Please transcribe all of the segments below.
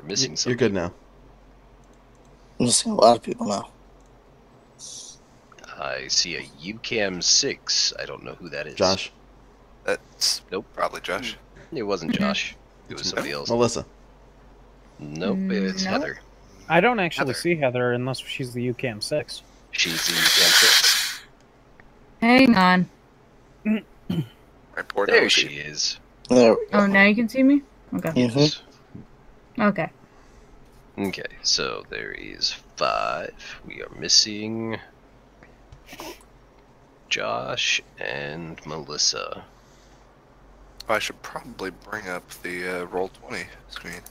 We're missing You're good now. I'm missing a lot of people now. I see a UCAM 6. I don't know who that is. Josh. That's probably Josh. It wasn't Josh. It was somebody else. Melissa. Nope, it's Nope. Heather. I don't actually Heather. see Heather unless she's the UCAM 6. She's the UCAM 6. Hang on. Right, poor There Nosy. she is. There we go. Oh, now you can see me? Okay. Mhm. Okay. Okay, so there is 5. We are missing Josh and Melissa. I should probably bring up the Roll20 screen.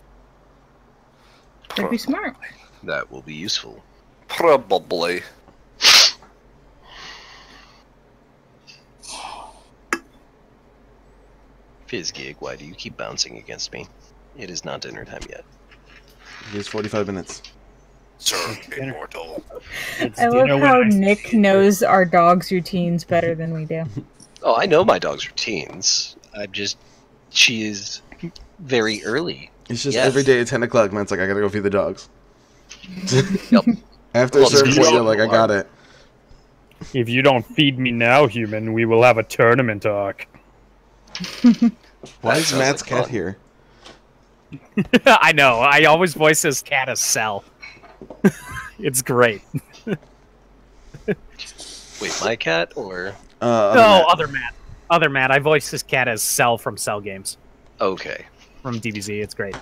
That'd be smart. That will be useful. Probably. Fizzgig, why do you keep bouncing against me? It is not dinner time yet. Here's 45 minutes. Sir, immortal. It's I dinner love when how I see Nick you. knows our dog's routines better than we do. Oh, I know my dog's routines. She is very early. It's just Yes. every day at 10 o'clock, Matt's like, I gotta go feed the dogs. Yep. After Well, a certain it's point, good. you're like, I got it. If you don't feed me now, human, we will have a tournament talk. Why That is sounds Matt's like cat fun. here? I know. I always voice his cat as Cell. It's great. Wait, my cat or? Other No, Matt. other Matt. Other Matt. I voice his cat as Cell from Cell Games. Okay. From DBZ. It's great.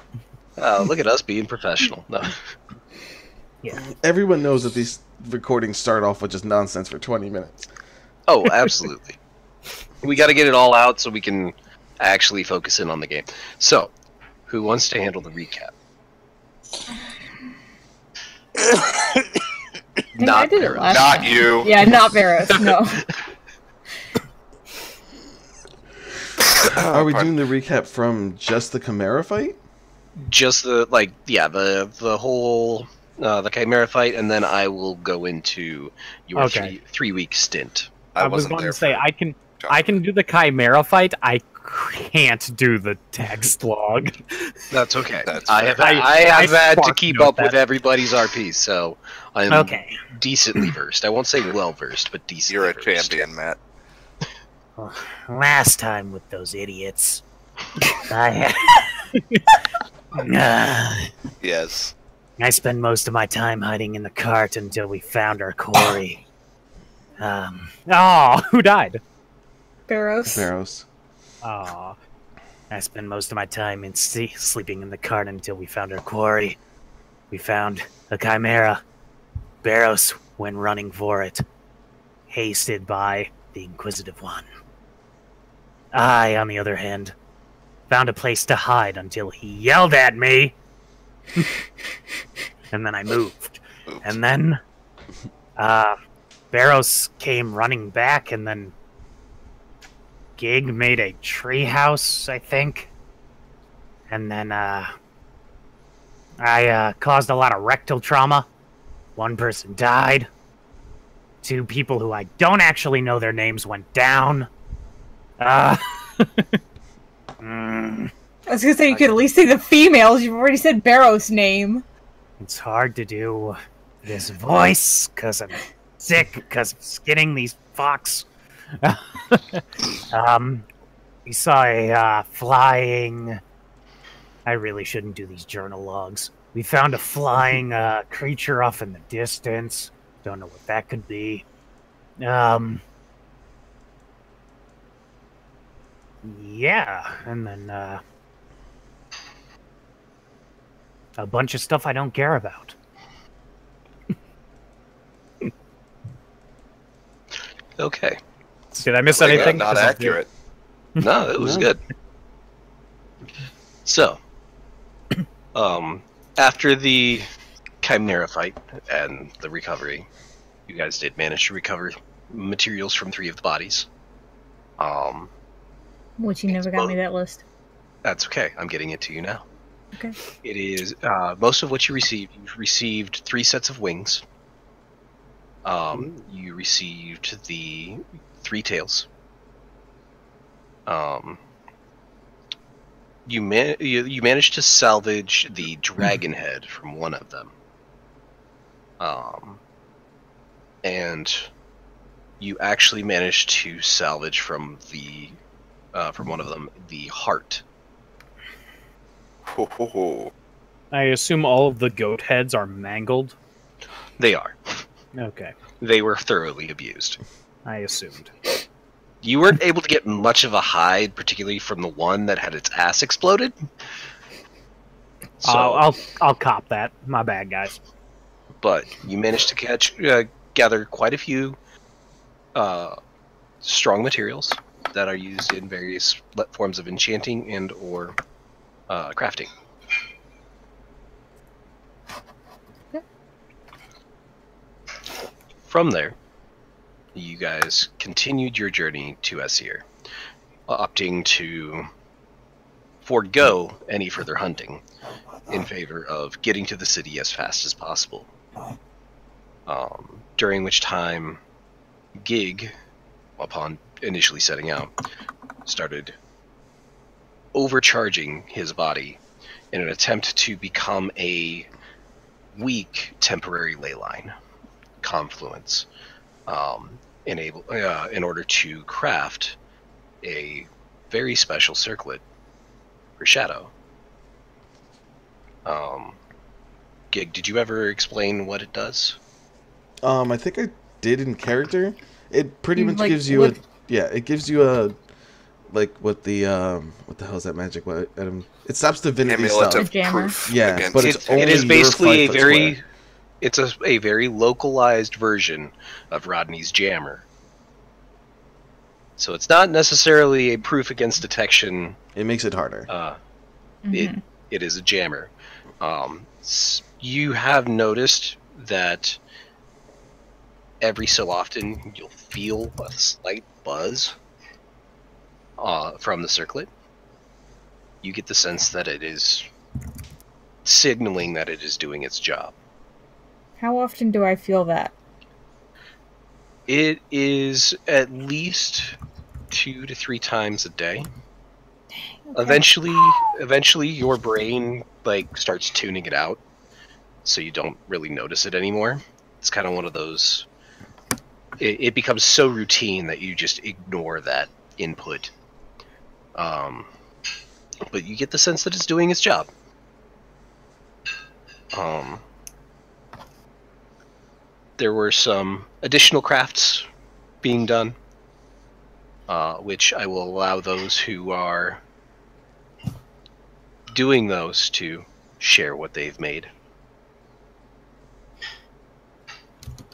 Look at us being professional. No. Everyone knows that these recordings start off with just nonsense for 20 minutes. Oh, absolutely. We got to get it all out so we can actually focus in on the game. So, who wants to handle the recap? I Not did it Barrow. last Not time. you. Yeah, not Barrows, no. Are we doing the recap from just the Chimera fight? Just the the whole the Chimera fight, and then I will go into your Okay. 3-week stint. I was wasn't going there to say for I can do the Chimera fight. I can't do the text log. That's okay. That's I fair. have I had to spark keep note up with that. everybody's RP, so I'm Okay. decently versed. I won't say well versed, but decently You're a versed. champion, Matt. Last time with those idiots, I Yes. I spent most of my time hiding in the cart until we found our quarry. Oh, who died? Barrows. Barrows. Oh, I spent most of my time sleeping in the cart until we found our quarry. We found a chimera. Barrows went running for it, hasted by the Inquisitive One. I, on the other hand, found a place to hide until he yelled at me. And then I moved. Oops. And then Barrows came running back, and then Gig made a treehouse, I think. And then I caused a lot of rectal trauma. One person died. 2 people who I don't actually know their names went down. I was gonna say you could at least say the females. You've already said Barrows' name. It's hard to do this voice because I'm sick because I'm getting these fox. We saw a flying. I really shouldn't do these journal logs. We found a flying creature off in the distance. Don't know what that could be. Yeah, and then a bunch of stuff I don't care about. Okay. did I miss Like, anything? not 'Cause I- accurate. No, it was No. good. So, after the Chimera fight and the recovery, you guys did manage to recover materials from 3 of the bodies. Which you never got me that list. That's okay. I'm getting it to you now. Okay. It is most of what you received. You received 3 sets of wings. You received the 3 tails. you managed to salvage the dragon head from one of them. And you actually managed to salvage from one of them the heart. Ho, ho, ho. I assume all of the goat heads are mangled. They are. Okay, They were thoroughly abused. I assumed. You weren't able to get much of a hide, particularly from the one that had its ass exploded. So, I'll cop that. My bad, guys. but you managed to gather quite a few strong materials that are used in various forms of enchanting and or crafting. From there, you guys continued your journey to Essir, opting to forego any further hunting in favor of getting to the city as fast as possible. During which time, Gig, upon initially setting out, started overcharging his body in an attempt to become a weak temporary ley line confluence, in order to craft a very special circlet for Shadow. Gig, did you ever explain what it does? I think I did in character. It pretty much Like, gives you what- it gives you a, like, what the hell is that magic? It stops divinity Amulet stuff. of Jammer. proof. Yeah, against but it's It only is your basically 5 foot square. it's a very localized version of Rodney's jammer. So it's not necessarily a proof against detection. It makes it harder. Mhm. It is a jammer. You have noticed that every so often you'll feel a slight buzz from the circlet. You get the sense that it is signaling that it is doing its job. How often do I feel that? It is at least 2 to 3 times a day. Okay. Eventually your brain starts tuning it out, so you don't really notice it anymore. It's kind of one of those. It becomes so routine that you just ignore that input. But you get the sense that it's doing its job. There were some additional crafts being done, which I will allow those who are doing those to share what they've made.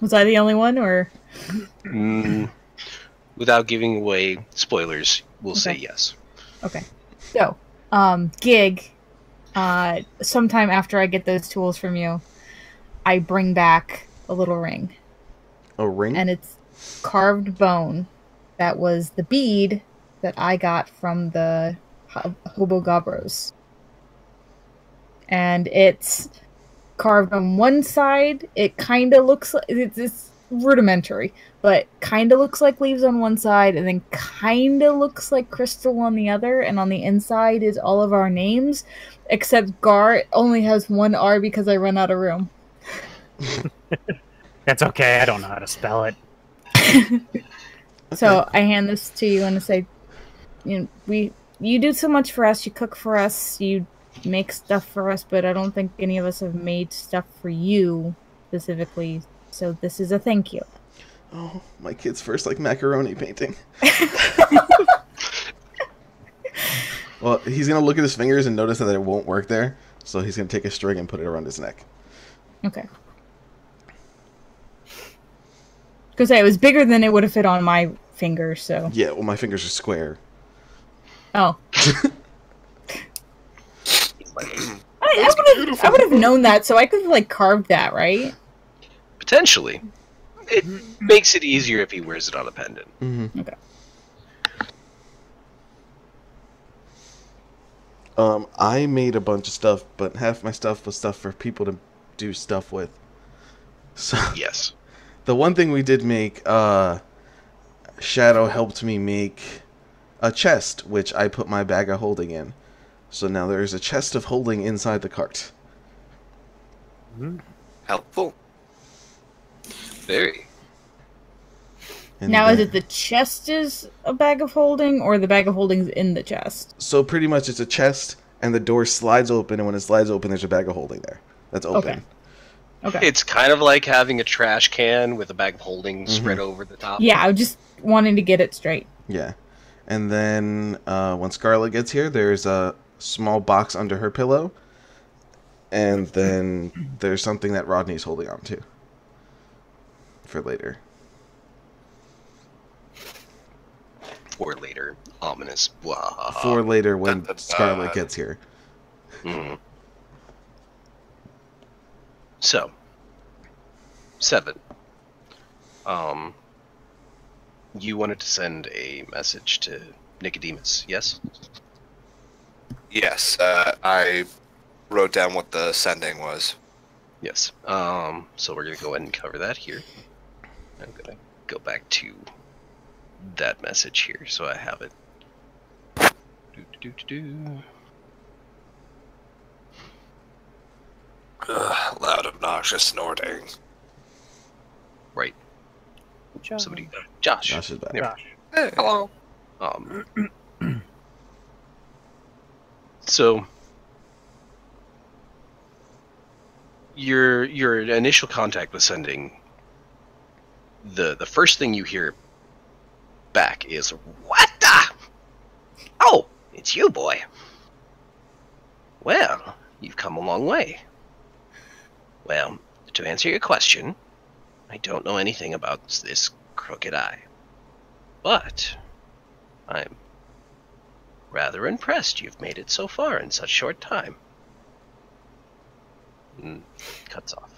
Was I the only one, or? Without giving away spoilers, we'll say Okay. yes. Okay. So, Gig, sometime after I get those tools from you, I bring back a little ring. A ring? And it's carved bone. That was the bead that I got from the Hobo Gobros. And it's carved on one side. It kind of looks like it's rudimentary, but kind of looks like leaves on one side, and then kind of looks like crystal on the other. And on the inside is all of our names, except Gar only has one R because I run out of room. That's okay. I don't know how to spell it. So I hand this to you and I say, you do so much for us. You cook for us. You make stuff for us, but I don't think any of us have made stuff for you specifically. So this is a thank you. Oh, my kid's first macaroni painting. Well, he's gonna look at his fingers and notice that it won't work there, so he's gonna take a string and put it around his neck. Okay. Because it was bigger than it would have fit on my finger, so. Yeah, well, my fingers are square. Oh. I would have known that, so I could have carved that, right? Potentially. It makes it easier if he wears it on a pendant. Mm-hmm. Okay. I made a bunch of stuff, but half my stuff was stuff for people to do stuff with. So Yes. the one thing we did make, Shadow helped me make a chest, which I put my bag of holding in. So now there is a chest of holding inside the cart. Helpful. Very. And Now, is then- it the chest is a bag of holding, or the bag of holding's in the chest? So pretty much it's a chest, and the door slides open, and when it slides open, there's a bag of holding there. That's open. Okay. It's kind of like having a trash can with a bag of holding spread over the top. Yeah, I was just wanting to get it straight. Yeah. And then when Scarlet gets here, there's a small box under her pillow. And then there's something that Rodney's holding on to. For later. For later, ominous. Blah. For later when Dun, dun, Scarlet dun. gets here. Mhm. So, 7. You wanted to send a message to Nicodemus, yes? Yes, I wrote down what the sending was. Yes. So we're gonna go ahead and cover that here. I'm gonna go back to that message here, so I have it. Loud, obnoxious snorting. Right. Somebody. Josh. Josh is back. There. Gosh. Hey. Hello. So your initial contact with sending the first thing you hear back is what the? Oh, it's you, boy. Well, you've come a long way. Well, to answer your question, I don't know anything about this crooked eye. But I'm rather impressed you've made it so far in such short time. Cuts off.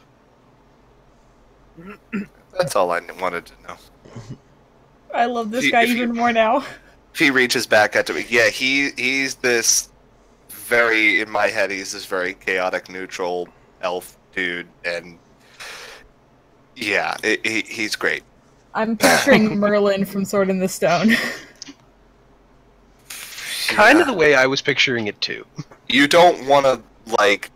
That's all I wanted to know. I love this If guy you- even more now. He reaches back at me. Yeah, he's this very, in my head, he's this very chaotic, neutral elf dude, and yeah, he's great. I'm picturing Merlin from Sword in the Stone. Kind of the way I was picturing it too. You don't want to, like,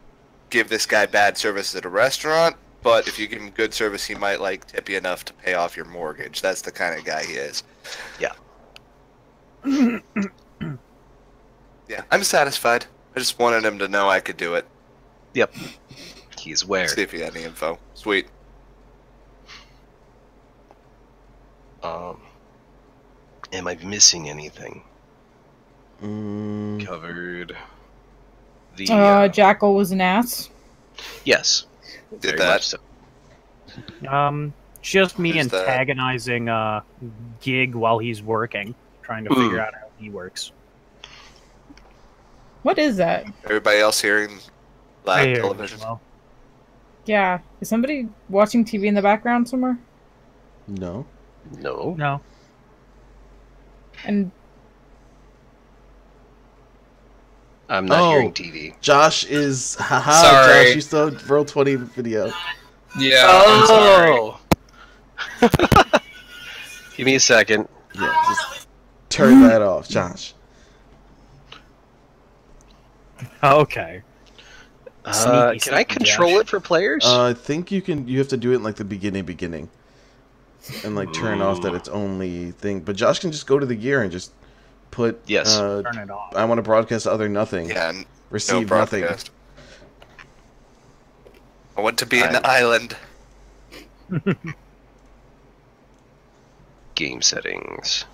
give this guy bad service at a restaurant, but if you give him good service, he might, like, tip you enough to pay off your mortgage. That's the kind of guy he is. Yeah. Yeah, I'm satisfied. I just wanted him to know I could do it. Yep. He's aware. See if he had any info. Sweet. Am I missing anything? Mm, Covered the Jackal was an ass. yes. Did Very that. much so. Just me Who's that? antagonizing Gig while he's working, trying to figure out how he works. What is that? Everybody else hearing I live hear you television? as well. Yeah. Is somebody watching TV in the background somewhere? no. No. No. And I'm not Oh. hearing TV. Josh is... Haha, Sorry. Josh, you still have Roll20 video. Yeah. I'm sorry. Oh! Give me a second. Yeah, just turn that off, Josh. Okay. Sneaky, Can I sneaky control Josh. it for players? I think you can. You have to do it in like the beginning, and like turn off that it's only thing. But Josh can just go to the gear and just put. Yes. Turn it off. I want to broadcast other nothing. Yeah, no Receive nothing. broadcast. I want to be an I'm- island. Game settings.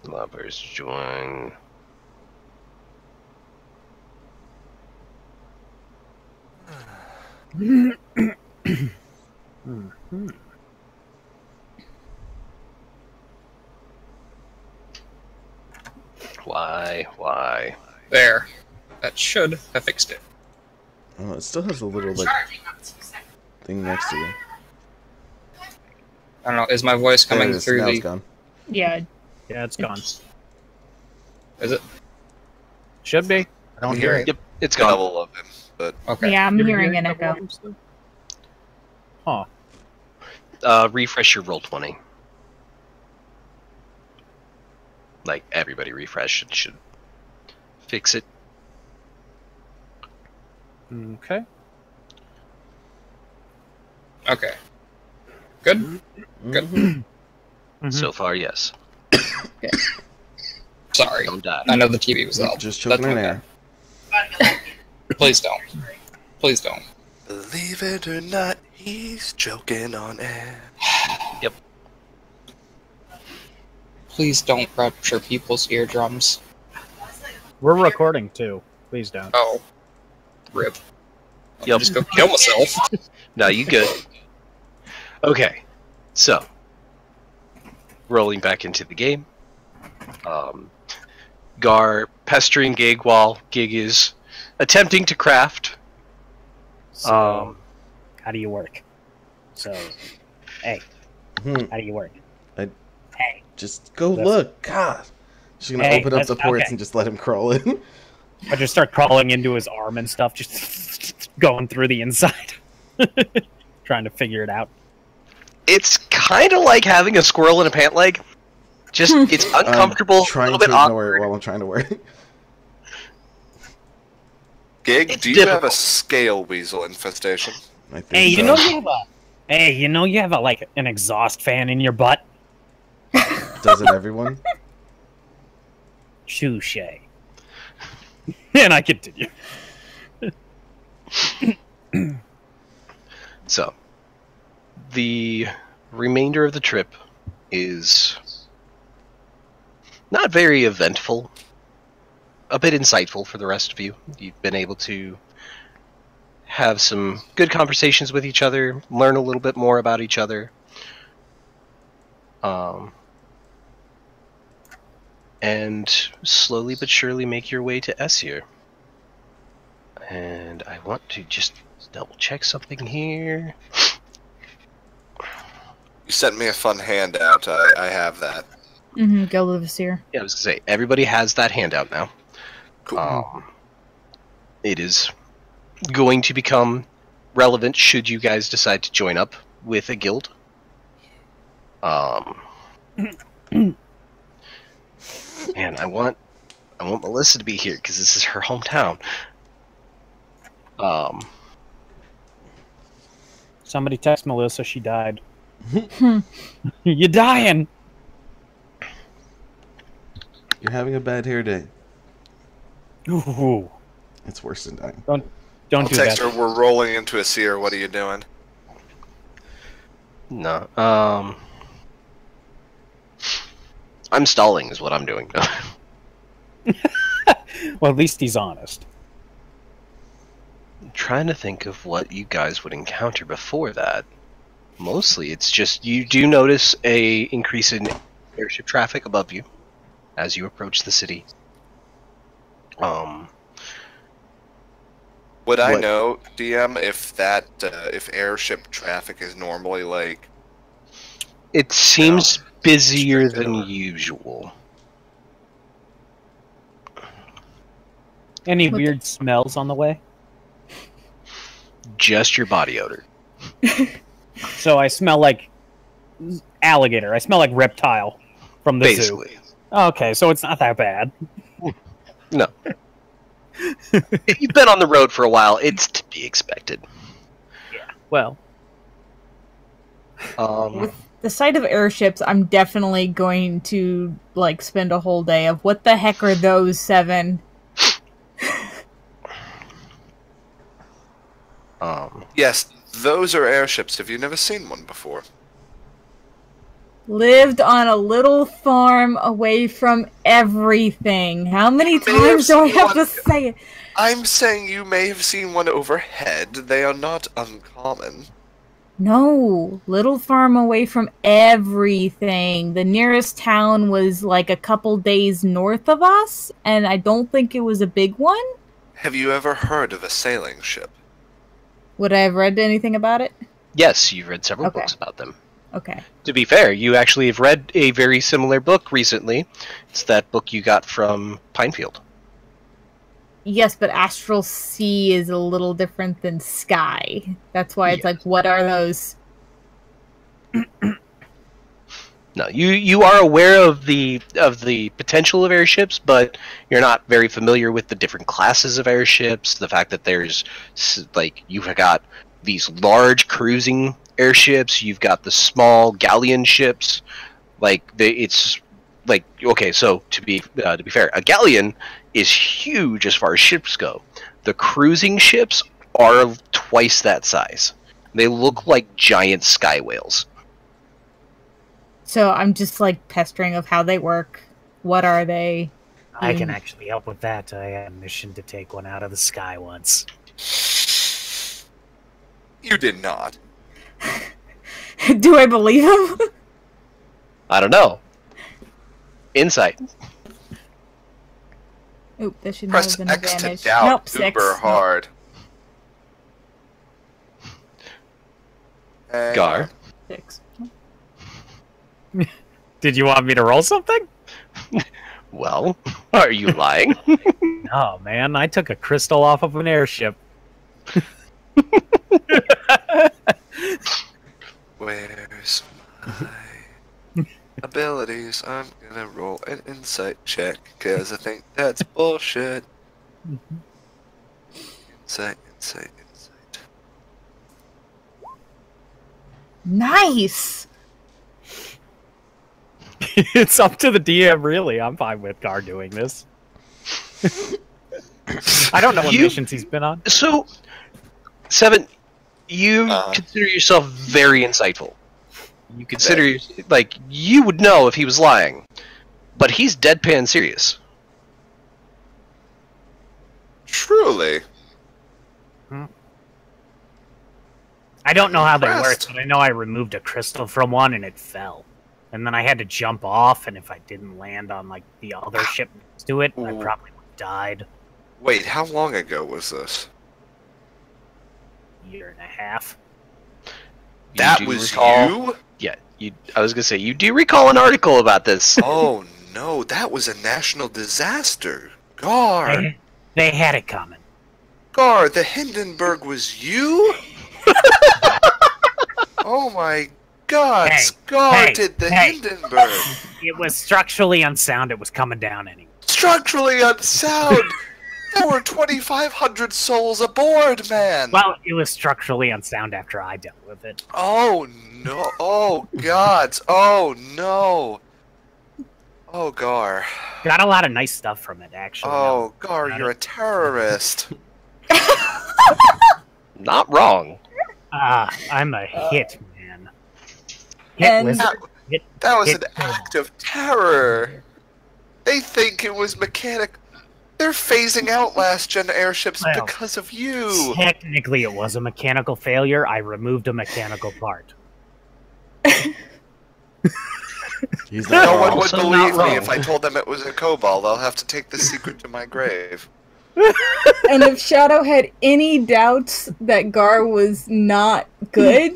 Lovers join. Why? There. That should have fixed it. Oh, it still has a little like thing next to you. I don't know. Is my voice There it coming is. through Now it's the? gone. yeah, Yeah, it's gone. Is it? Should be. I don't hear it. Yep, it's gone. Double of him, but Okay. yeah, I'm You're hearing an the echo. volume still? Huh. Refresh your roll 20. like everybody refresh. It should fix it. Okay. Okay. Good. Good. Mm-hmm. So far, yes. Sorry. Don't die. I know the TV was out. Just choking in air. Please don't. Please don't. Believe it or not, he's choking on air. Yep. Please don't rupture people's eardrums. We're recording too. Please don't. Oh. Rip. I'll Yep. just go kill myself. No, you good. Okay, so rolling back into the game. Gar pestering Gig while Gig is attempting to craft. So, how do you work? So, hey, Hmm. how do you work? I- Hey, Just go That's- look. God. Just gonna Hey, open up the that's- ports okay. and just let him crawl in. I just start crawling into his arm and stuff, just going through the inside, trying to figure it out. It's kind of like having a squirrel in a pant leg. Just it's uncomfortable, a Trying little to bit ignore awkward. it while I'm trying to work. Gig, It's do you have a difficult. scale weasel infestation? I think Hey, you so. know you have a. Hey, you know you have a like an exhaust fan in your butt. Doesn't everyone? Touche. And I continue. So, the remainder of the trip is not very eventful. A bit insightful for the rest of you. You've been able to have some good conversations with each other, learn a little bit more about each other. And slowly but surely make your way to Essir. And I want to just double check something here. You sent me a fun handout. I have that. Mm-hmm. Go Livesir. Yeah, I was gonna say, everybody has that handout now. Cool. It is going to become relevant should you guys decide to join up with a guild. Man, I want Melissa to be here because this is her hometown. Somebody text Melissa, she died. You dying? You're having a bad hair day. Ooh, It's worse than dying. don't I'll do text that. her, we're rolling into a seer, what are you doing? No, I'm stalling is what I'm doing. Well, at least he's honest. I'm trying to think of what you guys would encounter before that. Mostly, it's just you do notice a increase in airship traffic above you as you approach the city. Would I What? know, DM, if that if airship traffic is normally like It seems busier restricted than or- usual. Any What the- weird smells on the way? Just your body odor. So I smell like alligator. I smell like reptile from the zoo. Basically. Okay, so it's not that bad. No. If you've been on the road for a while, it's to be expected. Well, The sight of airships, I'm definitely going to like spend a whole day of what the heck are those 7? yes, those are airships. Have you never seen one before? Lived on a little farm away from everything. How many May have times do I seen have to one. say it? I'm saying you may have seen one overhead. They are not uncommon. No, little farm away from everything. The nearest town was like a couple days north of us, and I don't think it was a big one. Have you ever heard of a sailing ship? Would I have read anything about it? yes, you've read several Okay. books about them. Okay. To be fair, you actually have read a very similar book recently. It's that book you got from Pinefield. Yes, but Astral Sea is a little different than Sky. That's why it's like, what are those? No, you are aware of the potential of airships, but you're not very familiar with the different classes of airships. The fact that there's like you've got these large cruising airships, you've got the small galleon ships. It's like okay, so to be fair, a galleon is huge as far as ships go. The cruising ships are twice that size. They look like giant sky whales. So I'm just like pestering of how they work. What are they? I can actually help with that. I had a mission to take one out of the sky once. You did not. Do I believe him? I don't know. Insight. Oop, that should not Press have been X to advantage. doubt Nope, 6. uber hard. Hang Gar. on. 6. Did you want me to roll something? Well, are you lying? No, man. I took a crystal off of an airship. Where's my abilities? I'm gonna roll an insight check, because I think that's bullshit. Insight. Nice. It's up to the DM, really. I'm fine with Gar doing this. I don't know what missions he's been on. So, Seven, you consider yourself very insightful. You consider, like, you would know if he was lying. But he's deadpan serious. Truly. I don't know how they work, Impressed. but I know I removed a crystal from one and it fell. And then I had to jump off, and if I didn't land on like the other ship next to it, I probably would have died. Wait, how long ago was this? Year and a half. That do was recall- you? Yeah, I was gonna say, you do recall an article about this. Oh no, that was a national disaster. Gar, They had it coming. Gar, the Hindenburg was you? Oh my God, Hey, Scar hey, did the hey. Hindenburg. It was structurally unsound. It was coming down anyway. Structurally unsound. There were 2,500 souls aboard, man. Well, it was structurally unsound after I dealt with it. Oh no! Oh God! Oh no! Oh Gar! Got a lot of nice stuff from it, actually. Oh Gar, you're a terrorist. Not wrong. I'm a hit man. Hit And- wizard. Hit, That was hit an kobold. act of terror. They think it was mechanic. They're phasing out last-gen airships Well, because of you. Technically, it was a mechanical failure. I removed a mechanical part. He's No not one wrong. would Also not believe me wrong. if I told them it was a kobold. I'll have to take the secret to my grave. And if Shadow had any doubts that Gar was not good,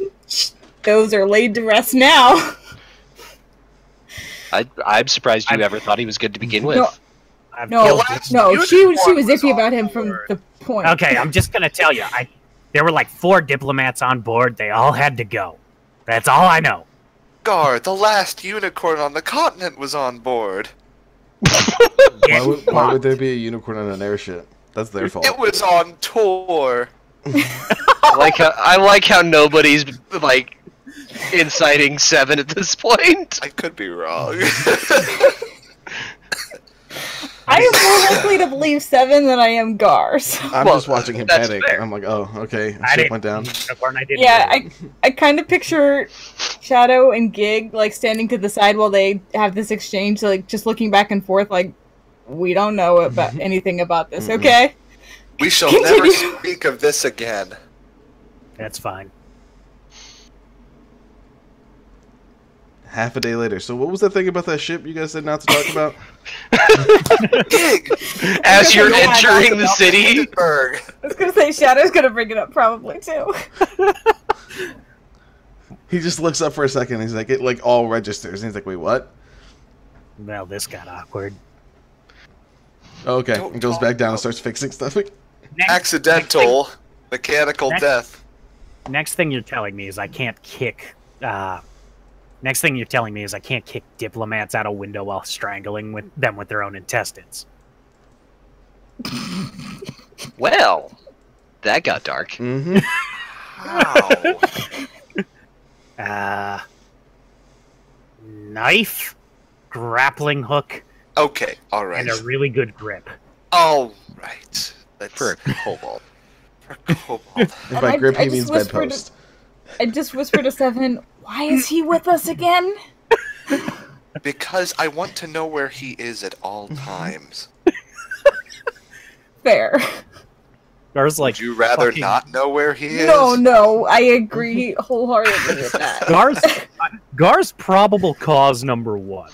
those are laid to rest now. I'm surprised you ever thought he was good to begin with. No. I've No, killed last no, she was unicorn was iffy on about him from board. the point. Okay, I'm just gonna tell you. There were like 4 diplomats on board. They all had to go. That's all I know. Gar, the last unicorn on the continent was on board. Why would there be a unicorn on an airship? That's their fault. It was on tour. I like how nobody's like inciting Seven at this point. I could be wrong. I am more likely to believe 7 than I am Gar. So. I'm Well, just watching him that's panic. fair. I'm like, oh, okay. I Ship didn't. went down. Unicorn, I didn't Yeah, do it. I kind of picture Shadow and Gig like standing to the side while they have this exchange, like just looking back and forth, like we don't know about anything about this. Okay, We shall Continue. never speak of this again. That's fine. Half a day later. So what was the thing about that ship you guys said not to talk about? Gig! As you're Yeah, I entering the city, Hindenburg. I was gonna say Shadow's gonna bring it up probably too. He just looks up for a second. He's like, it like all registers. And he's like, wait, what? Well, this got awkward. Okay. Don't And goes talk back down and about- starts fixing stuff. Accidental. Mechanical Next- death. Next thing you're telling me is I can't kick Next thing you're telling me is I can't kick diplomats out a window while strangling them with their own intestines. Well, that got dark. Mm-hmm. How? Knife, grappling hook, Okay, all right. and a really good grip. All right. Let's For a kobold. for Cobalt. And And by grip, I he just means whispered bedpost. I just whispered to Seven, why is he with us again? Because I want to know where he is at all times. Fair. Gar's like, Would you rather fucking- not know where he is? No, I agree wholeheartedly with that. Gar's probable cause number one.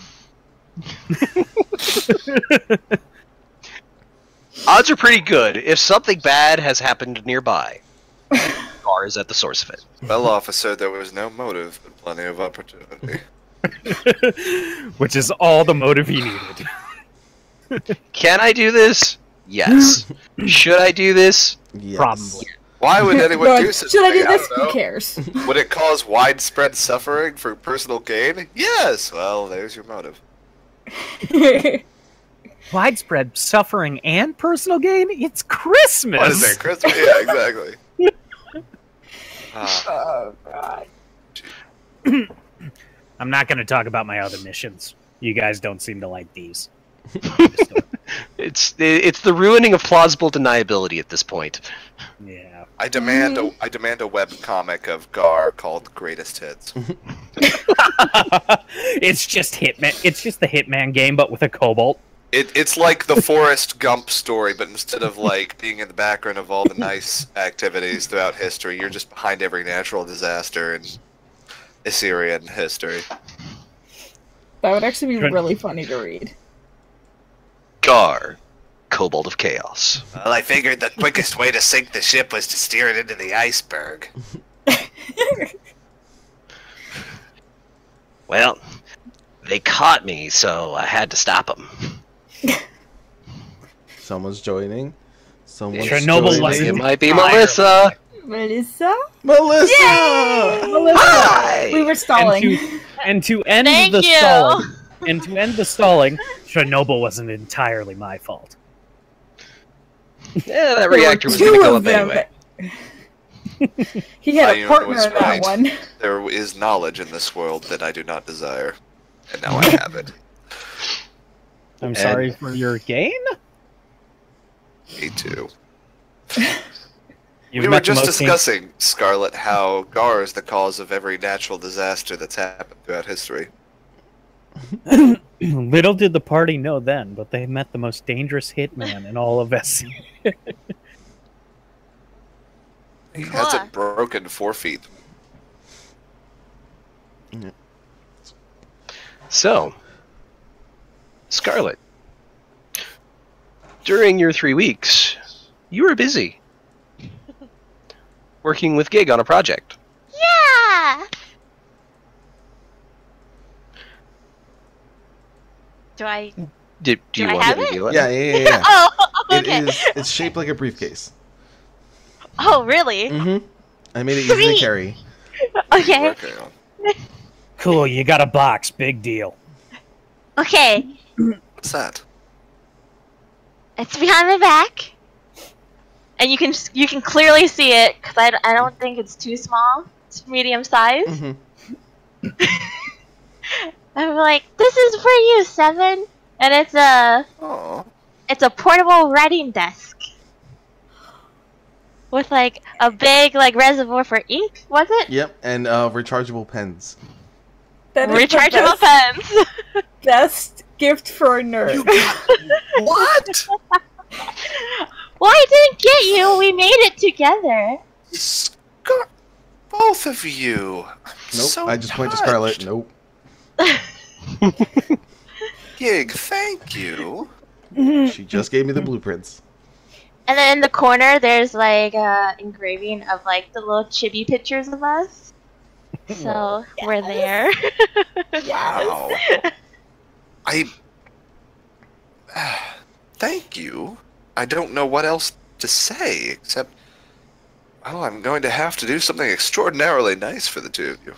Odds are pretty good. If something bad has happened nearby, Gar is at the source of it. Well, officer, there was no motive, but plenty of opportunity. Which is all the motive he needed. Can I do this? Yes. Should I do this? Yes. Probably. Why would anyone No, do such should I do thing? this? don't Who know. cares? Would it cause widespread suffering for personal gain? Yes. Well, there's your motive. Widespread suffering and personal gain? It's Christmas! What is it, Christmas? Yeah, exactly. Oh god. I'm not going to talk about my other missions. You guys don't seem to like these. It's the ruining of plausible deniability at this point. Yeah. I demand a web comic of Gar called Greatest Hits. It's just Hitman. It's just the Hitman game, but with a kobold. It's like the Forrest Gump story, but instead of like being in the background of all the nice activities throughout history, you're just behind every natural disaster in Assyrian history. That would actually be Good. really funny to read. Gar, Kobold of Chaos. Well, I figured the quickest way to sink the ship was to steer it into the iceberg. Well, they caught me, so I had to stop them. Someone's joining. Someone's Chernobyl joining. wasn't- It might be Fire. Melissa. Melissa? Melissa! Melissa! Hi! We were stalling. And to end Thank the you. stalling, and to end the stalling, Chernobyl wasn't entirely my fault. Yeah, that There were reactor was two going to go of up them. anyway. He had I a partner was in that right. one. There is knowledge in this world that I do not desire, and now I have it. I'm sorry for your gain. Me too. You've We were met the just most discussing, Scarlet, how Gar is the cause of every natural disaster that's happened throughout history. Little did the party know then, but they met the most dangerous hitman in all of SC. He Cool. hasn't broken 4 feet. So, Scarlet, during your 3 weeks, you were busy working with Gig on a project. Yeah. Do I? Do Do you I want have to it? reveal it? Yeah. Oh, okay. It's shaped like a briefcase. Oh, really? Mm-hmm. I made it easy to Sweet. carry. Okay. Working on. Cool, you got a box. Big deal. Okay. What's that? It's behind my back, and you can clearly see it because I don't think it's too small. It's medium size. Mm-hmm. I'm like, this is for you, Seven, and it's a Oh, portable writing desk with like a big like reservoir for ink. Was it? Yep, and rechargeable pens. That is the Rechargeable best, pens. best gift for a nerd. what? Well, I didn't get you. We made it together. Scar- both of you. I'm Nope. so I just point to touched. Scarlet. Nope. Gig, thank you. She just gave me the blueprints. And then in the corner, there's like engraving of like the little chibi pictures of us. So we're there. Wow. I. Thank you. I don't know what else to say except. Well, I'm going to have to do something extraordinarily nice for the two of you.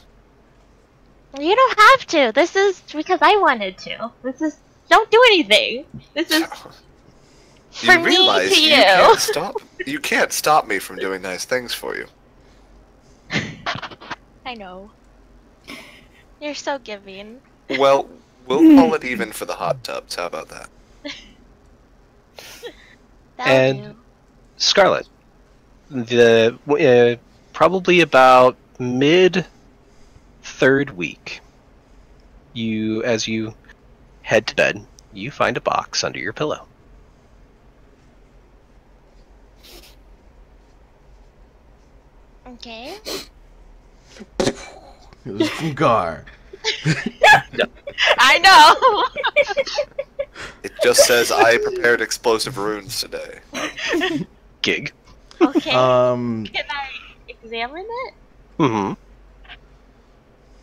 You don't have to. This is because I wanted to. This is don't do anything. This is for You me realize to you you. can't stop. You can't stop me from doing nice things for you. I know. You're so giving. Well, we'll call it even for the hot tubs. How about that? That'll And- do. Scarlet, the probably about mid third week, as you head to bed, you find a box under your pillow. Okay. It was from Gar. I know. It just says I prepared explosive runes today. Gig. Okay. Um, Can I examine it? Mm-hmm.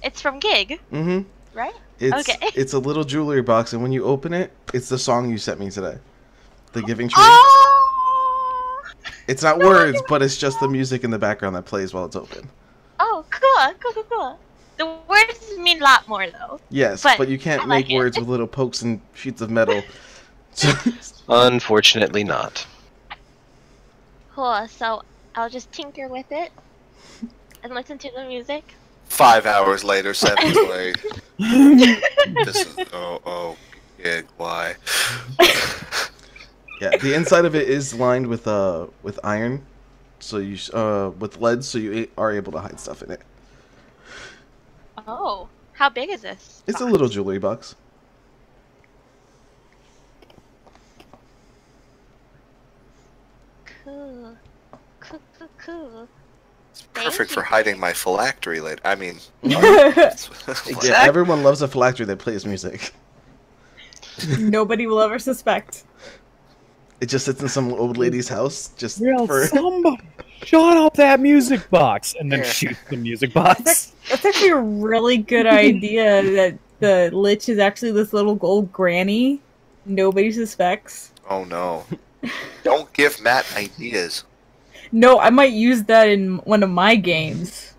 It's from Gig, mm-hmm. right? It's Okay. it's a little jewelry box, and when you open it, it's the song you sent me today, "The Giving Tree." Oh! It's not words, but it's just the music in the background that plays while it's open. Oh, cool. The words mean a lot more, though. Yes, But but you can't I make like it. words with little pokes and sheets of metal. Unfortunately not. Cool, so I'll just tinker with it and listen to the music. 5 hours later, 7 away. This is gig. Why? Yeah, the inside of it is lined with iron, so you with lead, so you are able to hide stuff in it. Oh, how big is this? It's a box? little jewelry box. Cool. Cool. It's Thank perfect you. for hiding my phylactery later. I mean, Yeah, Exactly. everyone loves a phylactery that plays music. Nobody will ever suspect. It just sits in some old lady's house, just Real for. somebody shut up that music box and then Yeah. shoot the music box. That's actually a really good idea that the Lich is actually this little old granny. Nobody suspects. oh no. Don't give Matt ideas. No, I might use that in one of my games.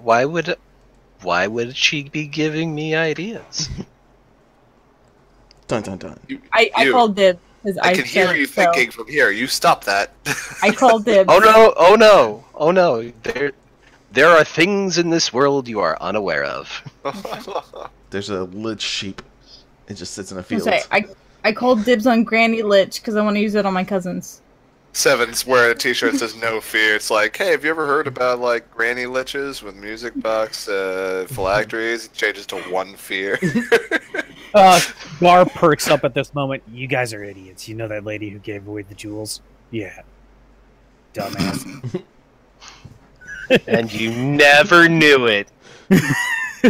Why would she be giving me ideas? Dun dun dun. I You. called dibs because I can hear you so. thinking from here. You stop that. I called dibs. Oh no! There are things in this world you are unaware of. There's a lich sheep. It just sits in a I'm field. sorry, I called dibs on Granny Lich because I want to use it on my cousins. Seven's wearing a t-shirt that says "No fear." It's like, hey, have you ever heard about like granny liches with music box phylacteries? It changes to one fear. Gar perks up at this moment. You guys are idiots. You know that lady who gave away the jewels? Yeah. Dumbass. And you never knew it.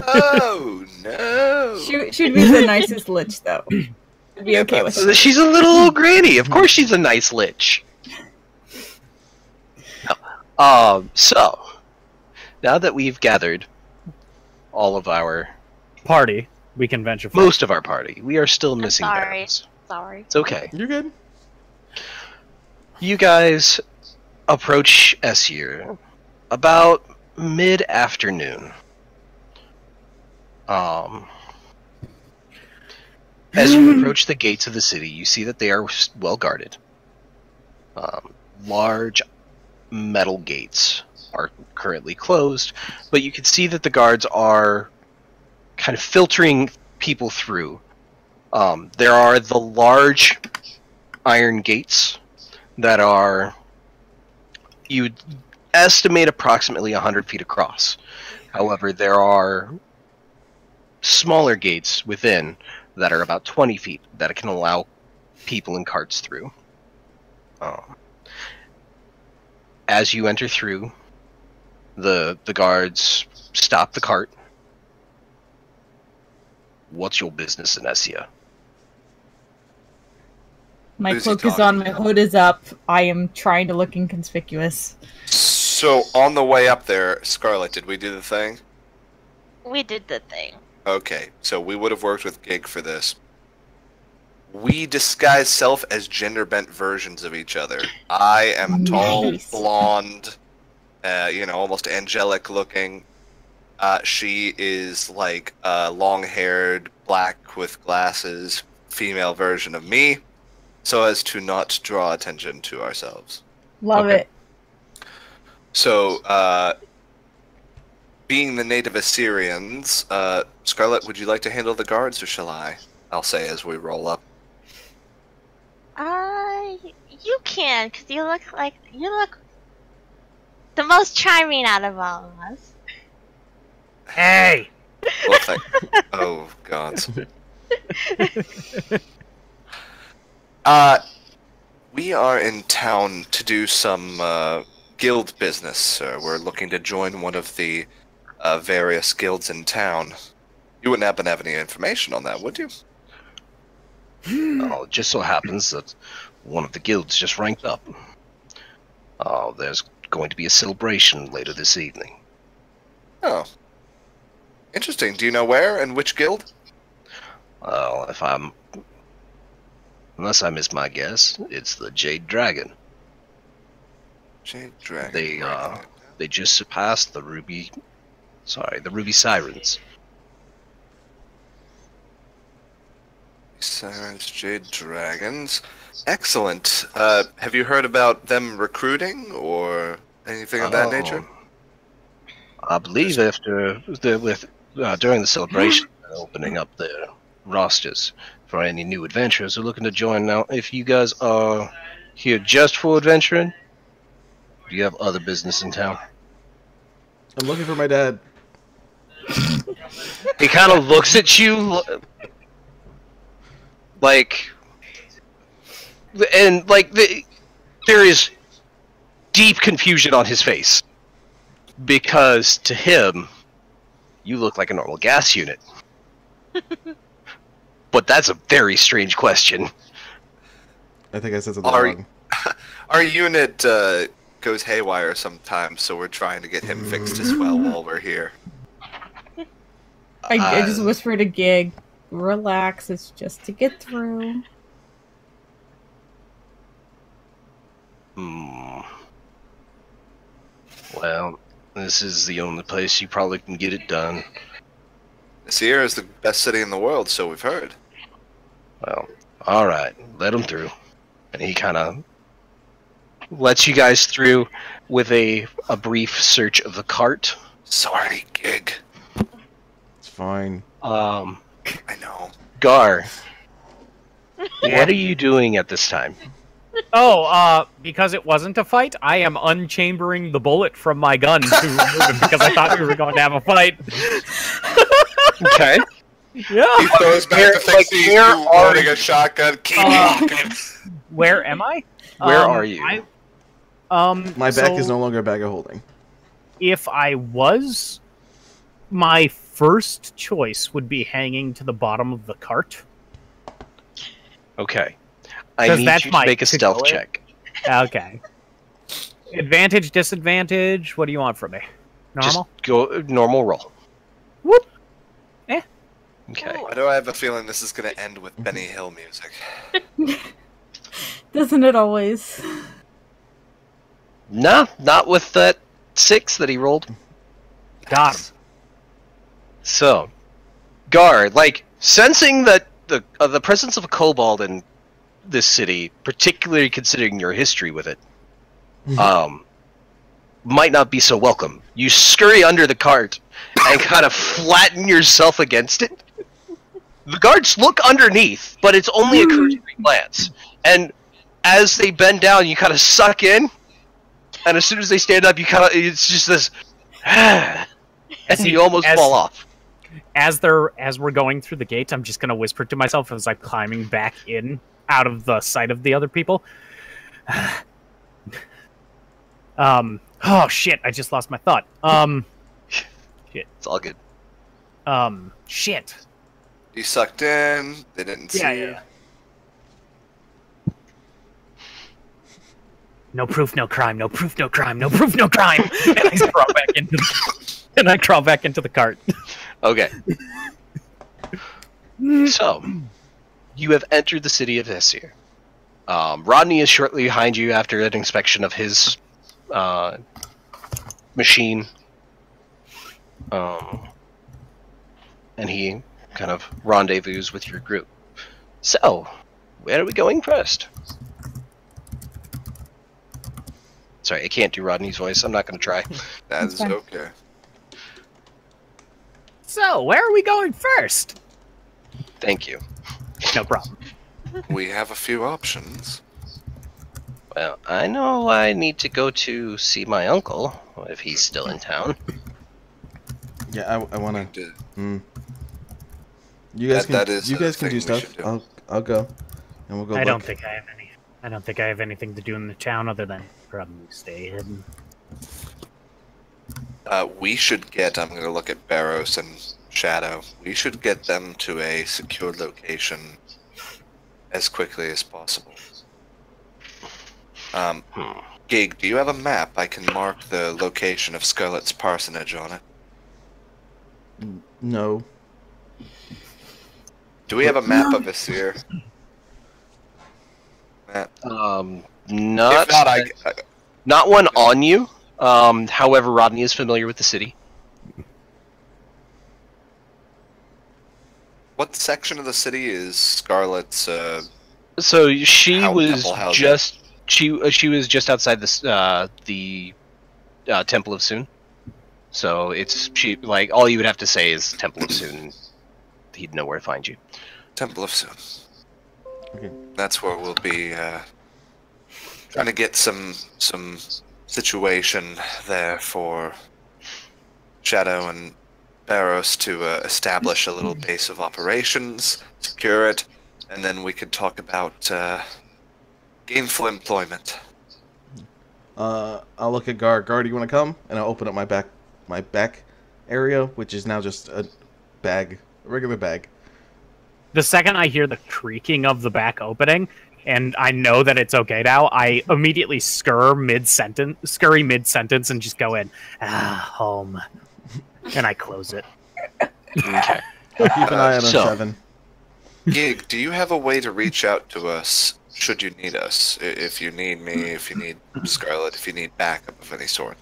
Oh no! She'd be the nicest Lich though. I'd be okay with it. She's a little old granny. Of course she's a nice lich. So, now that we've gathered all of our, Party. We can venture forth. most of our party, we are still missing sorry. Barrows. Sorry. It's okay. You're good. You guys approach Essir about mid-afternoon. As you approach the gates of the city, you see that they are well guarded. Large metal gates are currently closed, but you can see that the guards are kind of filtering people through. There are the large iron gates that are, you'd estimate, approximately 100 feet across. However, there are smaller gates within that are about 20 feet that can allow people and carts through. As you enter through, the guards stop the cart. What's your business in Essia? My Who's he cloak is talking on, my to? hood is up. I am trying to look inconspicuous. So on the way up there, Scarlet, did we do the thing? We did the thing. Okay, so we would have worked with Gig for this. We disguise self as gender-bent versions of each other. I am tall, Nice. blonde, almost angelic looking. She is like a long-haired, black with glasses, female version of me, so as to not draw attention to ourselves. Love Okay. it. So, being the native Assyrians, Scarlet, would you like to handle the guards, or shall I? I'll say as we roll up. You can, because you look the most charming out of all of us. Hey! Well, oh, God. We are in town to do some guild business, sir. We're looking to join one of the various guilds in town. You wouldn't happen to have any information on that, would you? Oh, it just so happens that one of the guilds just ranked up. Oh, there's going to be a celebration later this evening. Oh. Interesting. Do you know where and which guild? Well, unless I miss my guess, it's the Jade Dragon. Jade Dragon. They just surpassed the Ruby Sirens. Sirens, Jade Dragons. Excellent. Have you heard about them recruiting or anything of that nature? I believe during the celebration, they're opening up their rosters for any new adventurers who are looking to join. Now, if you guys are here just for adventuring, do you have other business in town? I'm looking for my dad. He kind of looks at you like, and like there is deep confusion on his face because to him, you look like a normal gas unit. But that's a very strange question. I think I said something wrong. Our unit goes haywire sometimes, so we're trying to get him fixed as well while we're here. I just whispered to Gig, relax, it's just to get through. Well, this is the only place you probably can get it done. Sierra is the best city in the world, so we've heard. Well, alright, let him through. And he kind of lets you guys through with a brief search of the cart. Sorry, Gig. It's fine. I know. Gar, what are you doing at this time? Oh, because it wasn't a fight, I am unchambering the bullet from my gun to remove it because I thought we were going to have a fight. Okay. Yeah. He throws back the thing he's loading a shotgun. Keep walking. Where am I? Where are you? My back is no longer a bag of holding. If I was, my first choice would be hanging to the bottom of the cart. Okay. I need you to make a stealth check. Okay. Advantage, disadvantage. What do you want from me? Normal? Just go normal roll. Whoop. Okay. Why do I have a feeling this is going to end with Benny Hill music? Doesn't it always? No, not with that 6 that he rolled. Got him. So, Gar, like, sensing that the presence of a kobold in this city, particularly considering your history with it, might not be so welcome. You scurry under the cart and kind of flatten yourself against it. The guards look underneath, but it's only a cursory glance. And as they bend down, you kind of suck in, and as soon as they stand up, it's just this, and you almost fall off. As we're going through the gate, I'm just gonna whisper to myself as I'm climbing back in out of the sight of the other people. Oh shit! I just lost my thought. Shit. It's all good. Shit. You sucked in. They didn't see you. Yeah. No proof, no crime. No proof, no crime. No proof, no crime. And I crawl back into the cart. Okay. So, you have entered the city of Hesir. Rodney is shortly behind you after an inspection of his machine. And he kind of rendezvous with your group. So, where are we going first? Sorry, I can't do Rodney's voice. I'm not going to try. That is fine. okay. So, where are we going first? Thank you. No problem. We have a few options. Well, I know I need to go to see my uncle, if he's still in town. Yeah, I want to. D- You guys that is you the guys can do thing we stuff. should do. I'll go, and we'll go. I look. don't think I have any. I don't think I have anything to do in the town other than probably stay hidden. We should get. I'm going to look at Barros and Shadow. We should get them to a secure location as quickly as possible. Gig, do you have a map? I can mark the location of Scarlet's parsonage on it. No. Do we have a map of Asir? Matt? Not, If not, not one on you. However, Rodney is familiar with the city. what section of the city is Scarlet's? So she was temple housing? just she was just outside the Temple of Soon. So it's she like all you would have to say is Temple of Soon. He'd know where to find you. Temple of Soon. Okay. That's where we'll be trying to get some situation there for Shadow and Barros to establish a little base of operations, secure it, and then we could talk about gainful employment. I'll look at Gar. Gar, do you want to come? And I'll open up my back area, which is now just a regular bag. The second I hear the creaking of the back opening, and I know that it's okay now, I immediately scurry mid-sentence, and just go in, home. And I close it. Okay. I'll keep an eye on So- 7. Gig, do you have a way to reach out to us should you need us? If you need me, if you need Scarlet, if you need backup of any sort.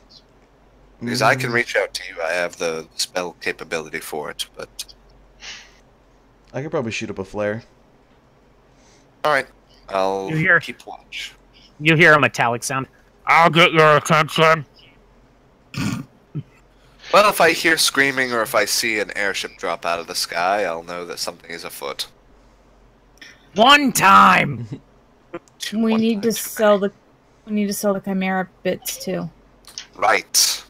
Because I can reach out to you. I have the spell capability for it, but... I could probably shoot up a flare. Alright, I'll You hear- keep watch. You hear a metallic sound. I'll get your attention. Well, if I hear screaming or if I see an airship drop out of the sky, I'll know that something is afoot. One time! We need to sell the chimera bits too. Right.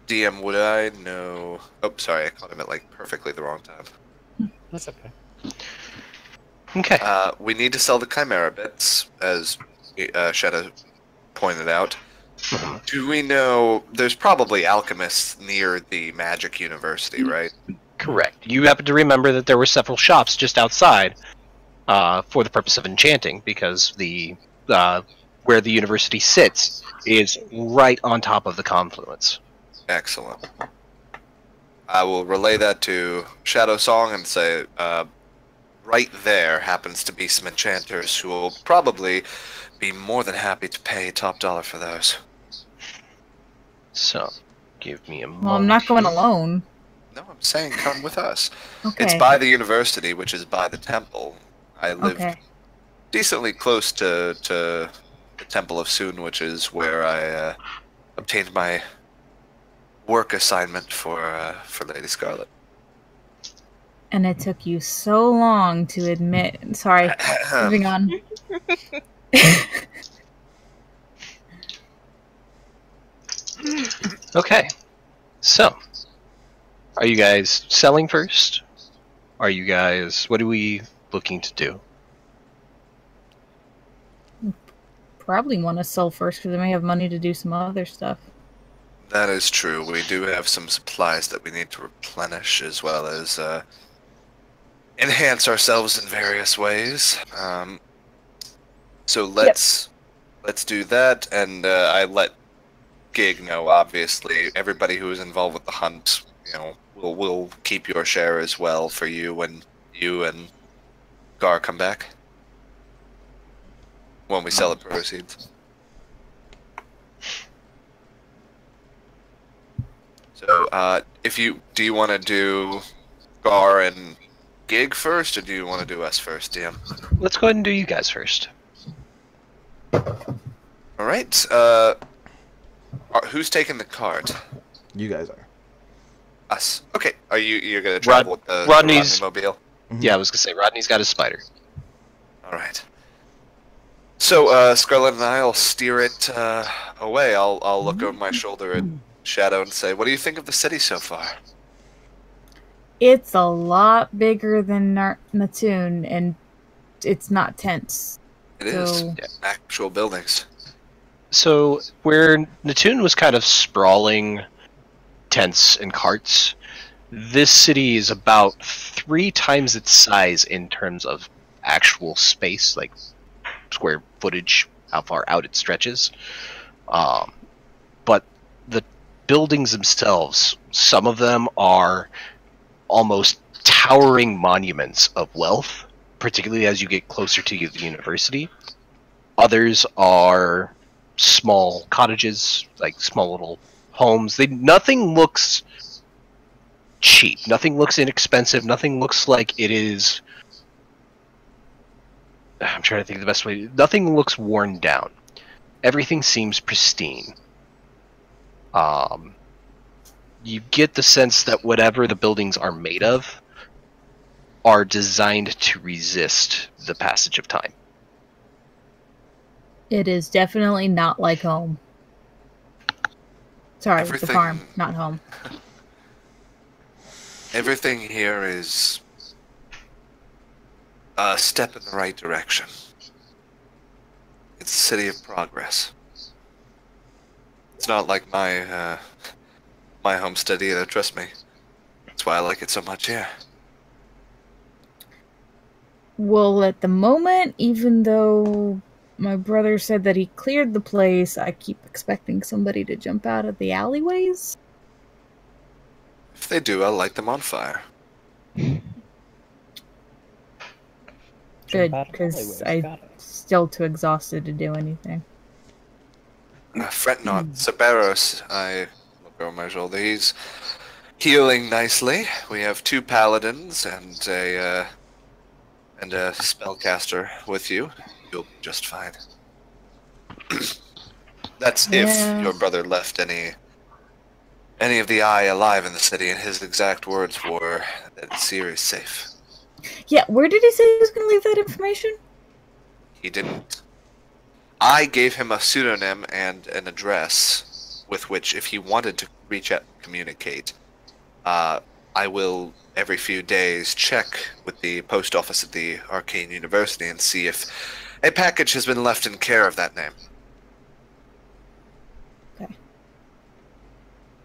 DM, would I know... Oh, sorry, I caught him at, like, perfectly the wrong time. That's okay. Okay. We need to sell the Chimera bits, as Shadow pointed out. Do we know... There's probably alchemists near the Magic University, right? Correct. You happen to remember that there were several shops just outside for the purpose of enchanting, because the where the university sits is right on top of the confluence. Excellent. I will relay that to Shadow Song and say, right there happens to be some enchanters who will probably be more than happy to pay top dollar for those. So, give me a moment. Well, I'm not going alone. No, I'm saying come with us. Okay. It's by the university, which is by the temple. I live Okay. decently close to the Temple of Soon, which is where I obtained my work assignment for Lady Scarlet. And it took you so long to admit. Sorry. Moving on. Okay. So, are you guys selling first? Are you guys... What are we looking to do? Probably want to sell first because I may have money to do some other stuff. That is true. We do have some supplies that we need to replenish, as well as enhance ourselves in various ways. So let's do that, and I let Gig know. Obviously, everybody who is involved with the hunt, you know, will keep your share as well for you when you and Gar come back. When we sell the proceeds. So, do you want to do Gar and Gig first, or do you want to do us first, DM? Let's go ahead and do you guys first. All right. Who's taking the cart? You guys are. Us. Okay. You're gonna travel with the Rodney's Rodney mobile? Yeah, I was gonna say Rodney's got his spider. All right. So, Scarlet and I'll steer it away. I'll look over my shoulder at Shadow and say, "What do you think of the city so far?" It's a lot bigger than Natoon, and it's not tense. It is. So- Yeah, actual buildings. So where Natoon was kind of sprawling tents and carts, this city is about 3 times its size in terms of actual space, like square footage, how far out it stretches. But the buildings themselves, some of them are almost towering monuments of wealth, particularly as you get closer to the university. Others are small cottages, like small little homes. Nothing looks cheap. Nothing looks inexpensive. Nothing looks like it is... I'm trying to think of the best way. Nothing looks worn down. Everything seems pristine. You get the sense that whatever the buildings are made of are designed to resist the passage of time. It is definitely not like home. Sorry, the Everything- farm, not home. Everything here is a step in the right direction. It's a city of progress. It's not like my homestead either, trust me. That's why I like it so much here. Well, at the moment, even though my brother said that he cleared the place, I keep expecting somebody to jump out of the alleyways. If they do, I'll light them on fire. Good, because I'm still too exhausted to do anything. Fret not. Cerberus, I look over my shoulder. He's healing nicely. We have 2 paladins and a spellcaster with you. You'll be just fine. That's Yeah. if your brother left any of the eye alive in the city, and his exact words were that Seer is safe. Yeah, where did he say he was going to leave that information? He didn't. I gave him a pseudonym and an address with which, if he wanted to reach out and communicate, I will every few days check with the post office at the Arcane University and see if a package has been left in care of that name. Okay.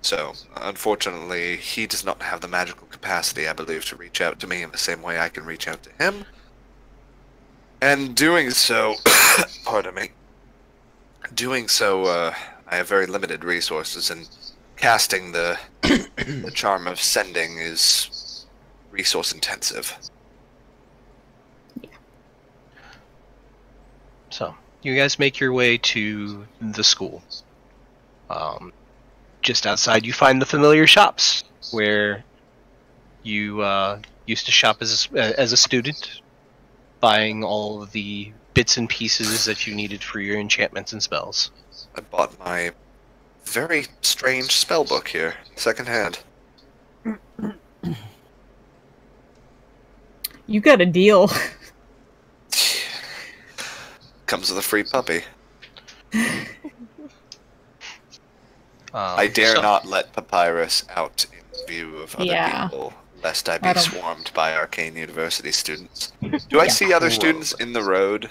So, unfortunately, he does not have the magical capacity, I believe, to reach out to me in the same way I can reach out to him. And doing so, pardon me, doing so, I have very limited resources, and casting the charm of sending is resource intensive. So, you guys make your way to the school. Just outside, you find the familiar shops where you used to shop as a student, buying all of the bits and pieces that you needed for your enchantments and spells. I bought my very strange spell book here, secondhand. You got a deal. Comes with a free puppy. I dare not let Papyrus out in view of other people, lest I be swarmed by Arcane University students. Do I see other students in the road?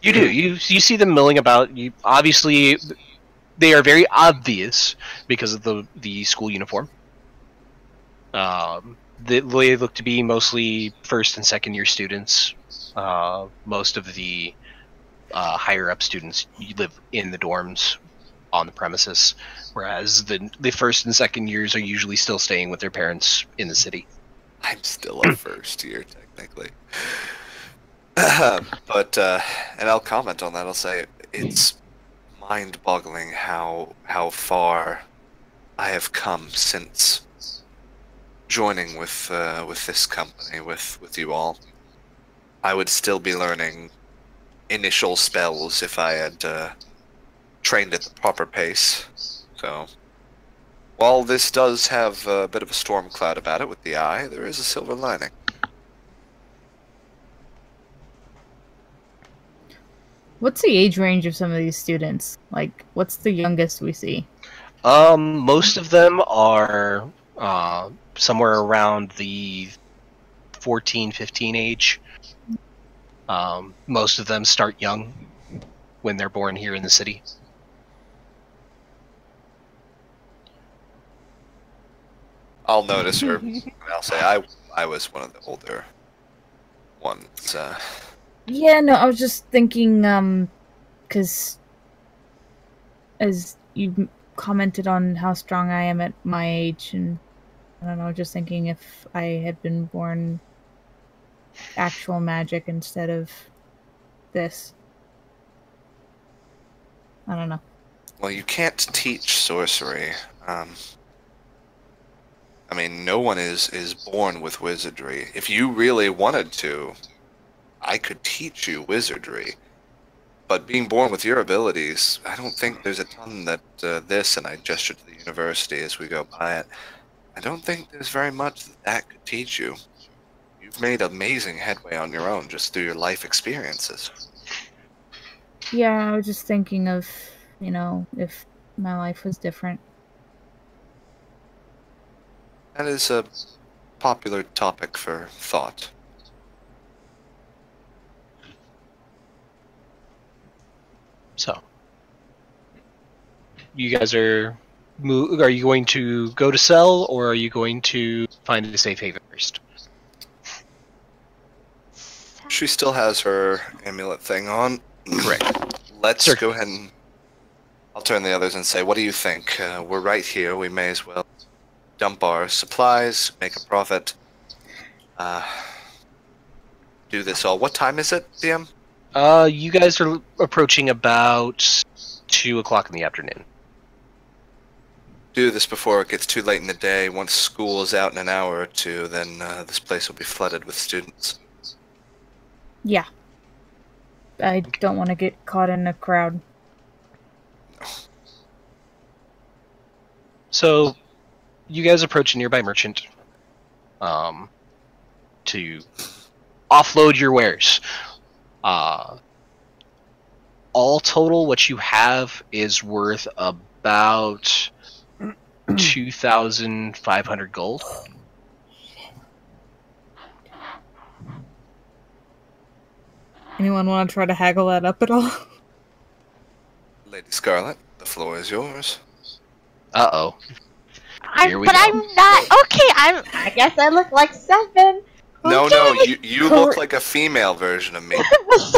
You do. You see them milling about. You obviously, they are very obvious because of the school uniform. They look to be mostly first and second year students. Most of the higher up students live in the dorms on the premises, whereas the first and second years are usually still staying with their parents in the city. I'm still a first year, technically. But and I'll comment on that. I'll say it's mind-boggling how far I have come since joining with this company, with you all. I would still be learning initial spells if I had trained at the proper pace. So, while this does have a bit of a storm cloud about it with the eye, there is a silver lining. What's the age range of some of these students? Like, what's the youngest we see? Most of them are somewhere around the 14, 15 age. Most of them start young when they're born here in the city. I'll notice her, and I'll say I was one of the older ones. Yeah, no, I was just thinking, because as you commented on how strong I am at my age, and I don't know, just thinking if I had been born actual magic instead of this. I don't know. Well, you can't teach sorcery. I mean, no one is born with wizardry. If you really wanted to, I could teach you wizardry. But being born with your abilities, I don't think there's a ton that this, and I gesture to the university as we go by it, I don't think there's very much that could teach you. You've made amazing headway on your own just through your life experiences. Yeah, I was just thinking of, you know, if my life was different. That is a popular topic for thought. So, you guys are you going to go to sell, or are you going to find a safe haven first? She still has her amulet thing on. Correct. Let's go ahead and I'll turn to the others and say, what do you think? We're right here. We may as well dump our supplies, make a profit, do this all. What time is it, DM? You guys are approaching about 2 o'clock in the afternoon. Do this before it gets too late in the day. Once school is out in an hour or two, then this place will be flooded with students. Yeah. I don't want to get caught in a crowd. So, you guys approach a nearby merchant to offload your wares. All total, what you have is worth about 2,500 gold. Anyone want to try to haggle that up at all? Lady Scarlet, the floor is yours. Uh-oh. I'm not. Okay, I guess I look like 7. No, Okay. no, you look like a female version of me.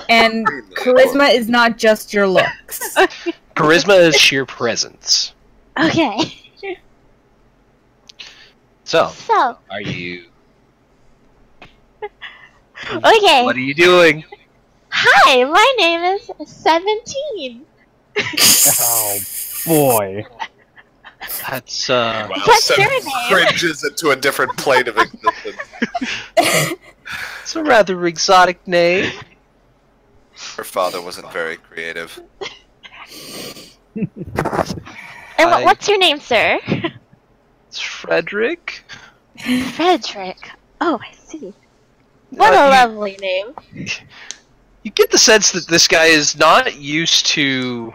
And charisma is not just your looks. Charisma is sheer presence. Okay. So, So, are you... okay. What are you doing? Hi, my name is 17. Oh boy. That's, Wow, What's Sam your name? cringes into a different plane of existence. it's a rather exotic name. Her father wasn't very creative. And what's your name, sir? It's Frederick. Frederick. Oh, I see. What a lovely name. You get the sense that this guy is not used to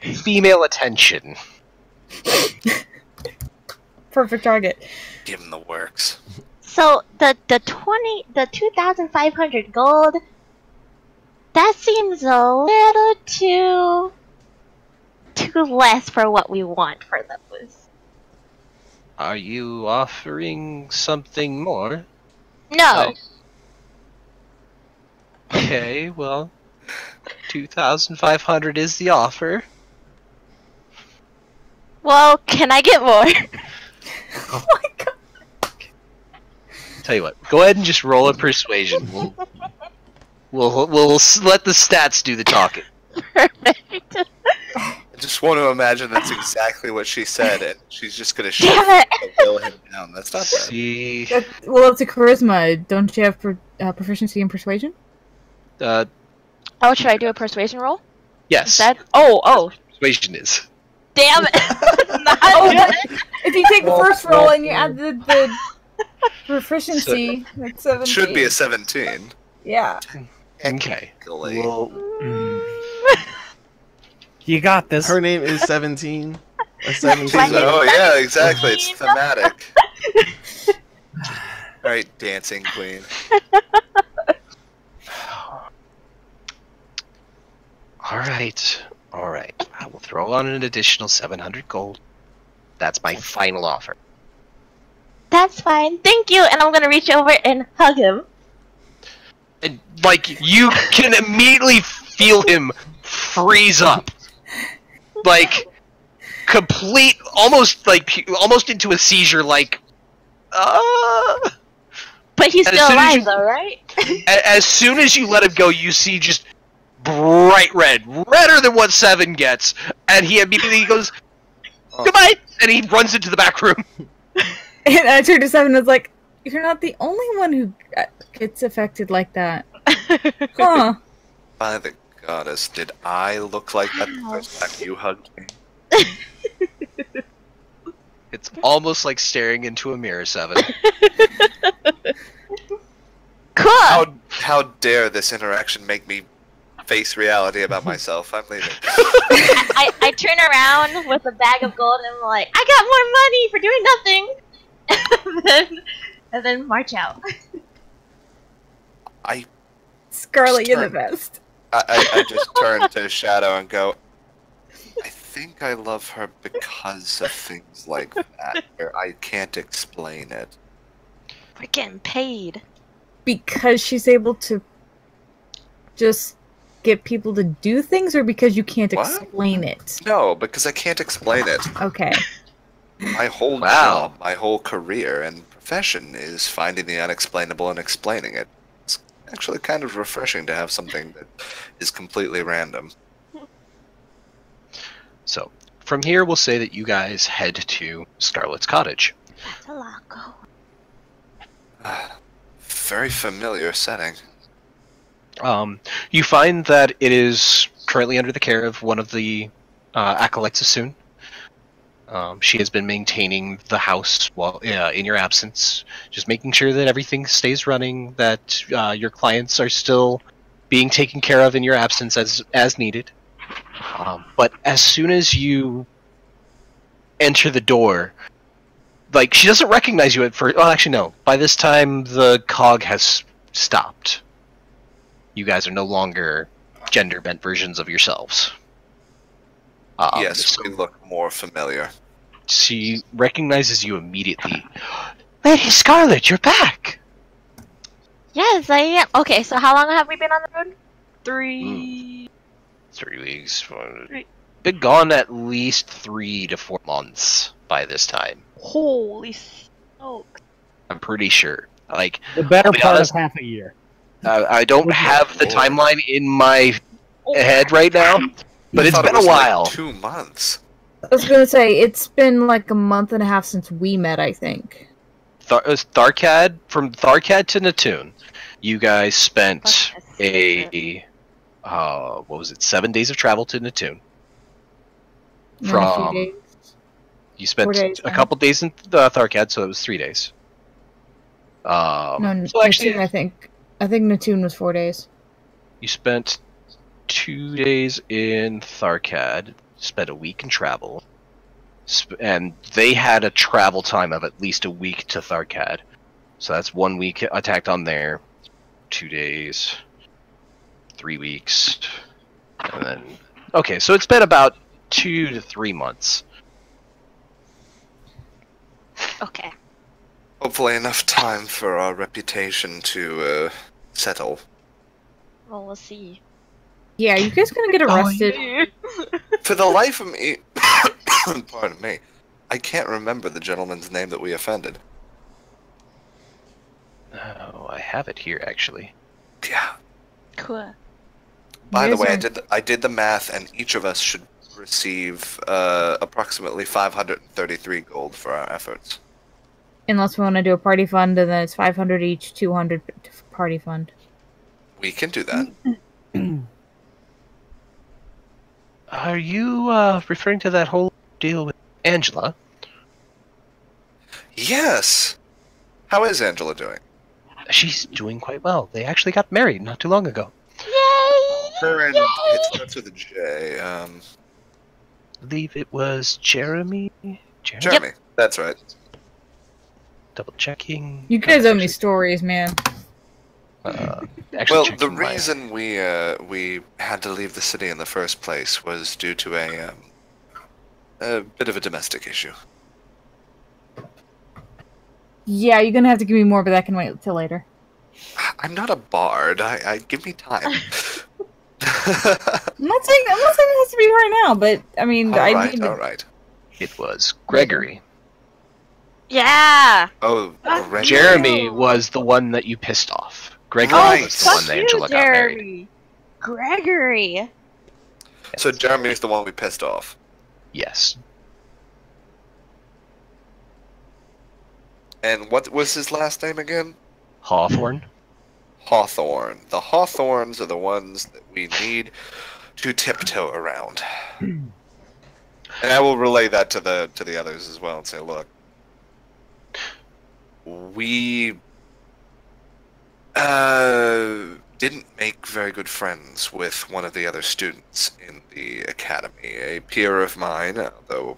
female attention. Perfect target. Give him the works. So the 2,500 gold. That seems a little too less for what we want for those. Are you offering something more? No. Okay, well, 2,500 is the offer. Well, can I get more? Oh my god. Tell you what, go ahead and just roll a persuasion. We'll let the stats do the talking. Perfect. I just want to imagine that's exactly what she said, and she's just gonna Damn it! will him down. That's not bad. See, Well, it's a charisma. Don't you have proficiency in persuasion? uh, Oh, should I do a persuasion roll yes, instead? Oh, persuasion is. damn it! Not good. If you take the first roll and you add the proficiency, that's 17. Should be a 17. Yeah. Okay. Golly. Well, You got this. Her name is 17. A 17. Oh yeah, exactly. It's thematic. All right, dancing queen. all right. I will throw on an additional 700 gold. That's my final offer. That's fine. Thank you. And I'm gonna reach over and hug him. And, like, you can immediately feel him freeze up. Like, complete, almost into a seizure, like, But he's And still as soon as alive, you- though, right? As soon as you let him go, you see just bright red, redder than what 7 gets, and he immediately goes, goodbye, and he runs into the back room. And I turned to 7 and was like, you're not the only one who gets affected like that. Huh. By the goddess, did I look like that the first time you hugged me? It's almost like staring into a mirror, 7. Cool. How dare this interaction make me face reality about myself? I'm leaving. I turn around with a bag of gold and I'm like, I got more money for doing nothing. and then march out. Scarlet, you're the best. I just turn to Shadow and go, I think I love her because of things like that, where I can't explain it. We're getting paid. Because she's able to just get people to do things, or because you can't What? explain it? No, because I can't explain it. Okay. My whole job, my whole career and profession is finding the unexplainable and explaining it. It's actually kind of refreshing to have something that is completely random. So, from here, we'll say that you guys head to Scarlet's cottage. That's a lot going. Very familiar setting. You find that it is currently under the care of one of the acolytes of Soon. She has been maintaining the house while in your absence, just making sure that everything stays running, that your clients are still being taken care of in your absence as needed. But as soon as you enter the door, like, she doesn't recognize you at first. Well, actually, no. By this time, the cog has stopped. You guys are no longer gender-bent versions of yourselves. Yes, we look more familiar. She recognizes you immediately. Lady Scarlet, you're back! Yes, I am. Okay, so how long have we been on the road? 3 3 weeks. Been gone at least 3 to 4 months by this time. Holy smokes. I'm pretty sure. Like, The better I'll be part honest, of half a year. I don't have the timeline in my head right now, but I it's thought it been a was like while. 2 months. I was gonna say, it's been like a month and a half since we met, I think. Tharkad, from Tharkad to Natun, you guys spent what was it, 7 days of travel to Natun. And then a few days. You spent 4 days, a couple days in Tharkad, so it was 3 days. No, so actually, Natun, I think Natun was 4 days. you spent 2 days in Tharkad, spent a week in travel, and they had a travel time of at least a week to Tharkad. So that's 1 week attacked on there, 2 days, 3 weeks, and then... Okay, so it's been about 2 to 3 months. Okay. Hopefully enough time for our reputation to settle. Well, we'll see. Yeah, you guys gonna get arrested? For the life of me, pardon me, I can't remember the gentleman's name that we offended. Oh, I have it here, actually. Yeah. Cool. By the guys way, are- I did the math, and each of us should receive approximately 533 gold for our efforts. Unless we want to do a party fund, and then it's 500 each, 200 party fund. We can do that. Are you referring to that whole deal with Angela? Yes. How is Angela doing? She's doing quite well. They actually got married not too long ago. Yay! Her and it starts with a J. I believe it was Jeremy. Jeremy. That's right. Double checking. You guys owe me stories, man. Well, Actually, the reason we had to leave the city in the first place was due to a bit of a domestic issue. Yeah, you're gonna have to give me more, but that can wait till later. I'm not a bard. I give me time. I'm not saying it has to be right now, but I mean, all right. It was Gregory. Yeah. Oh, Gregory. Jeremy was the one that you pissed off. Gregory was the one that Angela got married. Gregory. So Jeremy is the one we pissed off. Yes. And what was his last name again? Hawthorne. Hawthorne. The Hawthorns are the ones that we need to tiptoe around. And I will relay that to the others as well and say, look, we didn't make very good friends with one of the other students in the academy. A peer of mine, although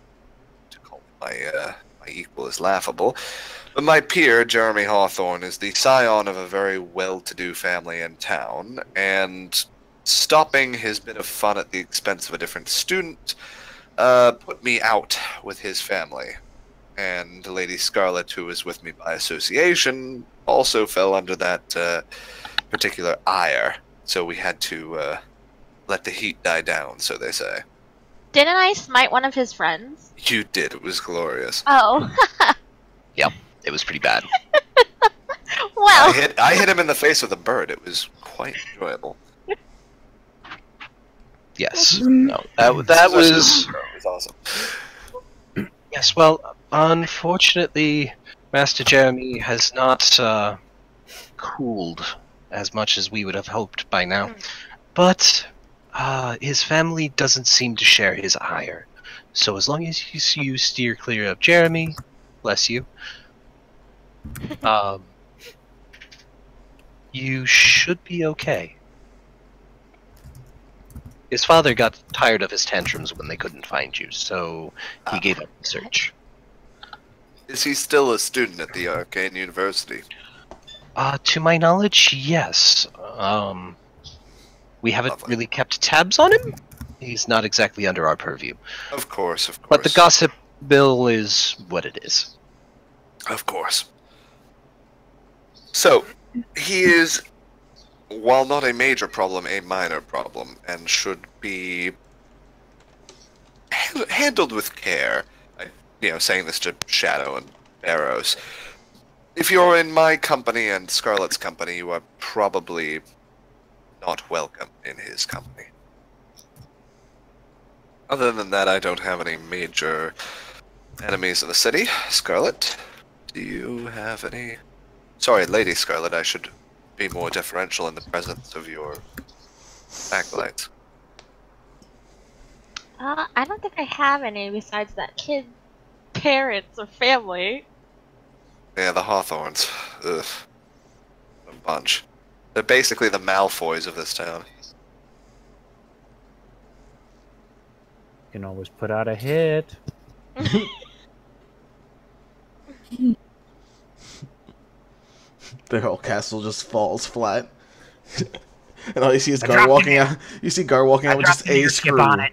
to call my equal is laughable, but my peer, Jeremy Hawthorne, is the scion of a very well-to-do family in town, and stopping his bit of fun at the expense of a different student put me out with his family. And Lady Scarlet, who was with me by association, also fell under that particular ire. So we had to let the heat die down, so they say. Didn't I smite one of his friends? You did. It was glorious. Oh. Yep, it was pretty bad. Well. I hit him in the face with a bird. It was quite enjoyable. Yes. No, that was awesome. Yes, well, unfortunately, Master Jeremy has not cooled as much as we would have hoped by now. But his family doesn't seem to share his ire. So as long as you steer clear of Jeremy, bless you, you should be okay. His father got tired of his tantrums when they couldn't find you, so he gave up the search. Is he still a student at the Arcane University? To my knowledge, yes. We haven't really kept tabs on him. He's not exactly under our purview. Of course, of course. But the gossip bill is what it is. Of course. So, he is, while not a major problem, a minor problem, and should be handled with care. Saying this to Shadow and Barrows. If you're in my company and Scarlet's company, you are probably not welcome in his company. Other than that, I don't have any major enemies in the city. Scarlet, do you have any? Sorry, Lady Scarlet, I should be more deferential in the presence of your acolytes. I don't think I have any besides that kid, parents, or family. Yeah, the Hawthorns. Ugh. A bunch. They're basically the Malfoys of this town. You can always put out a hit. Their whole castle just falls flat. And all you see is Gar walking out. You see Gar walking out with just a screw. On it.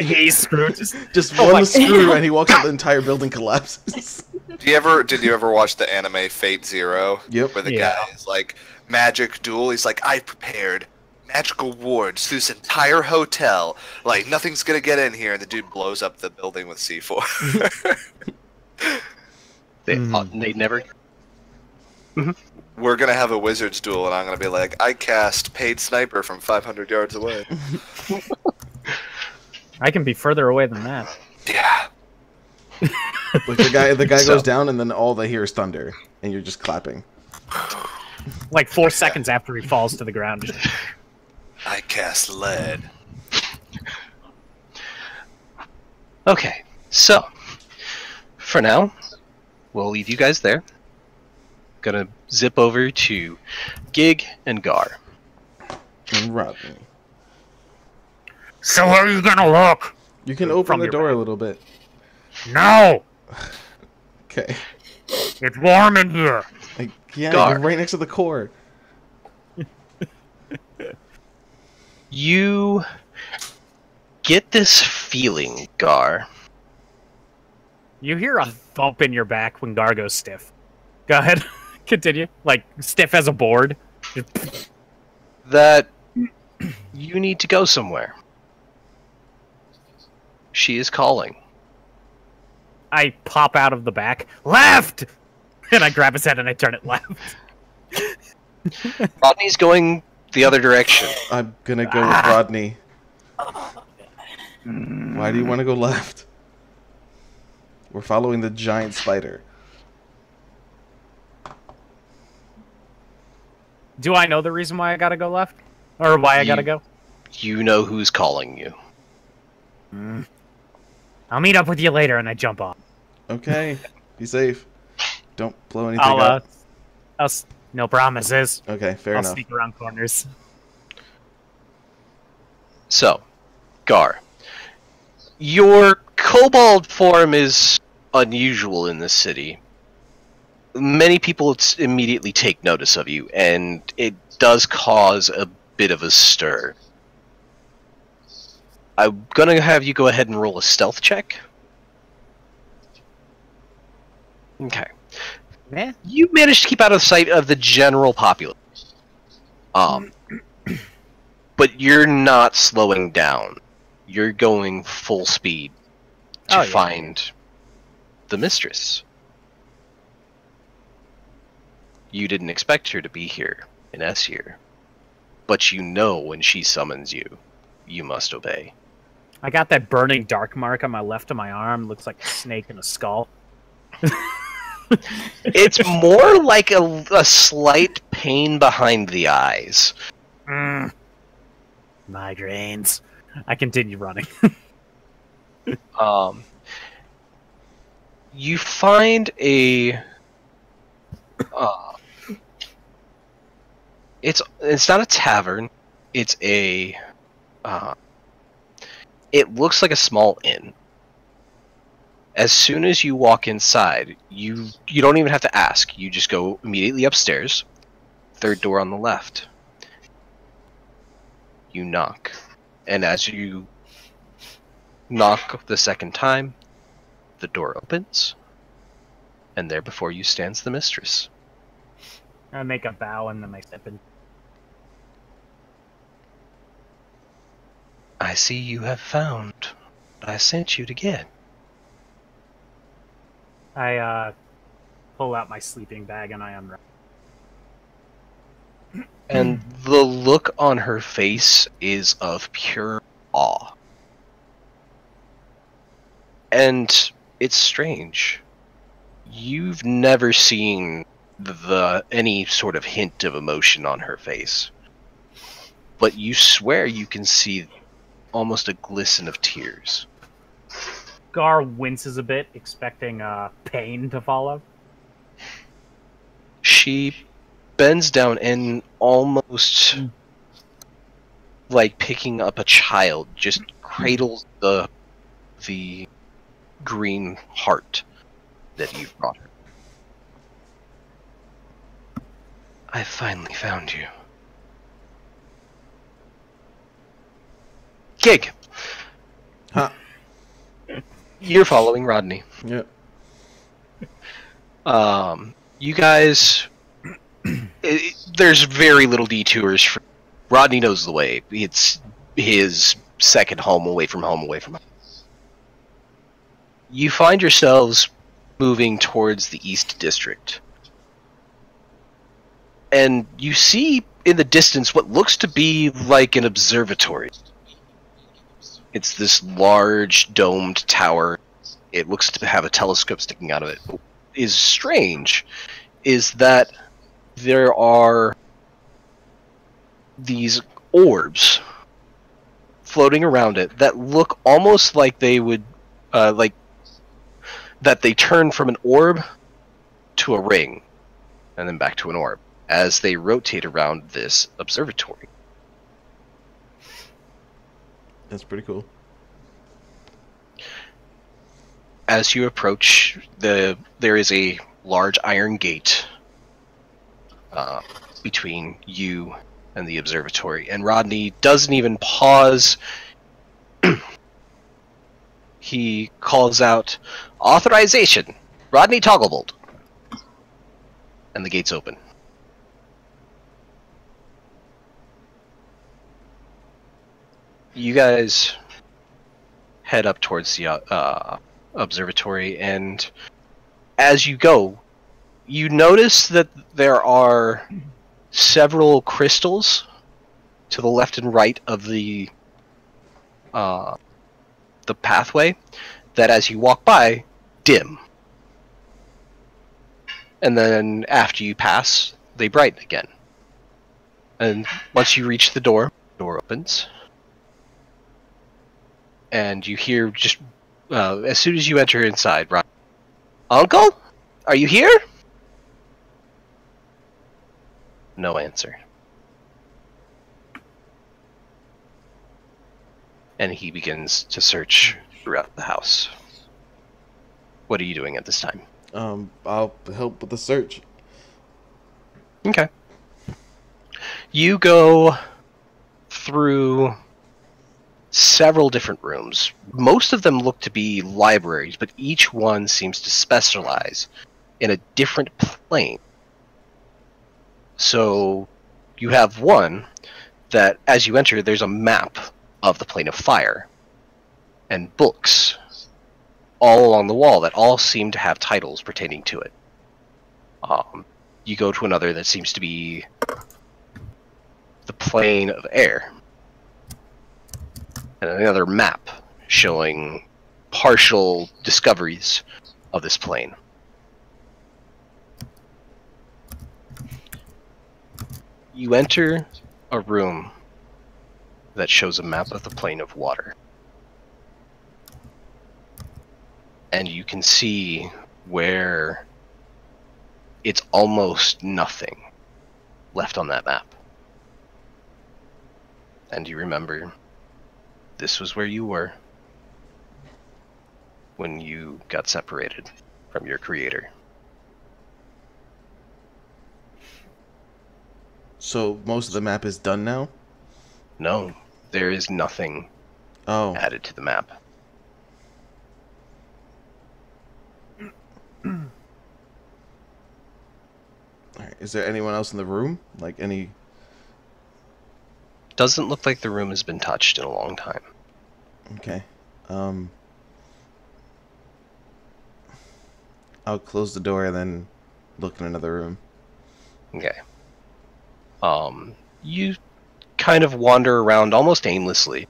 A screw. Just one screw, and he walks out, the entire building collapses. Did you ever watch the anime Fate Zero? Yep. Where the guy is like, magic duel. He's like, I prepared magical wards through this entire hotel. Like, nothing's gonna get in here. And the dude blows up the building with C4. They never... We're gonna have a wizard's duel, and I'm gonna be like, I cast paid sniper from 500 yards away. I can be further away than that. Yeah. Like the guy So- goes down, and then all they hear is thunder, and you're just clapping. Like 4 seconds after he falls to the ground. Just, I cast lead. Okay, so for now, we'll leave you guys there. Gonna zip over to Gig and Gar. And Rodney, So where are you gonna look? you can open From the your door back. a little bit. No! Okay. It's warm in here. Like, yeah, Gar. you're right next to the core. You get this feeling, Gar. you hear a thump in your back when Gar goes stiff. Go ahead. Continue. Like, stiff as a board. Just- That you need to go somewhere. She is calling. I pop out of the back. Left! And I grab his head and I turn it left. Rodney's going the other direction. I'm gonna go with Rodney. Why do you want to go left? We're following the giant spider. Do I know the reason why I gotta go left? Or why I gotta go? You know who's calling you. I'll meet up with you later, and I jump off. Okay, be safe. Don't blow anything I'll, up. no promises. Okay, fair I'll enough. sneak around corners. So, Gar, your kobold form is unusual in this city. Many people immediately take notice of you, and it does cause a bit of a stir. I'm gonna have you go ahead and roll a stealth check. Okay. Yeah. You managed to keep out of sight of the general populace. But you're not slowing down. You're going full speed to find the mistress. You didn't expect her to be here in Essir, but you know when she summons you, you must obey. I got that burning dark mark on my left of my arm. Looks like a snake and a skull. It's more like a slight pain behind the eyes. Migraines. I continue running. You find a it's not a tavern. It's a it looks like a small inn. As soon as you walk inside, you don't even have to ask. You just go immediately upstairs. Third door on the left. You knock. And as you knock the second time, the door opens. And there before you stands the mistress. I make a bow and then I step in. I see you have found what I sent you to get. I pull out my sleeping bag and I unwrap. And the look on her face is of pure awe. And it's strange. You've never seen any sort of hint of emotion on her face. But you swear you can see almost a glisten of tears. Gar winces a bit, expecting pain to follow. She bends down and almost like picking up a child, just cradles the green heart that you've brought her. I finally found you. Gig! Huh. You're following Rodney. Yep. You guys... there's very little detours. Rodney knows the way. It's his second home away from home. You find yourselves moving towards the East District. And you see in the distance what looks to be like an observatory. It's this large domed tower. It looks to have a telescope sticking out of it. What is strange is that there are these orbs floating around it that look almost like they would, like that they turn from an orb to a ring, and then back to an orb as they rotate around this observatory. That's pretty cool. As you approach, there is a large iron gate between you and the observatory, and Rodney doesn't even pause. He calls out, "Authorization! Rodney Togglebolt!" And the gates open. You guys head up towards the observatory, and as you go, you notice that there are several crystals to the left and right of the pathway that, as you walk by, dim. And then after you pass, they brighten again. And once you reach the door opens. And you hear just, as soon as you enter inside, Ron, "Uncle? Are you here?" No answer. And he begins to search throughout the house. What are you doing at this time? I'll help with the search. Okay. You go through several different rooms. Most of them look to be libraries, but each one seems to specialize in a different plane. So you have one that, as you enter, there's a map of the plane of fire and books all along the wall that all seem to have titles pertaining to it. You go to another that seems to be the plane of air, and another map showing partial discoveries of this plane. You enter a room that shows a map of the plane of water. And you can see where it's almost nothing left on that map. And you remember, this was where you were when you got separated from your creator. So most of the map is done now? No, there is nothing added to the map. Alright, is there anyone else in the room? Like any... Doesn't look like the room has been touched in a long time. Okay. I'll close the door and then look in another room. Okay. You kind of wander around almost aimlessly,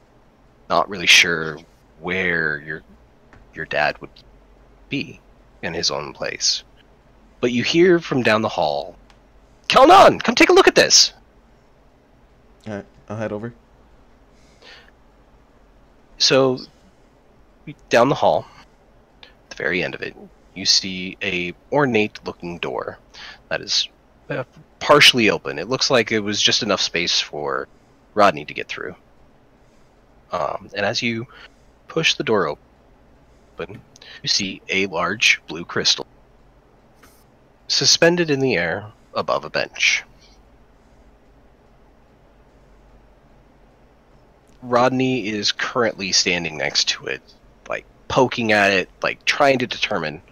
not really sure where your dad would be in his own place. But you hear from down the hall, "Kelnan, come take a look at this!" Alright, I'll head over. So, down the hall, at the very end of it, you see a ornate-looking door that is partially open. It looks like it was just enough space for Rodney to get through. And as you push the door open, you see a large blue crystal suspended in the air above a bench. Rodney is currently standing next to it, like poking at it, like trying to determine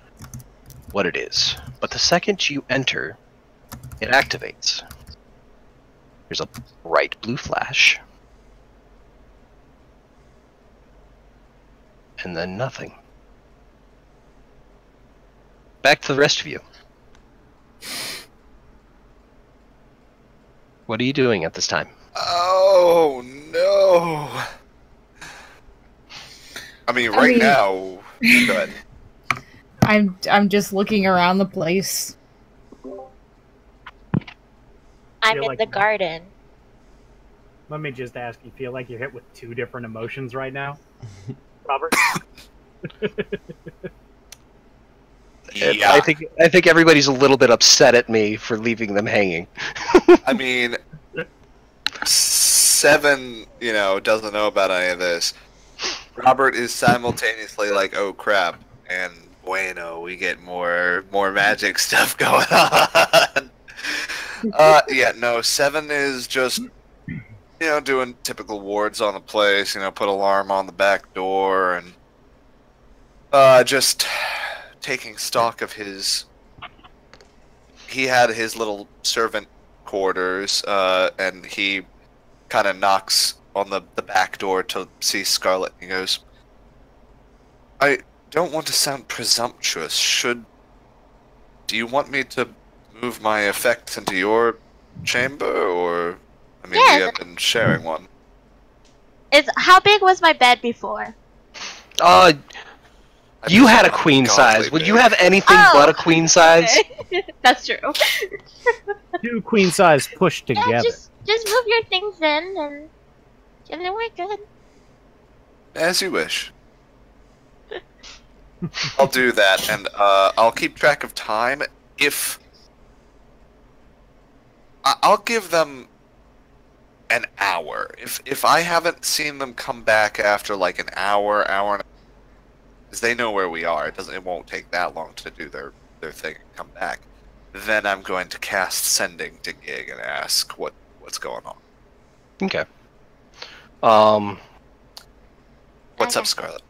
what it is. But the second you enter, it activates. There's a bright blue flash. And then nothing. Back to the rest of you. What are you doing at this time? Oh no! I mean, I right mean- now. Go ahead. I'm just looking around the place. I'm Feel in like- the garden. Let me just ask, you feel like you're hit with two different emotions right now? Robert? Yeah. I think everybody's a little bit upset at me for leaving them hanging. I mean, 7, doesn't know about any of this. Robert is simultaneously like, "Oh crap!" and "Bueno, we get more magic stuff going on." Yeah, no. 7 is just, doing typical wards on the place. Put alarm on the back door and just taking stock of his. He had his little servant quarters, and he kind of knocks on the back door to see Scarlet. He goes, "I don't want to sound presumptuous. Do you want me to move my effects into your chamber, or I mean, Yes. we have been sharing one." How big was my bed before? You had a queen size. Would you have anything Oh. but a queen size? Okay. That's true. Two queen size pushed Yeah, together. just move your things in and then we're good. As you wish. I'll do that, and I'll keep track of time. I'll give them an hour. If I haven't seen them come back after like an hour and because they know where we are, it won't take that long to do their thing and come back. Then I'm going to cast Sending to Gig and ask what's going on. Okay. What's Okay. up, Scarlet?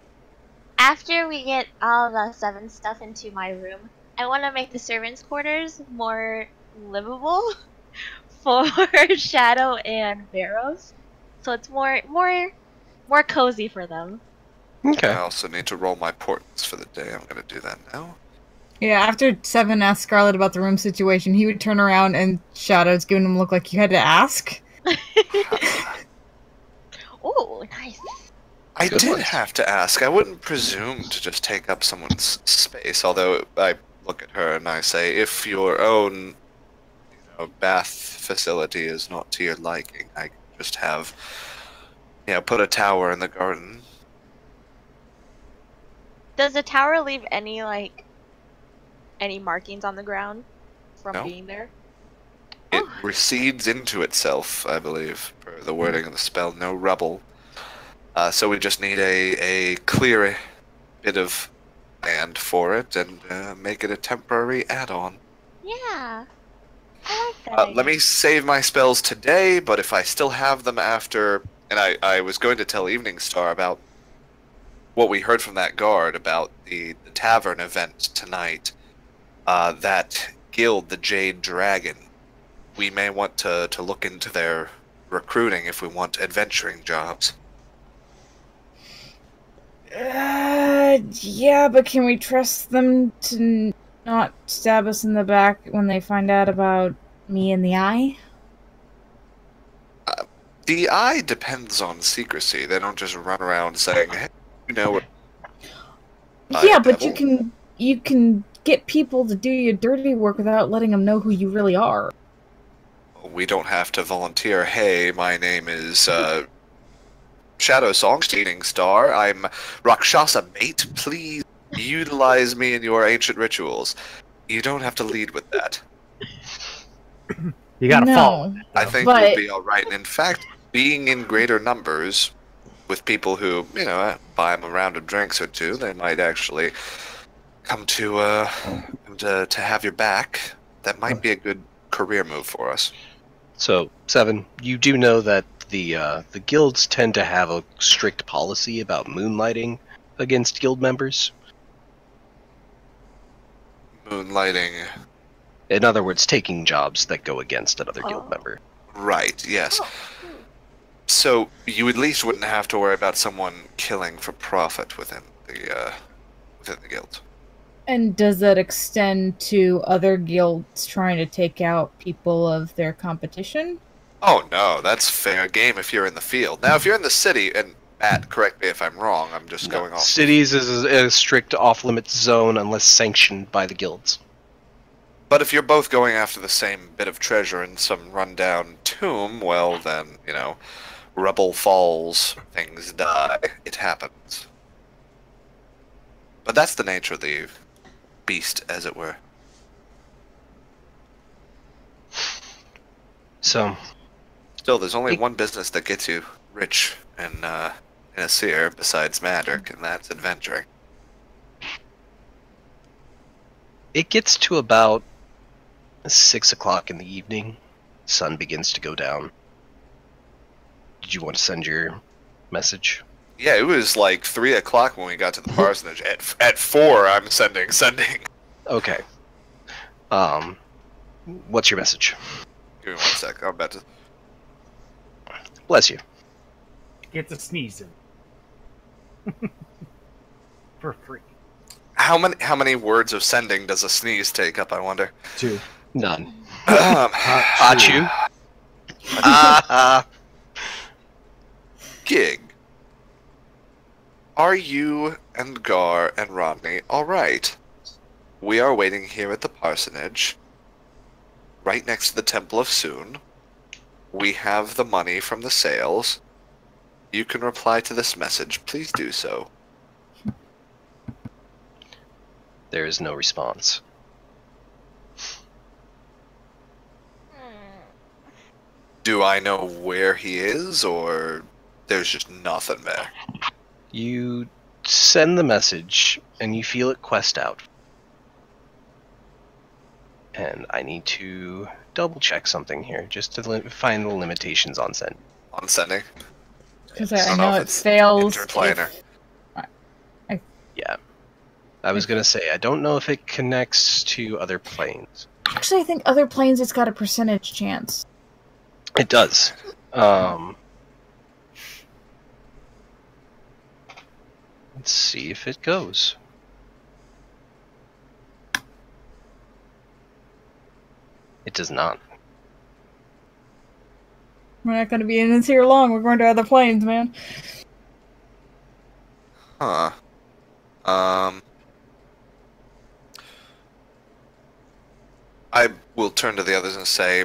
After we get all the 7 stuff into my room, I want to make the servants' quarters more livable for Shadow and Barrows, so it's more cozy for them. Okay. I also need to roll my portents for the day. I'm going to do that now. Yeah, after Seven asked Scarlet about the room situation, he would turn around and Shadow's giving him a look like you had to ask. Ooh, nice. I Good did ones. have to ask. I wouldn't presume to just take up someone's space, although I look at her and I say, if your own bath facility is not to your liking, I can just have, put a tower in the garden. Does the tower leave any markings on the ground from No. being there? It recedes into itself, I believe, per the wording of the spell. No rubble. So we just need a clear bit of land for it and make it a temporary add-on. Yeah. I like that. Let me save my spells today, but if I still have them after... And I was going to tell Evening Star about what we heard from that guard about the tavern event tonight. That guild, the Jade Dragon, we may want to look into their recruiting if we want adventuring jobs. Yeah, but can we trust them to not stab us in the back when they find out about me in the eye? The eye depends on secrecy. They don't just run around saying, "Hey, what?" Yeah, but Devil. you can get people to do your dirty work without letting them know who you really are. We don't have to volunteer. Hey, my name is Shadow Song, Evening Star. I'm Rakshasa Mate. Please utilize me in your ancient rituals. You don't have to lead with that. You gotta No. follow. I think But- you'll be all right. And in fact, being in greater numbers with people who, buy them a round of drinks or two, they might actually come to have your back. That might be a good career move for us. So, Seven, you do know that the guilds tend to have a strict policy about moonlighting against guild members. Moonlighting. In other words, taking jobs that go against another guild member. Right, yes. So you at least wouldn't have to worry about someone killing for profit within the guild. And does that extend to other guilds trying to take out people of their competition? Oh no, that's fair game if you're in the field. Now if you're in the city, and Matt, correct me if I'm wrong. I'm just going off. Cities is a strict off-limits zone unless sanctioned by the guilds. But if you're both going after the same bit of treasure in some rundown tomb, well then, you know, rubble falls, things die. It happens. But that's the nature of the beast, as it were. So, Still, there's only one business that gets you rich in a seer besides magic, and that's adventuring. it gets to about 6 o'clock in the evening. Sun begins to go down. Did you want to send your message? Yeah, it was like 3 o'clock when we got to the parsonage. At 4, I'm sending. Okay. What's your message? Give me 1 sec. I'm about to. Bless you. Get to sneezing. For free. How many words of sending does a sneeze take up? I wonder. 2. None. Hachu. Gig. Are you and Gar and Rodney all right? We are waiting here at the parsonage, right next to the Temple of Soon. We have the money from the sales. You can reply to this message. Please do so. There is no response. Do I know where he is, or there's just nothing there? You send the message, and you feel it quest out. And I need to double check something here, just to find the limitations on send. On sending? Because I I don't know know if it it's fails. interplanar. Yeah. I was gonna say, I don't know if it connects to other planes. Actually, I think other planes it's got a percentage chance. It does. Let's see if it goes. It does not. We're not going to be in this here long. We're going to other planes, man. Huh. I will turn to the others and say,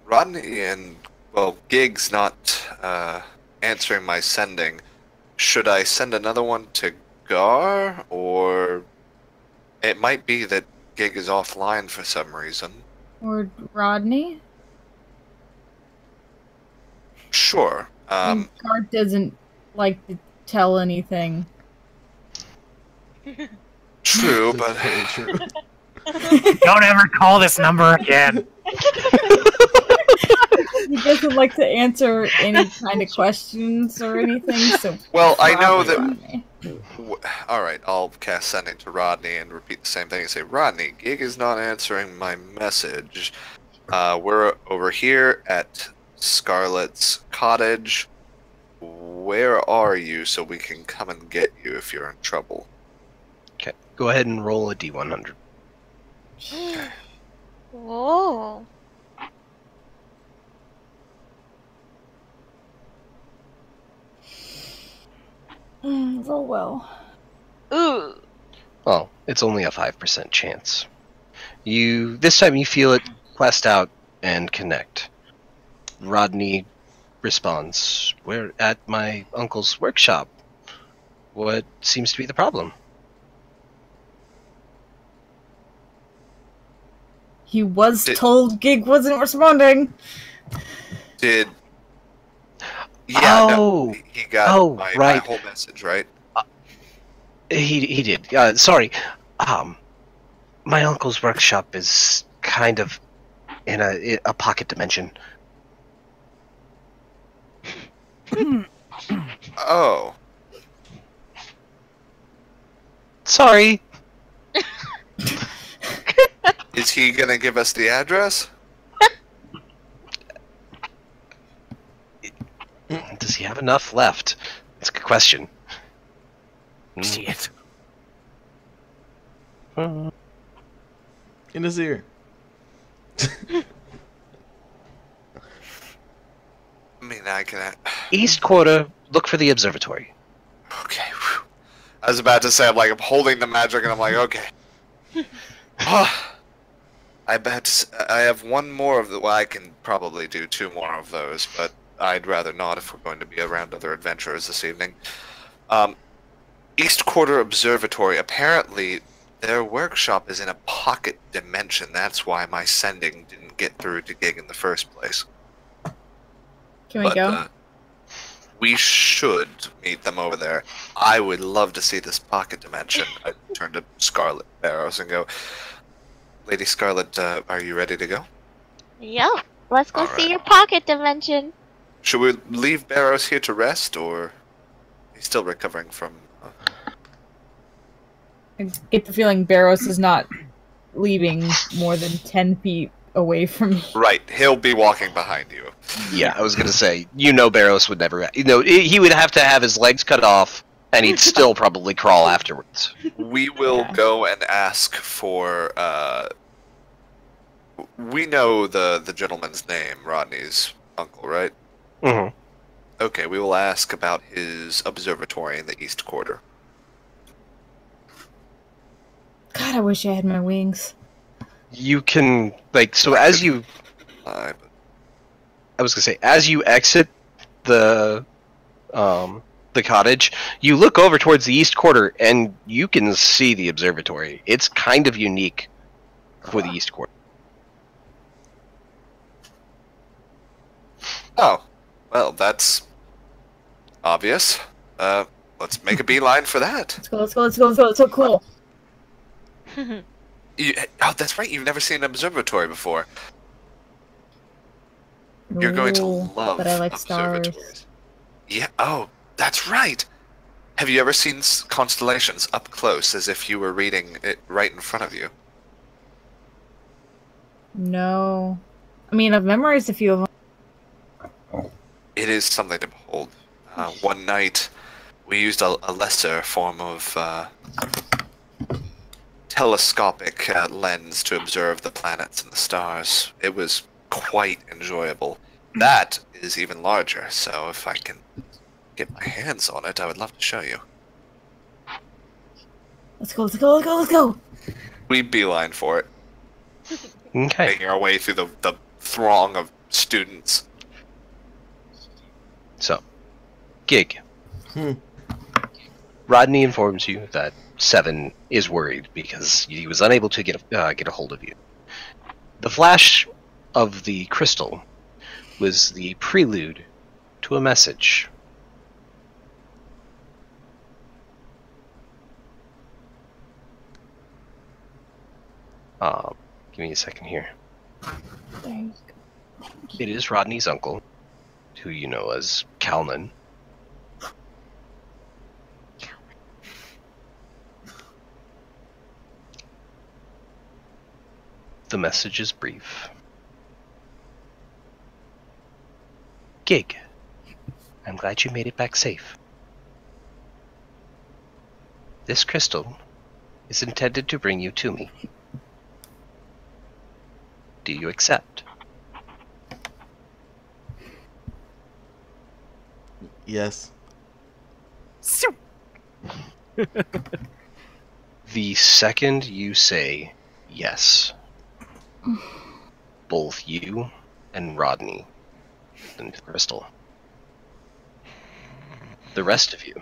Rodney and, well, Gig's not answering my sending. Should I send another one to Gar, or it might be that Gig is offline for some reason. Or Rodney? Sure. And Gart doesn't like to tell anything. True, but Very true. Don't ever call this number again. He doesn't like to answer any kind of questions or anything, so... well, I know that. Rodney. All right, I'll cast sending to Rodney and repeat the same thing and say, Rodney, Gig is not answering my message. We're over here at Scarlet's cottage. Where are you so we can come and get you if you're in trouble? Okay, go ahead and roll a D100. Whoa. Roll well. Ooh. Well, it's only a 5% chance. This time you feel it quest out and connect. Rodney responds, "We're at my uncle's workshop. What seems to be the problem?" He was told Gig wasn't responding. Did... Yeah, Oh! no, he got my right. whole message, right? He did. Sorry. My uncle's workshop is kind of in a pocket dimension. Oh. Sorry. Is he gonna give us the address? Does he have enough left? That's a good question. Shit. In his ear. I mean, I can... East Quarter look for the observatory. Okay. Whew. I was about to say, I'm holding the magic, and I'm like, okay. I bet I have one more of the. Well, I can probably do 2 more of those, but I'd rather not if we're going to be around other adventurers this evening. East Quarter Observatory. Apparently, their workshop is in a pocket dimension. That's why my sending didn't get through to Gig in the first place. Can we go? We should meet them over there. I would love to see this pocket dimension. I turn to Scarlet Barrows and go, Lady Scarlet, are you ready to go? Yep. Let's go All see right. your pocket dimension. Should we leave Barrows here to rest, or he's still recovering from... I get the feeling Barrows is not leaving more than 10 feet away from me. Right, he'll be walking behind you. Yeah, I was gonna say, Barrows would never. He would have to have his legs cut off, and he'd still probably crawl afterwards. We will go and ask for, we know the gentleman's name, Rodney's uncle, right? Mm-hmm. Okay, we will ask about his observatory in the East Quarter. God, I wish I had my wings. You can so as you. But I was gonna say, as you exit the cottage, you look over towards the East Quarter, and you can see the observatory. It's kind of unique for the East Quarter. Oh, well, that's obvious. Let's make a beeline for that. Let's go, let's go, let's go, let's go. It's so cool. Oh, that's right. You've never seen an observatory before. You're going to Ooh, love but I like stars. observatories. Yeah. Oh, that's right. Have you ever seen constellations up close, as if you were reading it right in front of you? No. I mean, I've memorized a few of them. It is something to behold. One night, we used a lesser form of telescopic lens to observe the planets and the stars. It was quite enjoyable. That is even larger, so if I can get my hands on it, I would love to show you. Let's go, let's go, let's go, let's go! We beeline for it, Okay. making our way through the throng of students. So, Gig. Hmm. Rodney informs you that Seven is worried because he was unable to get a hold of you. The flash of the crystal was the prelude to a message. Give me a second here. There you go. It is Rodney's uncle, who you know as Kalman. The message is brief. Gig, I'm glad you made it back safe. This crystal is intended to bring you to me. Do you accept? Yes. The second you say yes, both you and Rodney and Crystal, the rest of you,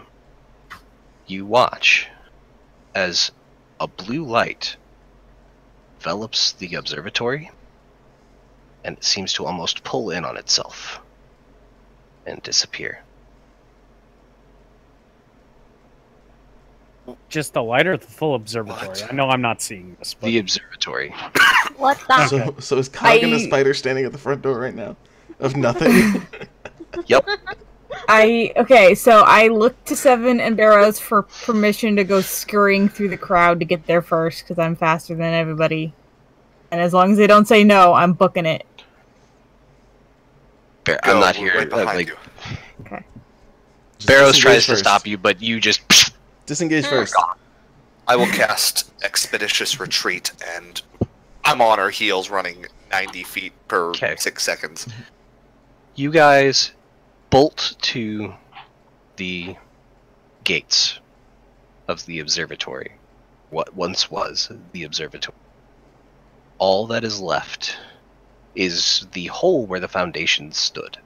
you watch as a blue light envelops the observatory, and it seems to almost pull in on itself and disappear. Just the light or the full observatory? What? I know I'm not seeing this, but The observatory. What the? So is Cog and a I- spider standing at the front door right now? Of nothing? Yep. Okay, so I look to Seven and Barrows for permission to go scurrying through the crowd to get there first, because I'm faster than everybody. And as long as they don't say no, I'm booking it. Bear, Go, I'm not we're here. right behind you. Okay. Just Barrows disengage tries to first. stop you, but you just. Disengage first. I will cast Expeditious Retreat, and I'm on our heels running 90 feet per Okay. 6 seconds. You guys bolt to the gates of the observatory, what once was the observatory. All that is left is the hole where the foundation stood.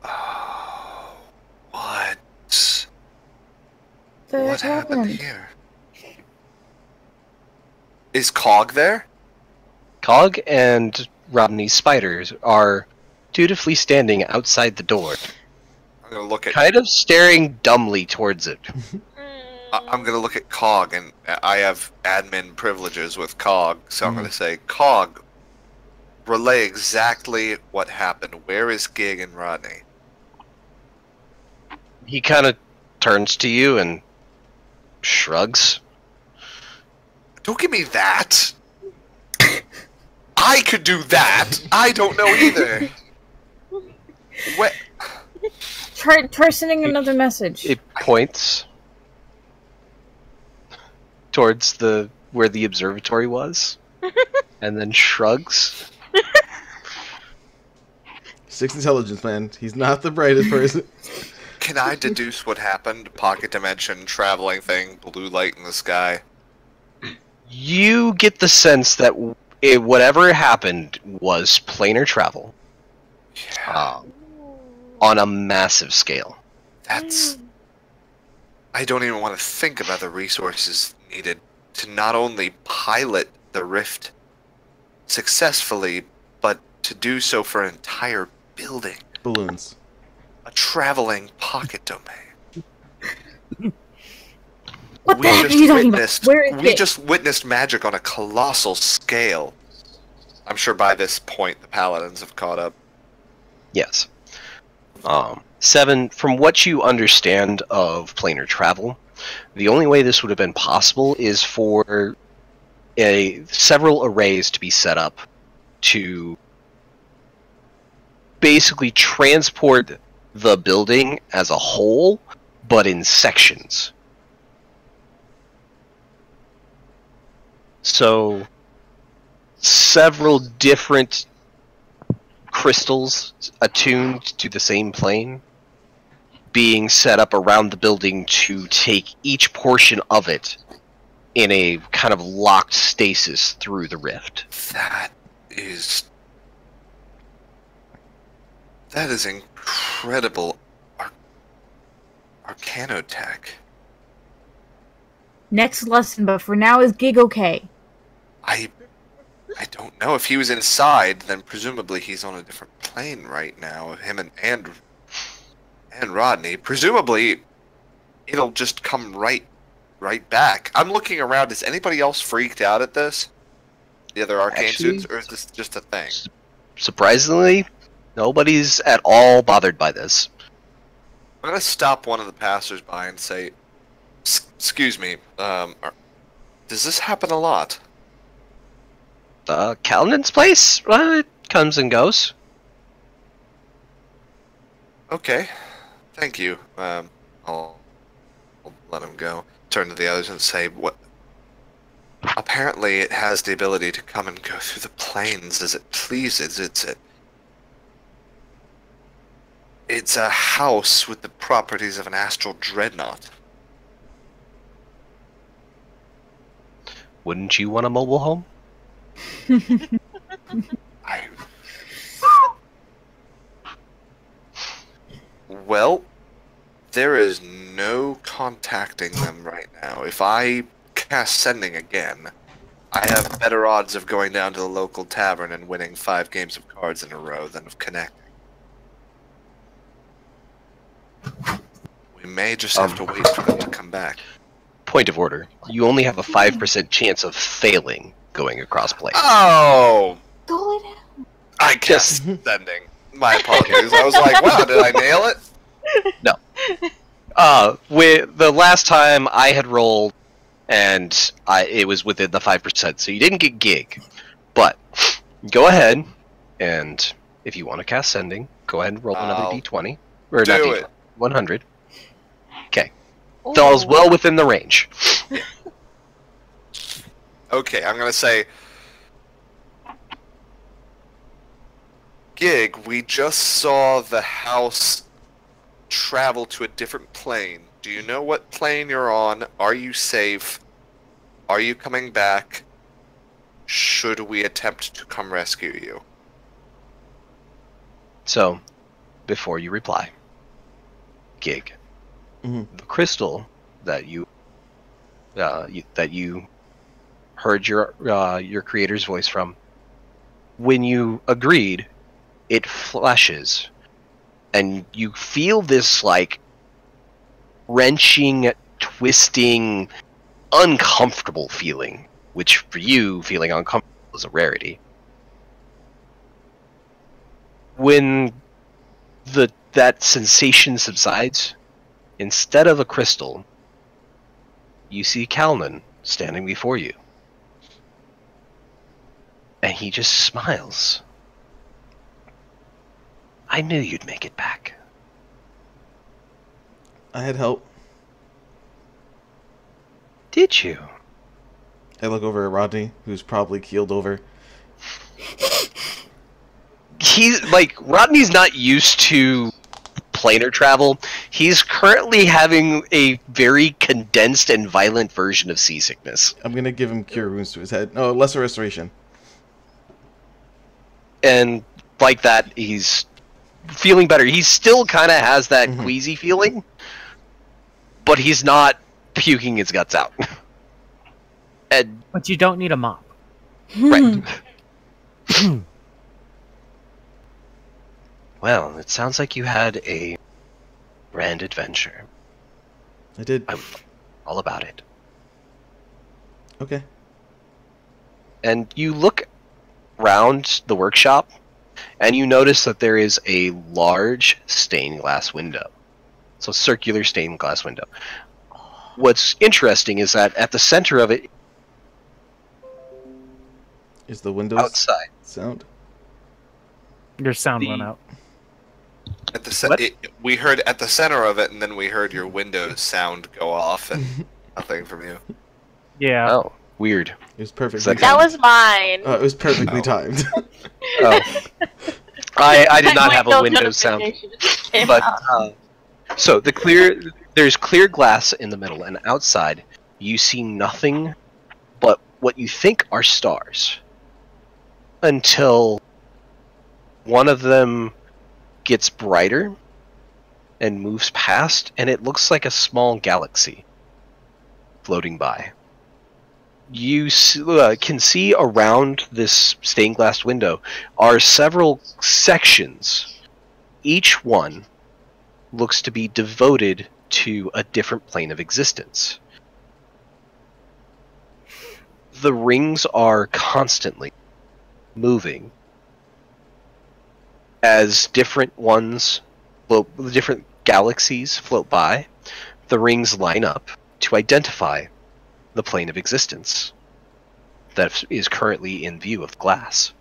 Oh, what? That What happened happened. here? Is Cog there? Cog and Rodney's spiders are dutifully standing outside the door, I'm gonna look at. kind of staring dumbly towards it. I'm gonna look at Cog, and I have admin privileges with Cog, so I'm Mhm. gonna say, Cog, relay exactly what happened. Where is Gig and Rodney? He kind of turns to you and shrugs. Don't give me that. I could do that. I don't know either. What? Try sending another message. It points towards where the observatory was, and then shrugs. 6 intelligence, man. He's not the brightest person. Can I deduce what happened? Pocket dimension, traveling thing, blue light in the sky. You get the sense that whatever happened was planar travel on a massive scale. That's. I don't even want to think about the resources needed to not only pilot the rift successfully, but to do so for an entire building. Balloons. A traveling pocket domain. What the heck are you talking about? Where is We it? just witnessed magic on a colossal scale. I'm sure by this point the paladins have caught up. Yes. 7, from what you understand of planar travel, the only way this would have been possible is for several arrays to be set up to basically transport the building as a whole, but in sections. So, several different crystals attuned to the same plane being set up around the building to take each portion of it in a kind of locked stasis through the rift. That is incredible arcanotech. Next lesson, but for now, is Gig okay? I don't know. If he was inside, then presumably he's on a different plane right now. Him and Rodney. Presumably, it'll just come right back. I'm looking around. Is anybody else freaked out at this? The other arcane Actually, suits, or is this just a thing? Surprisingly, nobody's at all bothered by this. I'm gonna stop one of the passersby and say, "Excuse me. Does this happen a lot?" Kaladin's place? Well, it comes and goes. Okay, thank you. I'll let him go. Turn to the others and say, "What? Apparently, it has the ability to come and go through the planes as it pleases. It's a house with the properties of an astral dreadnought." Wouldn't you want a mobile home? Well, there is no contacting them right now. If I cast sending again, I have better odds of going down to the local tavern and winning 5 games of cards in a row than of connecting. We may just have to wait for them to come back. Point of order. You only have a 5% chance of failing going across plane. Oh! Go it. I cast sending. My apologies. I was like, wow, did I nail it? With the last time I had rolled, and it was within the 5%, so you didn't get gig. But go ahead, and if you want to cast sending, go ahead and roll another d20 or not do d20, it. 100. Okay, falls well within the range. Okay, I'm gonna say, Gig, we just saw the house travel to a different plane. Do you know what plane you're on? Are you safe? Are you coming back? Should we attempt to come rescue you? So, before you reply, Gig, Mhm. the crystal that you heard your creator's voice from, when you agreed, it flashes, and you feel this like wrenching, twisting, uncomfortable feeling, which for you, feeling uncomfortable is a rarity. When that sensation subsides, instead of a crystal, you see Kalnan standing before you. And he just smiles. I knew you'd make it back. I had help. Did you? I look over at Rodney, who's probably keeled over. He's like, Rodney's not used to planar travel. He's currently having a very condensed and violent version of seasickness. I'm gonna give him cure wounds to his head. No, lesser restoration. And like that, he's feeling better. He still kind of has that queasy feeling, but he's not puking his guts out. And But you don't need a mop. right. Well, it sounds like you had a grand adventure. I did. I'm all about it. Okay. And you look around the workshop, and you notice that there is a large stained glass window. So, circular stained glass window. What's interesting is that at the center of it, Is the windows outside, sound? Your sound went out. At the What? we heard at the center of it, and then we heard your Windows sound go off, and nothing from you. Yeah. oh, weird. It was perfectly Is that- That timed. was mine. It was perfectly Oh. timed. Oh, I did not have a Windows Windows sound. notification just came But out. so there's clear glass in the middle, and outside you see nothing but what you think are stars. Until one of them gets brighter and moves past, and it looks like a small galaxy floating by. You can see around this stained glass window are several sections. Each one looks to be devoted to a different plane of existence. The rings are constantly moving as different different galaxies float by. The rings line up to identify the plane of existence that is currently in view of glass.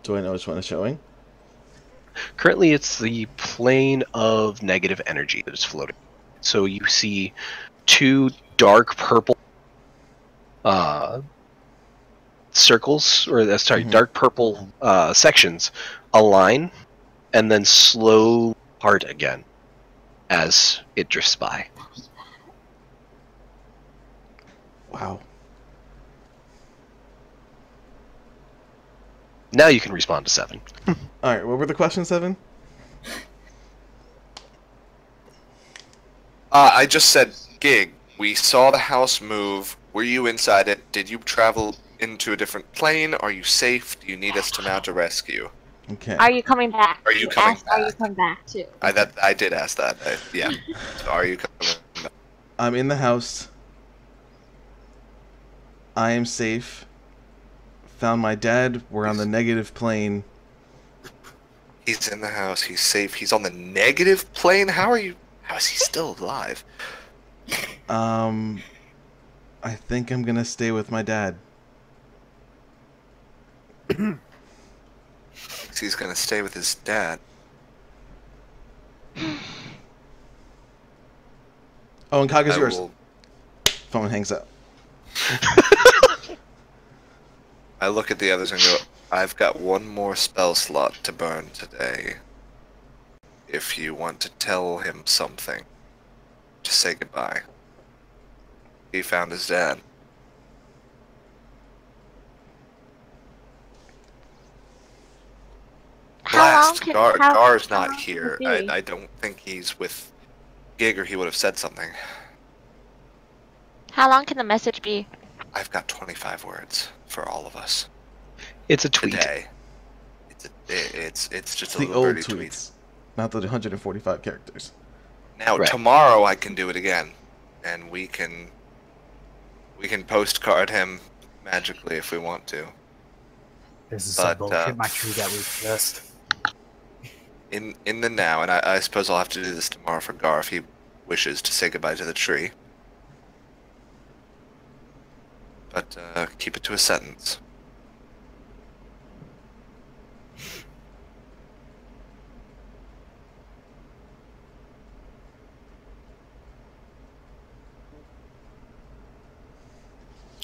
Do I know which one is showing? Currently, it's the plane of negative energy that is floating. So you see two dark purple circles, or dark purple sections align and then slow apart again as it drifts by. Wow. Now you can respond to 7. Alright, what were the questions, Seven? I just said, Gig, we saw the house move. Were you inside it? Did you travel into a different plane? Are you safe? Do you need us to mount a rescue? Okay. Are you coming back? Are you coming Are you back? coming back too? I did ask that. Yeah. So are you coming back? I'm in the house. I am safe. Found my dad. We're on the negative plane. He's in the house. He's safe. He's on the negative plane? How is he still alive? I think I'm gonna stay with my dad. He's gonna stay with his dad. Oh, and Kaga's I yours. will- Phone hangs up. I look at the others and go, I've got one more spell slot to burn today. If you want to tell him something, to say goodbye. He found his dad. Blast! Gar's not here. I don't think he's with Gig, or he would have said something. How long can the message be? I've got 25 words for all of us. It's a tweet. Today. It's just a The little old birdie tweet. tweets, not the 145 characters. Now Right. tomorrow I can do it again, and we can postcard him magically if we want to. This is But, some bullshit. My tree got repossessed. In the now, and I suppose I'll have to do this tomorrow for Gar if he wishes to say goodbye to the tree. But keep it to a sentence.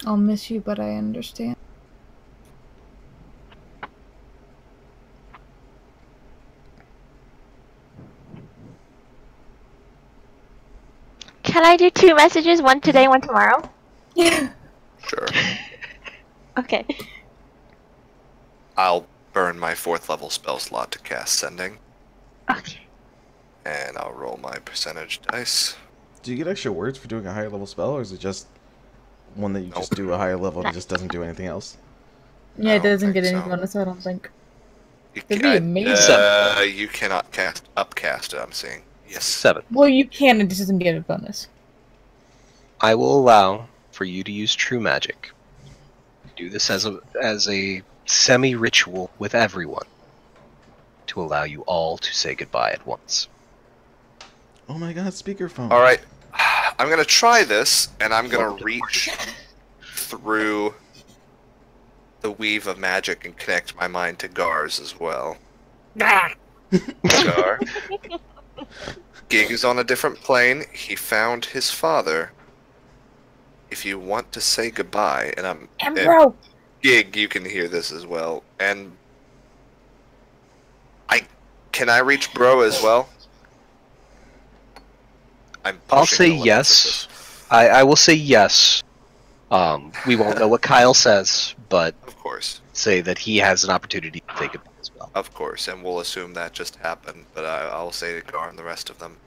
I'll miss you, but I understand. Can I do 2 messages? One today, one tomorrow? Sure. Okay. I'll burn my 4th level spell slot to cast Sending, Okay. and I'll roll my percentage dice. Do you get extra words for doing a higher level spell, or is it just one that you just do a higher level and it just doesn't do anything else? Yeah, I it don't doesn't get think any so. bonus, I don't think. You That'd be amazing. You cannot upcast it, I'm seeing. Yes. 7. Well, you can, it just doesn't get a bonus. I will allow for you to use true magic. Do this as a semi-ritual with everyone, to allow you all to say goodbye at once. Oh my god, speakerphone. Alright. I'm gonna try this, and I'm gonna reach through the weave of magic and connect my mind to Gar's as well. Gar. Gig is on a different plane. He found his father. If you want to say goodbye, and Bro! Gig, you can hear this as well. And can I reach Bro as well? I'll say yes. I will say yes. We won't know what Kyle says, but Of course. say that he has an opportunity to say goodbye as well. Of course, and we'll assume that just happened, but I'll say to Gar and the rest of them,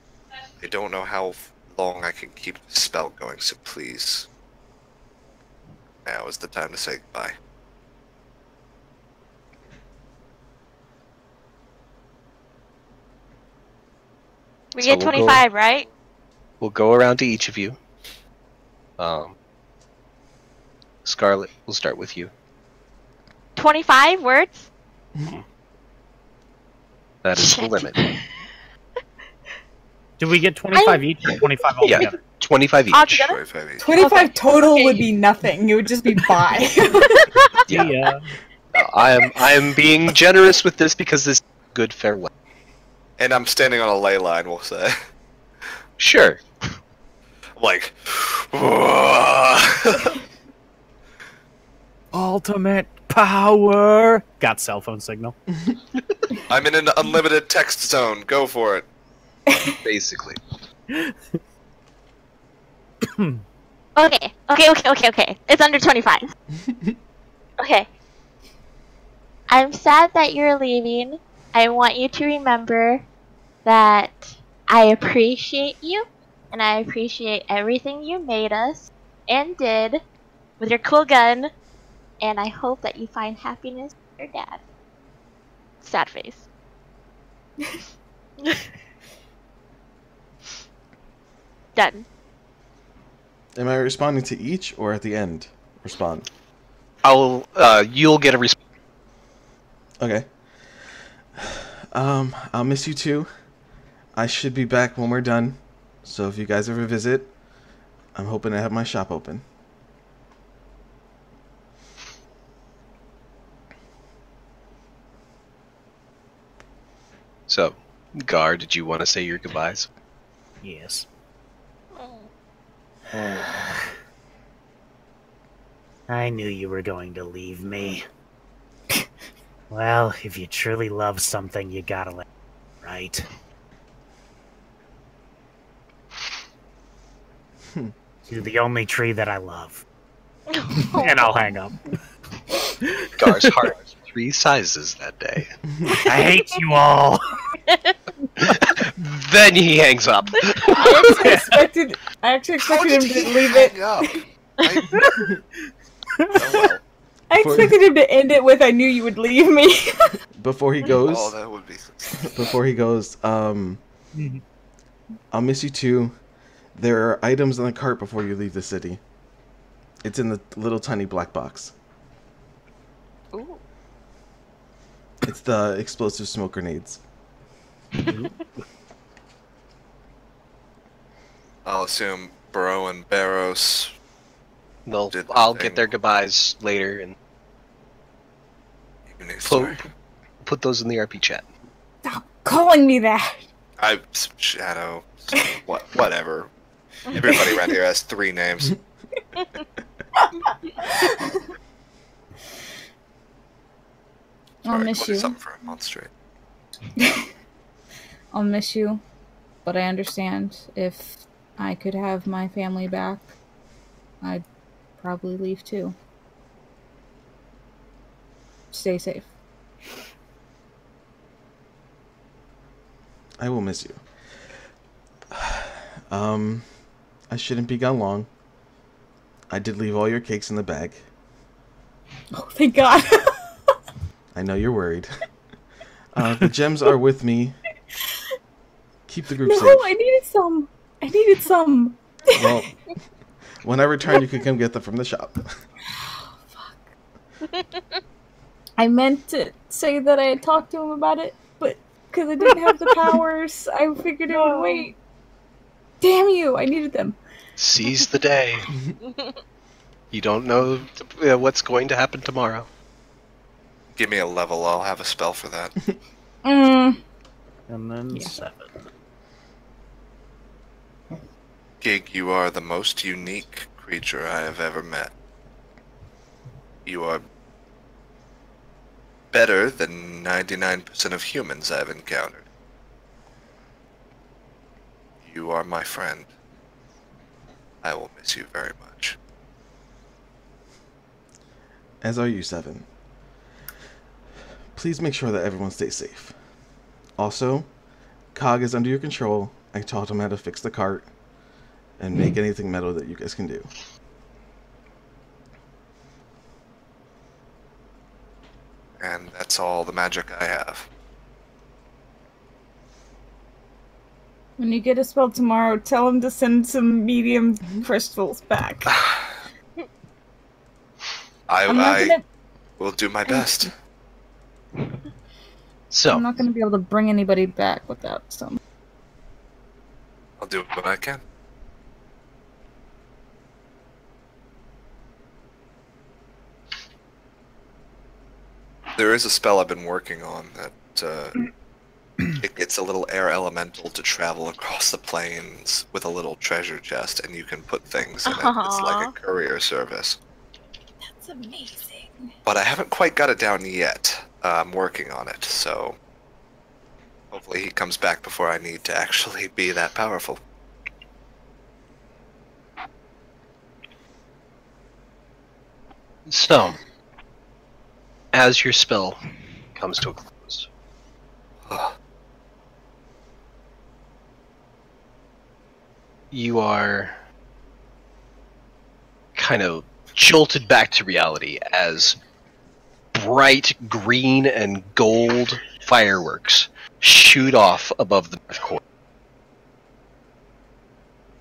I don't know how long I can keep the spell going, so please. Now is the time to say goodbye. We So get we'll go- 25, right? We'll go around to each of you. Scarlet, we'll start with you. 25 words? That is the limit. Do we get 25 each or 25 Yeah, altogether? 25 each. Altogether? 25 each. 25 total would be nothing. It would just be bye. Yeah. I am being generous with this because this is good farewell. And I'm standing on a ley line, we'll say. Sure. Like, Ultimate power! Got cell phone signal. I'm in an unlimited text zone, go for it. Basically. Okay. It's under 25. Okay. I'm sad that you're leaving. I want you to remember that I appreciate you, and I appreciate everything you made us and did with your cool gun, and I hope that you find happiness with your dad. Sad face. Done. Am I responding to each or at the end? Respond. You'll get a response. Okay. I'll miss you too. I should be back when we're done. So if you guys ever visit, I'm hoping to have my shop open. So, Gar, did you want to say your goodbyes? Yes. I knew you were going to leave me. Well, if you truly love something, you gotta let it, right? You're the only tree that I love. And I'll hang up. Gar's heart 3 sizes that day. I hate you all. Then he hangs up. I actually expected him to leave it. Up? Oh, well. I expected him to end it with "I knew you would leave me." Before he goes, Oh, that would be. I'll miss you too. There are items in the cart before you leave the city. It's in the little tiny black box. Ooh. It's the explosive smoke grenades. I'll assume Burrow and Barros. Did the I'll thing. get their goodbyes later and You need story. put those in the RP chat. Stop calling me that. Shadow. Whatever. Everybody around here has 3 names. I'll miss you. Something for a month straight. I'll miss you, but I understand if I could have my family back, I'd probably leave too. Stay safe. I will miss you. I shouldn't be gone long. I did leave all your cakes in the bag. Oh, thank God. I know you're worried. The gems are with me. Keep the group No, safe. I needed some. I needed some. Well, when I return, you can come get them from the shop. I meant to say that I had talked to him about it, but because I didn't have the powers, I figured it would wait. Damn you! I needed them. Seize the day. You don't know what's going to happen tomorrow. Give me a level, I'll have a spell for that. Mm. And then Yeah. 7. Gig, you are the most unique creature I have ever met. You are better than 99% of humans I've encountered. You are my friend. I will miss you very much. As are you, Seven. Please make sure that everyone stays safe. Also, Cog is under your control. I taught him how to fix the cart and make anything metal that you guys can do. And that's all the magic I have. When you get a spell tomorrow, tell him to send some medium crystals back. I'm not I gonna. will do my best. So, I'm not gonna be able to bring anybody back without some. I'll do what I can. There is a spell I've been working on that it gets a little air elemental to travel across the plains with a little treasure chest, and you can put things in it. It's like a Aw. courier service. That's amazing. But I haven't quite got it down yet. I'm working on it, so hopefully he comes back before I need to actually be that powerful. So, as your spell comes to a close, you are kind of jolted back to reality as bright green and gold fireworks shoot off above the North Court.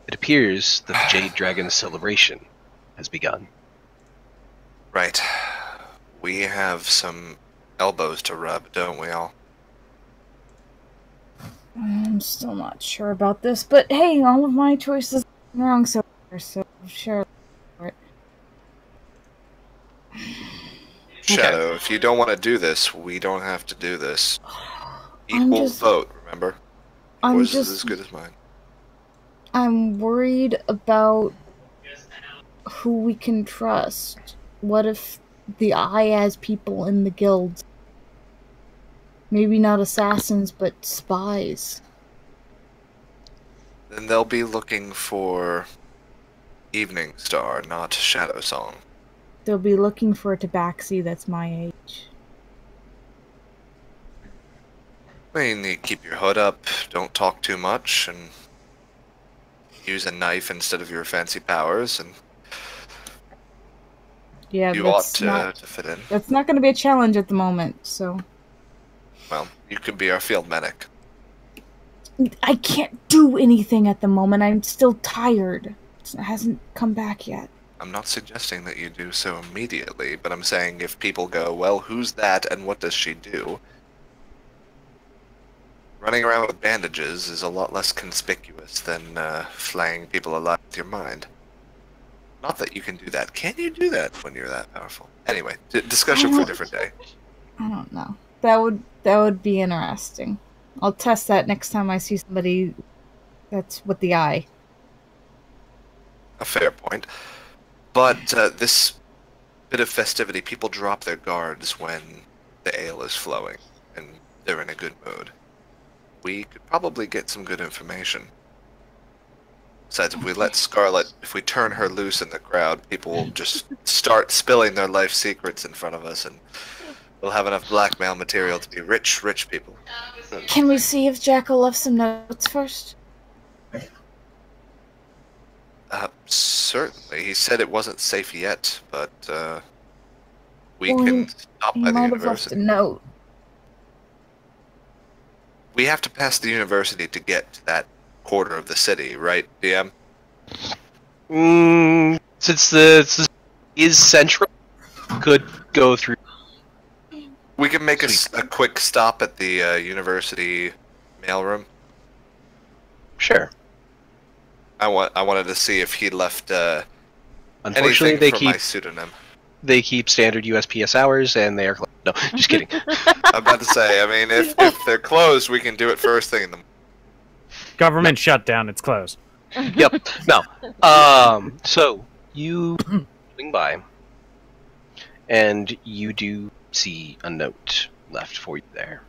It appears that the Jade Dragon celebration has begun. Right. We have some elbows to rub, don't we all? I'm still not sure about this, but hey, all of my choices are wrong so far, so sure. Shadow, if you don't want to do this, we don't have to do this. I'm Equal just- vote, remember? I'm Yours just- is as good as mine. I'm worried about who we can trust. What if the Eye has people in the guilds Maybe not assassins, but spies. Then they'll be looking for Evening Star, not Shadow Song. They'll be looking for a tabaxi that's my age. Well, you need to keep your hood up, don't talk too much, and use a knife instead of your fancy powers, and Yeah, you ought that's not, to fit in. that's not going to be a challenge at the moment, so... Well, you could be our field medic. I can't do anything at the moment. I'm still tired. It hasn't come back yet. I'm not suggesting that you do so immediately, but I'm saying if people go, well, who's that and what does she do? Running around with bandages is a lot less conspicuous than flaying people alive with your mind. Not that you can do that. Can you do that when you're that powerful? Anyway, discussion for a different day. I don't know. That would be interesting. I'll test that next time I see somebody that's with the eye. A fair point. But this bit of festivity, people drop their guards when the ale is flowing and they're in a good mood. We could probably get some good information. Besides, if we let Scarlet, if we turn her loose in the crowd, people will just start spilling their life secrets in front of us, and we'll have enough blackmail material to be rich, rich people. Can we see if Jackal left some notes first? Certainly. He said it wasn't safe yet, but we Well, can stop He by the might have left a university. note. We have to pass the university to get to that quarter of the city, right, DM? Since this is central, could go through. We can make a quick stop at the university mailroom. Sure. I wanted to see if he left Unfortunately, anything they for my keep pseudonym. they keep standard USPS hours, and they are no. Just kidding. I'm about to say, I mean, if they're closed, we can do it first thing in the morning. Government shutdown. It's closed. Yep. No. So you swing by, and you do see a note left for you there.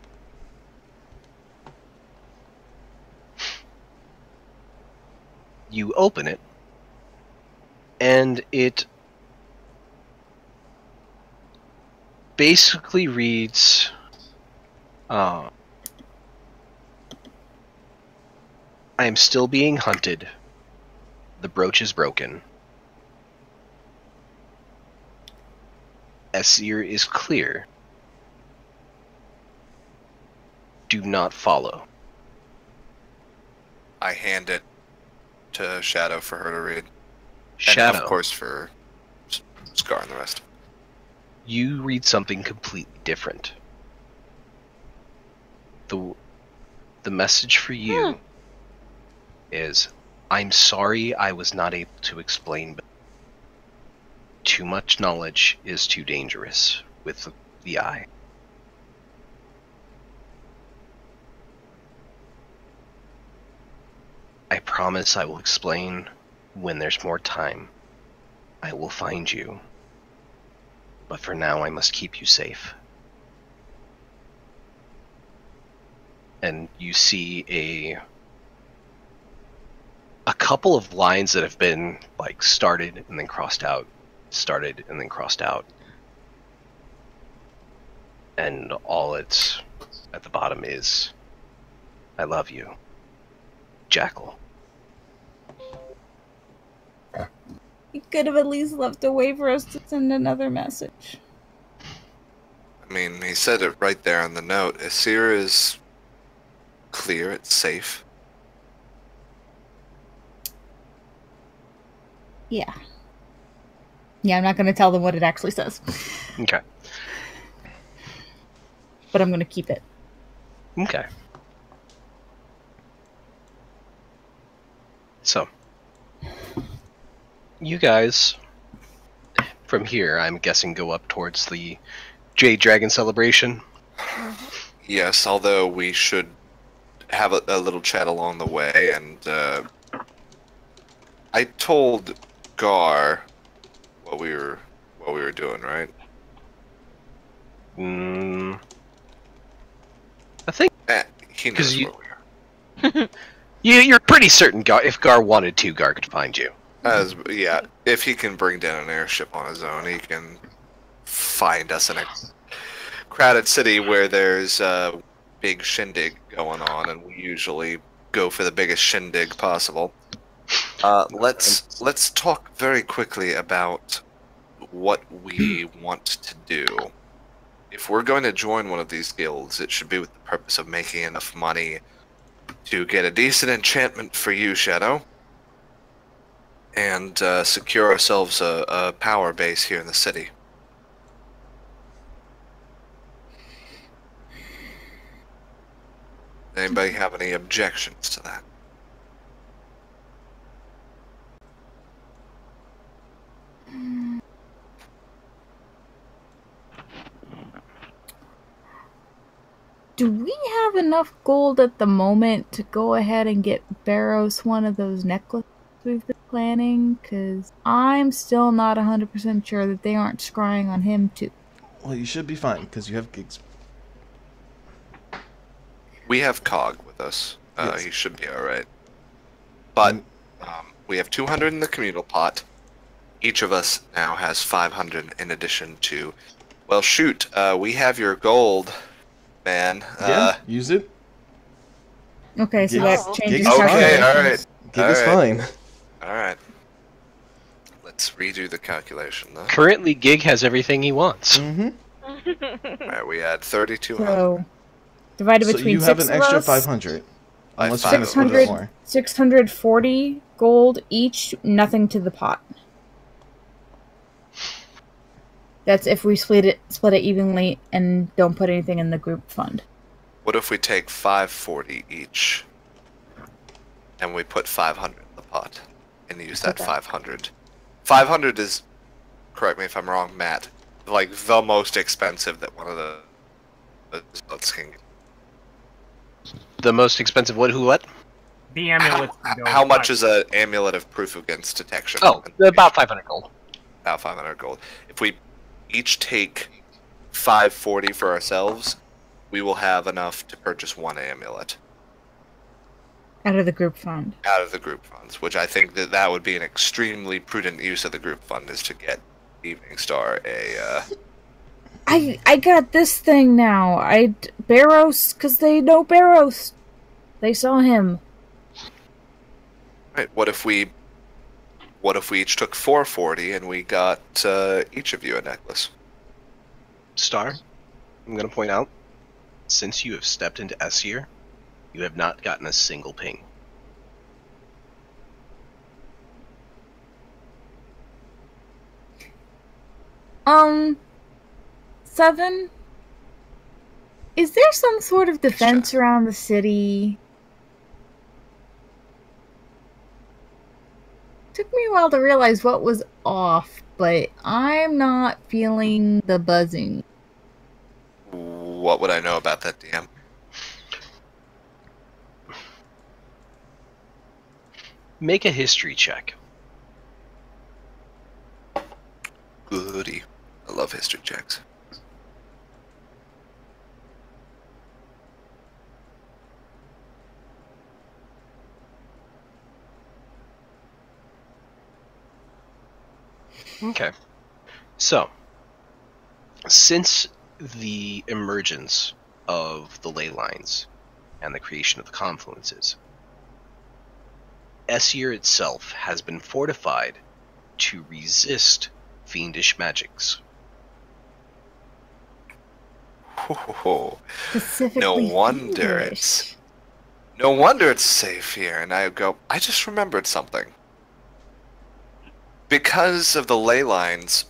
You open it, and it basically reads, I am still being hunted. The brooch is broken. Essir is clear. Do not follow. I hand it to Shadow for her to read. Shadow. And of course for Scar and the rest. You read something completely different. The message for you is, I'm sorry I was not able to explain, but too much knowledge is too dangerous with the eye. I promise I will explain when there's more time. I will find you. But for now, I must keep you safe. And you see a couple of lines that have been like started and then crossed out, started and then crossed out. And all it's at the bottom is, I love you, Jackal. You could have at least left a way for us to send another message. I mean, he said it right there on the note. Essir is clear, it's safe. Yeah. Yeah, I'm not going to tell them what it actually says. Okay. But I'm going to keep it. Okay. So, you guys, from here, I'm guessing, go up towards the Jade Dragon celebration. Yes, although we should have a little chat along the way, and I told Gar what we were doing, right? He 'Cause knows you- where we are. You're pretty certain if Gar wanted to, Gar could find you. Yeah, if he can bring down an airship on his own, he can find us in a crowded city where there's a big shindig going on, and we usually go for the biggest shindig possible. Let's talk very quickly about what we want to do. If we're going to join one of these guilds, it should be with the purpose of making enough money to get a decent enchantment for you, Shadow, and secure ourselves a power base here in the city. Anybody have any objections to that? Do we have enough gold at the moment to go ahead and get Barrows one of those necklaces we've been planning? Because I'm still not 100% sure that they aren't scrying on him too. Well, you should be fine because you have gigs. We have Cog with us. Yes. He should be alright. But we have 200 in the communal pot. Each of us now has 500 in addition to... Well, shoot, we have your gold, man. Yeah, use it. Okay, so Gigs- that changes gigs is Okay, fine. alright. Gig is fine. Alright. Let's redo the calculation, though. Currently, Gig has everything he wants. Mm-hmm. Alright, we had 3,200. So, divided So between you have six an of extra us, 500. By Unless five you're going to split it 600, more. 640 gold each, nothing to the pot. That's if we split it evenly and don't put anything in the group fund. What if we take 540 each, and we put 500 in the pot, and use that Okay. 500? 500 is, correct me if I'm wrong, Matt, like the most expensive that one of the zealots can get. The most expensive what? Who? What? The amulets. can go How much five- is an amulet of proof against detection? Oh, about 500 gold. About 500 gold. If we each take 540 for ourselves, we will have enough to purchase one amulet Out of the group fund. out of the group funds, which I think that would be an extremely prudent use of the group fund, is to get Evening Star a... I got this thing now. Barrows, because they know Barrows. They saw him. Right, what if we each took 440 and we got each of you a necklace? Star, I'm going to point out, since you have stepped into S-Year, you have not gotten a single ping. Seven? Is there some sort of defense around the city? Took me a while to realize what was off, but I'm not feeling the buzzing. What would I know about that, DM? Make a history check. Goody. I love history checks. Okay. So, since the emergence of the ley lines and the creation of the confluences, S-Year itself has been fortified to resist fiendish magics. Ho. Specifically, No wonder English. No wonder it's safe here. And I go, I just remembered something. Because of the ley lines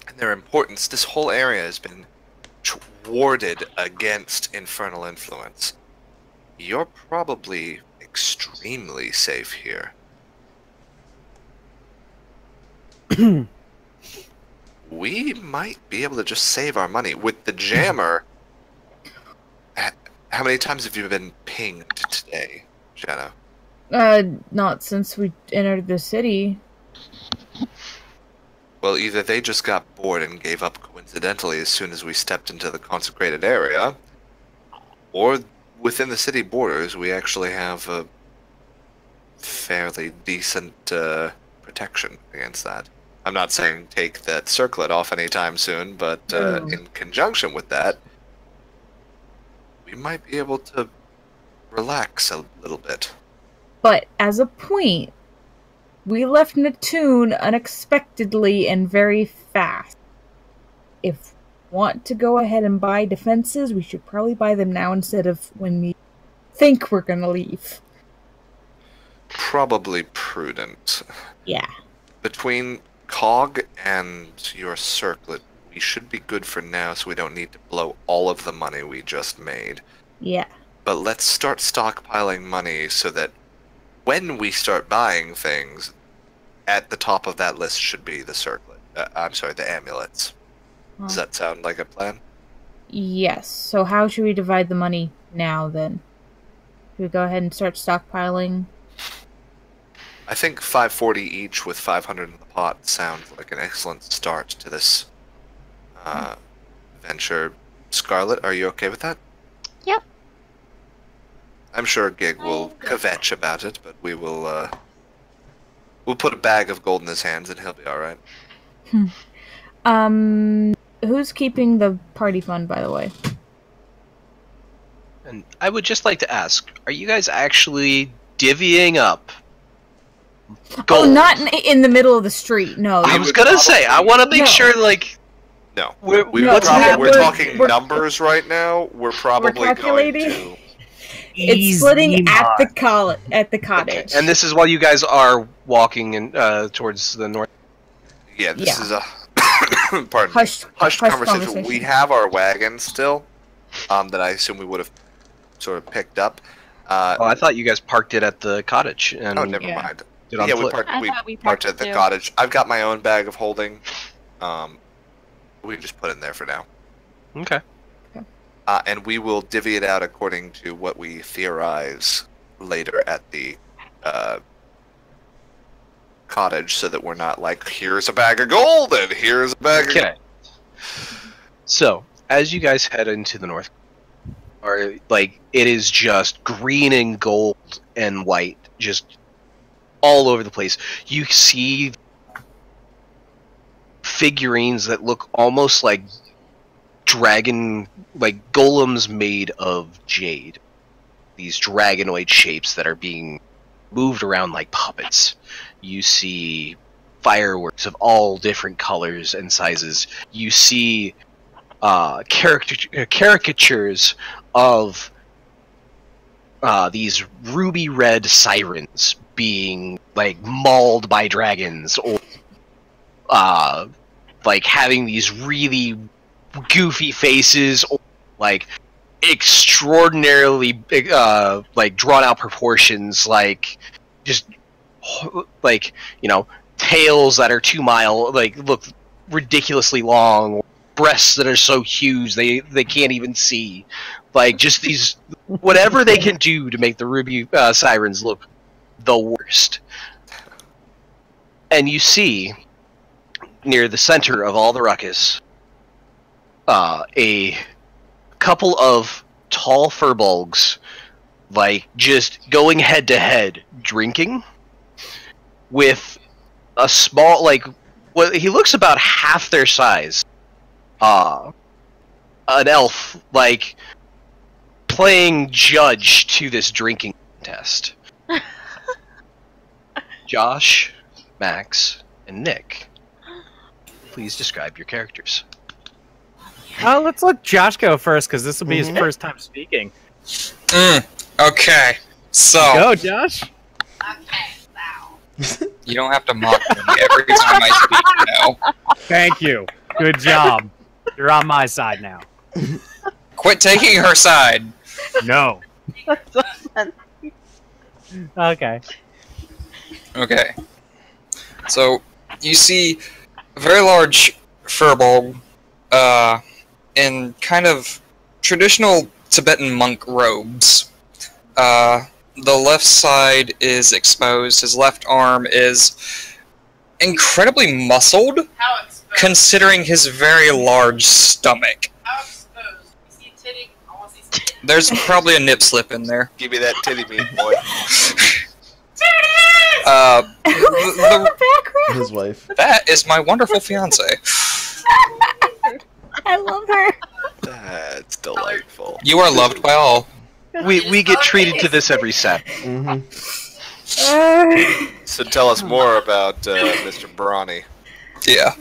and their importance, this whole area has been warded against infernal influence. You're probably extremely safe here. We might be able to just save our money. With the jammer, how many times have you been pinged today, Jenna? Not since we entered the city. Well, either they just got bored and gave up coincidentally as soon as we stepped into the consecrated area, or within the city borders, we actually have a fairly decent protection against that. I'm not saying take that circlet off anytime soon, but in conjunction with that, we might be able to relax a little bit. But as a point, we left Natoon unexpectedly and very fast. If we want to go ahead and buy defenses, we should probably buy them now instead of when we think we're gonna leave. Probably prudent. Yeah. Between Cog and your circlet, we should be good for now, so we don't need to blow all of the money we just made. Yeah. But let's start stockpiling money so that when we start buying things, at the top of that list should be the circlet. I'm sorry, the amulets. Does that sound like a plan? Yes. So how should we divide the money now, then? Should we go ahead and start stockpiling? I think 540 each with 500 in the pot sounds like an excellent start to this venture. Scarlet, are you okay with that? Yep. I'm sure Gig will kvetch about it, but we will, we'll put a bag of gold in his hands and he'll be alright. Who's keeping the party fund, by the way? And I would just like to ask, are you guys actually divvying up gold? Oh, not in the middle of the street. No. I was gonna say, I want to make sure, like... No. We're talking numbers right now. We're probably going to... It's splitting at the cottage. Okay. And this is while you guys are walking in, towards the north? Yeah, this is a... pardon me. Hushed conversation. We have our wagon still, that I assume we would have sort of picked up. I thought you guys parked it at the cottage. And oh, never mind. Yeah, we parked at the cottage. I've got my own bag of holding. We just put it in there for now. Okay. And we will divvy it out according to what we theorize later at the cottage, so that we're not like, here's a bag of gold and here's a bag of... Okay. So, as you guys head into the north, or like, it is just green and gold and white, just all over the place. You see figurines that look almost like dragon, like golems made of jade. These dragonoid shapes that are being moved around like puppets. You see fireworks of all different colors and sizes. You see caricatures of these ruby red sirens being like mauled by dragons, or like having these really goofy faces, or like extraordinarily like drawn out proportions, like just like, you know, tails that are 2 mile, like look ridiculously long, breasts that are so huge they can't even see, like just these, whatever they can do to make the ruby sirens look the worst. And you see near the center of all the ruckus a couple of tall furbolgs, like just going head to head drinking, with a small, like, what he looks about half their size, an elf, like playing judge to this drinking contest. Josh, Max, and Nick, please describe your characters. Let's let Josh go first, because this will be his first time speaking. Okay, so... Go, Josh! You don't have to mock me every time I speak, you know? Thank you. Good job. You're on my side now. Quit taking her side! No. Okay. Okay. So, you see a very large furbolg, in kind of traditional Tibetan monk robes. The left side is exposed, his left arm is incredibly muscled, considering his very large stomach. How exposed? You see titty? I want to see There's probably a nip slip in there. Give me that titty meat, boy. Who's that in the background? His wife. That is my wonderful fiance. I love her. That's delightful. You are loved by all. We get treated to this every set. Mm-hmm. So tell us more about Mr. Brawny. Yeah.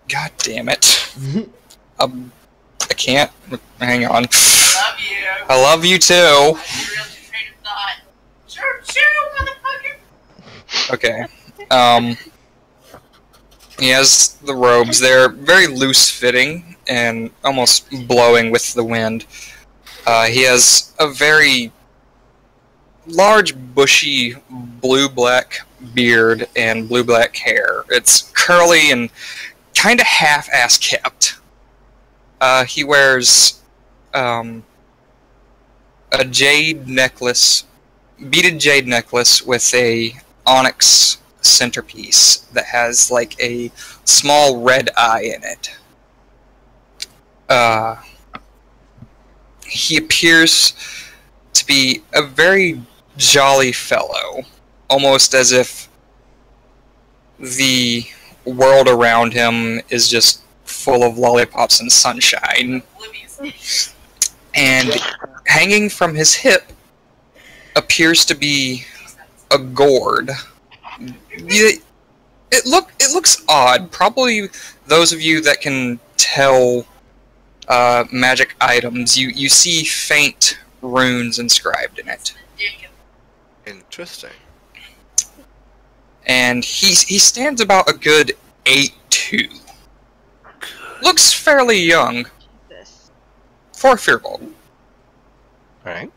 God damn it. I can't. Hang on. Love you. I love you too. Derailed your train of thought. Motherfucker. Okay. He has the robes. They're very loose-fitting and almost blowing with the wind. He has a very large, bushy, blue-black beard and blue-black hair. It's curly and kind of half-ass kept. He wears a jade necklace, beaded jade necklace with a onyx centerpiece that has like a small red eye in it. He appears to be a very jolly fellow, almost as if the world around him is just full of lollipops and sunshine. And hanging from his hip appears to be a gourd. It looks odd. Probably those of you that can tell magic items, you see faint runes inscribed in it. Interesting. And he stands about a good 8'2". Looks fairly young. For Firbolg. Alright.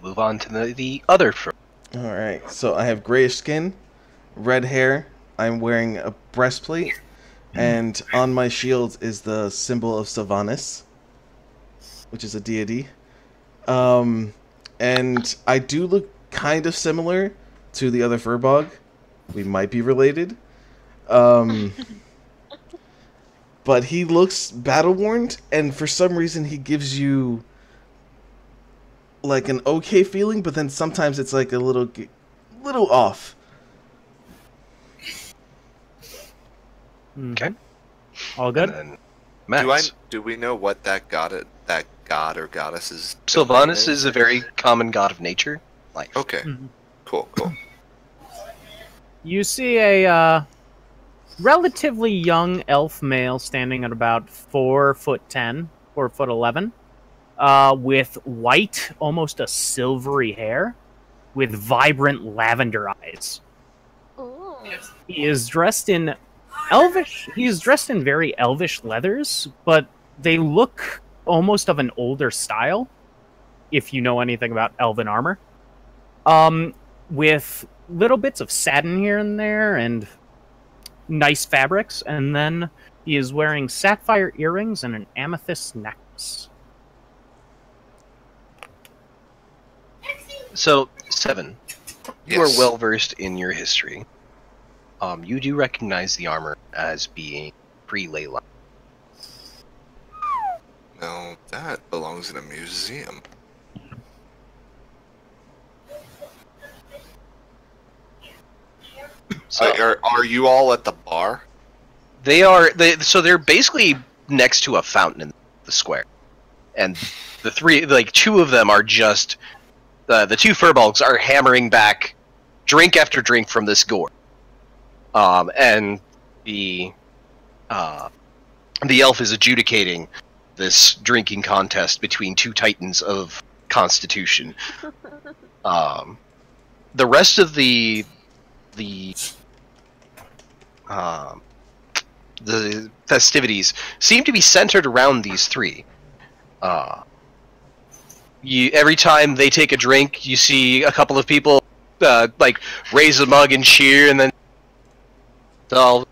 Move on to the other first. Alright, so I have grayish skin, red hair, I'm wearing a breastplate, and on my shield is the symbol of Sylvanas, which is a deity. And I do look kind of similar to the other Firbolg. We might be related. But he looks battle-worn, and for some reason he gives you like an okay feeling, but then sometimes it's like a little off. Okay. All good? And then Max. Do we know what that god or goddess is? Sylvanas is a very common god of nature. Life. Okay. Mhm. Cool. You see a relatively young elf male standing at about 4'10", 4'11", with white, almost a silvery hair, with vibrant lavender eyes. Ooh. He is dressed in elvish. He is dressed in very elvish leathers, but they look almost of an older style, if you know anything about elven armor. With little bits of satin here and there, and nice fabrics, and then he is wearing sapphire earrings and an amethyst necklace. So, 7. You are Yes. well versed in your history. You do recognize the armor as being pre-Leyline. No, that belongs in a museum. So Are you all at the bar? so they're basically next to a fountain in the square, and the three, like 2 of them, are just the 2 Firbolgs are hammering back drink after drink from this gourd. And the elf is adjudicating this drinking contest between 2 titans of constitution. The rest of the festivities seem to be centered around these 3. Every time they take a drink, you see a couple of people like raise a mug and cheer, and then all.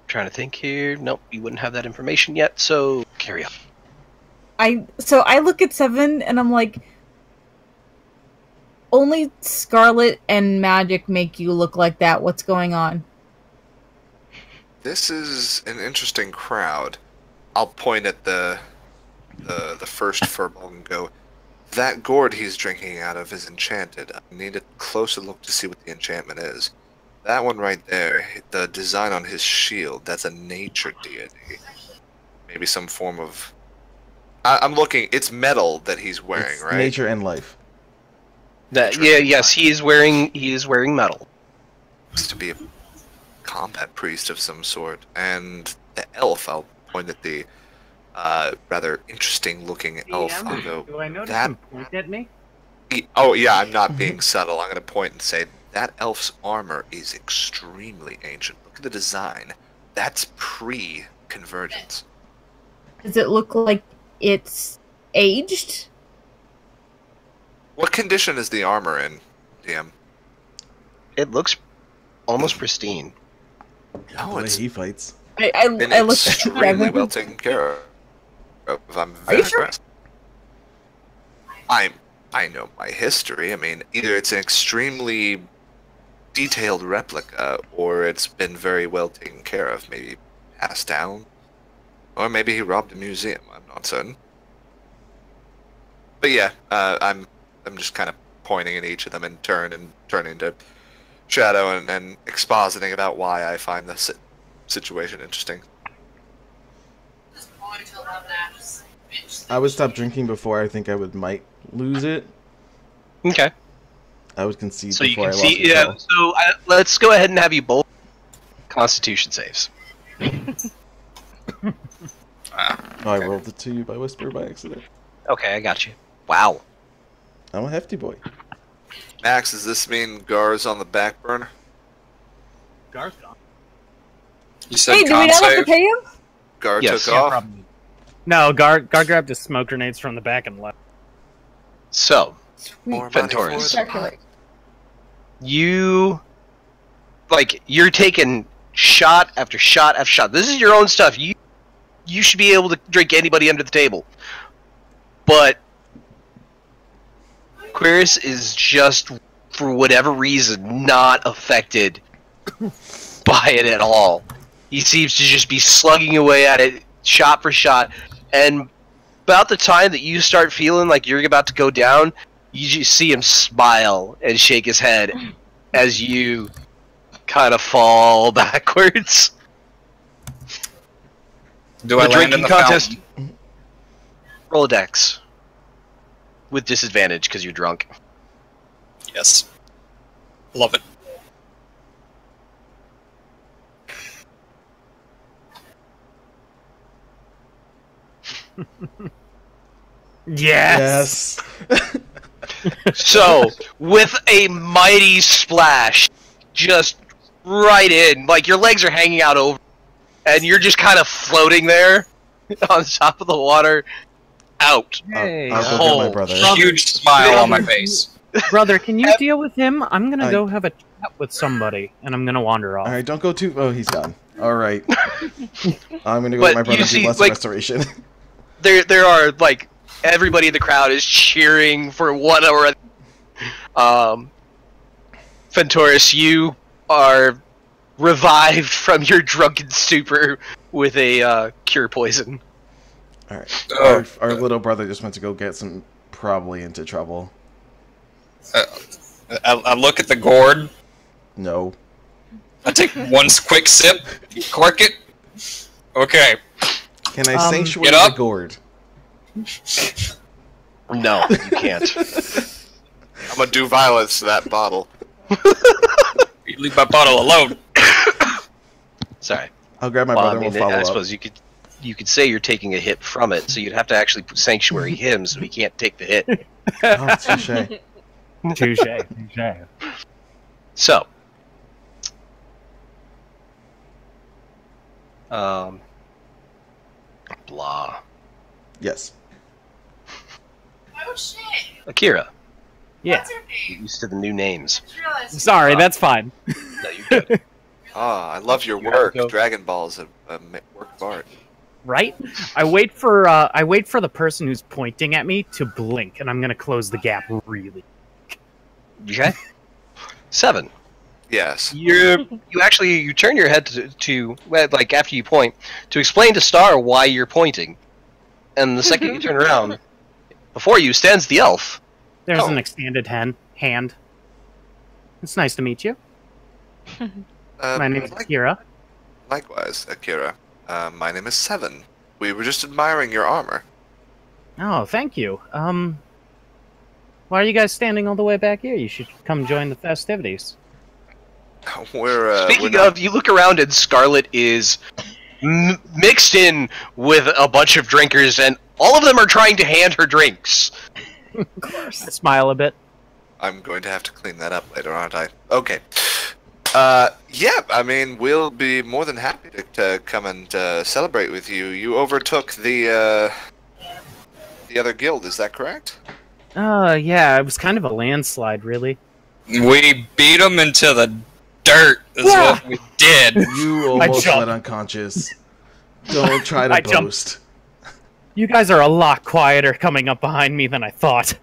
Trying to think here. Nope, you wouldn't have that information yet. So carry on. I look at 7 and I'm like, only Scarlet and Magic make you look like that. What's going on? this is an interesting crowd. I'll point at the first furball and go, that gourd he's drinking out of is enchanted. I need a closer look to see what the enchantment is. That one right there, the design on his shield, that's a nature deity. Maybe some form of... I'm looking, it's metal that he's wearing, It's right? nature and life. Yes, he is wearing metal. Looks to be a combat priest of some sort. And the elf, I'll point at the rather interesting looking elf. I'll go, Do I notice that... him point at me? Oh yeah, I'm not being subtle. I'm going to point and say, that elf's armor is extremely ancient. Look at the design. That's pre-convergence. Does it look like it's aged? What condition is the armor in, DM? It looks almost pristine. The No, way it's he fights. I look extremely well taken care of. I'm Are very you sure? impressed. I know my history. I mean, either it's an extremely detailed replica, or it's been very well taken care of, maybe passed down, or maybe he robbed a museum. I'm not certain. But yeah, I'm just kind of pointing at each of them in turn and turning to Shadow and expositing about why I find this situation interesting. I would stop drinking before I think I might lose it. Okay. I would concede So you before I can lost see. Yeah. control. So let's go ahead and have you both Constitution saves. Oh, I rolled it to you by whisper by accident. Okay, I got you. Wow. I'm a hefty boy. Max, does this mean Gar's on the back burner? Gar's gone. You said Hey, do we con not have to save? pay him? Gar Yes. took Yeah, off? probably. No, Gar grabbed his smoke grenades from the back and left. So More money Ventoris. for the Calculate. you're taking shot after shot after shot. This is your own stuff. You should be able to drink anybody under the table. But Quirus is just, for whatever reason, not affected by it at all. He seems to just be slugging away at it, shot for shot, and about the time that you start feeling like you're about to go down, you just see him smile and shake his head as you kind of fall backwards. Do I land in the fountain? Roll a dex. With disadvantage because you're drunk. Yes. Love it. Yes. So, with a mighty splash, just right in, like your legs are hanging out over, and you're just kind of floating there on top of the water, out. Hey, I'll go get my brother. Huge smile on my face. brother, can you deal with him? I'm gonna I- go have a chat with somebody, and I'm gonna wander off. All right, don't go too. Oh, he's gone. All right. I'm gonna go But get my brother you do see, lesser like- restoration. There are, like, everybody in the crowd is cheering for one or other. Ventoris, you are revived from your drunken stupor with a cure poison. All right. Oh. Our little brother just went to go get some, probably into trouble. I look at the gourd. No. I take one quick sip, cork it. Okay. Can I sanctuary Get up. the gourd? No, you can't. I'm gonna do violence to that bottle. You leave my bottle alone. Sorry. I'll grab my Well, brother I and mean, we'll follow I up. suppose you could say you're taking a hit from it, so you'd have to actually sanctuary him, so he can't take the hit. Oh, touche. Touche. So, blah. Yes. Oh shit! Akira, Yeah. What's her get name? used to the new names. I just realized Sorry, that's fine. No, you're good. Ah, I love your You have to work. go. Dragon Ball is a work of art. Right? I wait for the person who's pointing at me to blink, and I'm gonna close the gap really. Okay. 7. Yes. You turn your head to well, like after you point to explain to Star why you're pointing, and the second you turn around, before you stands the elf. There's Oh. an extended hand. It's nice to meet you. My name is Akira. Likewise, Akira. My name is Seven. We were just admiring your armor. Oh, thank you. Why are you guys standing all the way back here? You should come join the festivities. Speaking of, you look around and Scarlet is mixed in with a bunch of drinkers, and all of them are trying to hand her drinks. Of course. I smile a bit. I'm going to have to clean that up later, aren't I? Okay. Yeah, I mean, we'll be more than happy to come and celebrate with you. You overtook the other guild, is that correct? Yeah, it was kind of a landslide, really. We beat him into the dirt, is what we did. You almost went unconscious. Don't try to boast. You guys are a lot quieter coming up behind me than I thought.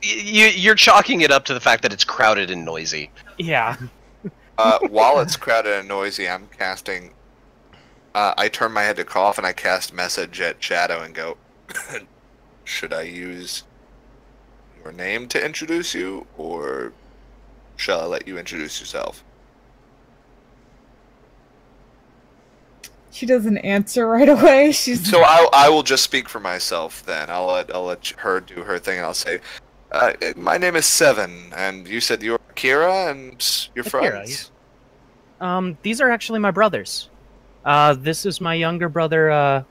You're chalking it up to the fact that it's crowded and noisy. Yeah. While it's crowded and noisy, I'm casting... I turn my head to cough and I cast message at Shadow and go, should I use your name to introduce you, or shall I let you introduce yourself? She doesn't answer right away. She's So I will just speak for myself then. I'll let her do her thing and I'll say, my name is Seven, and you said you're Akira and your Akira, friends? These are actually my brothers. This is my younger brother,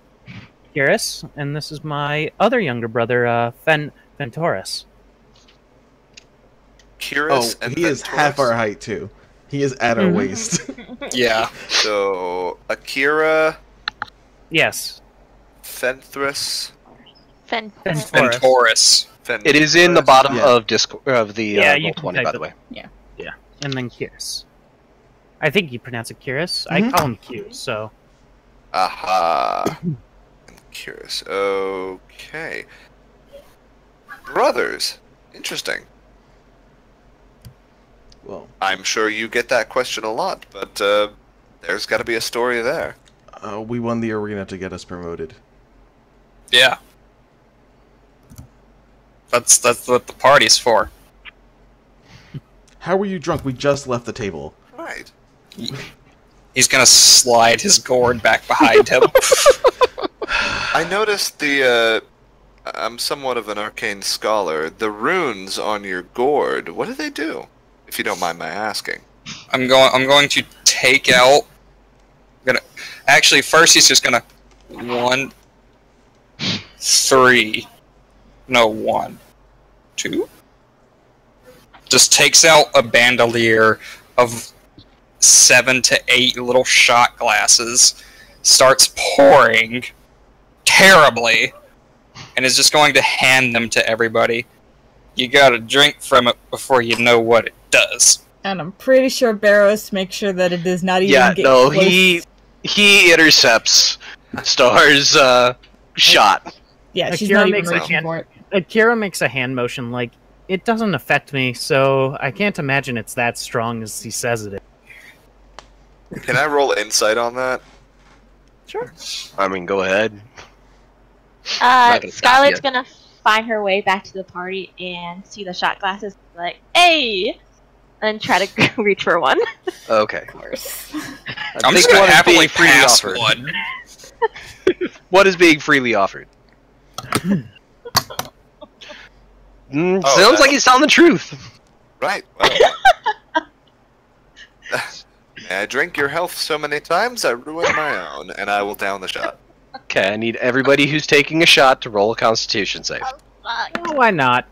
Kiris, and this is my other younger brother, Ventoris. Kiris Oh, and he is Ventoris? half our height too. He is at our waist. Yeah. So Akira, Yes. Fenthris, Ventoris. It is in the bottom Yeah. of the Yeah, you can Roll20, type by it. the way. Yeah. And then Kiris. I think you pronounce it Kiris. I call him Q, so... Aha. And Kiris. Okay. Brothers. Interesting. Well, I'm sure you get that question a lot, but there's got to be a story there. we won the arena to get us promoted. Yeah. That's what the party's for. How were you drunk? We just left the table. Right. He's gonna slide his gourd back behind him. I noticed I'm somewhat of an arcane scholar. The runes on your gourd, what do they do? If you don't mind my asking. I'm going to take out. Actually, first he's just gonna 1, 3. No, 1, 2. Just takes out a bandolier of 7 to 8 little shot glasses, starts pouring terribly, and is just going to hand them to everybody. You gotta drink from it before you know what it does. and I'm pretty sure Barrows makes sure that it does not even Yeah, get no, close. he intercepts Star's shot. Yeah, she's Akira not even makes a reaching hand- for it. Akira makes a hand motion like, it doesn't affect me, so I can't imagine it's that strong as he says it is. Can I roll insight on that? Sure. I mean, go ahead. Not gonna stop Scarlett's ya. gonna find her way back to the party and see the shot glasses, like, hey! And try to reach for one. Okay. Of course. I'm think just gonna one is happily being freely pass offered. one. What is being freely offered? Sounds like he's telling the truth. Right. Well. May I drink your health so many times I ruin my own, and I will down the shot. Okay, I need everybody who's taking a shot to roll a Constitution save. Oh, why not?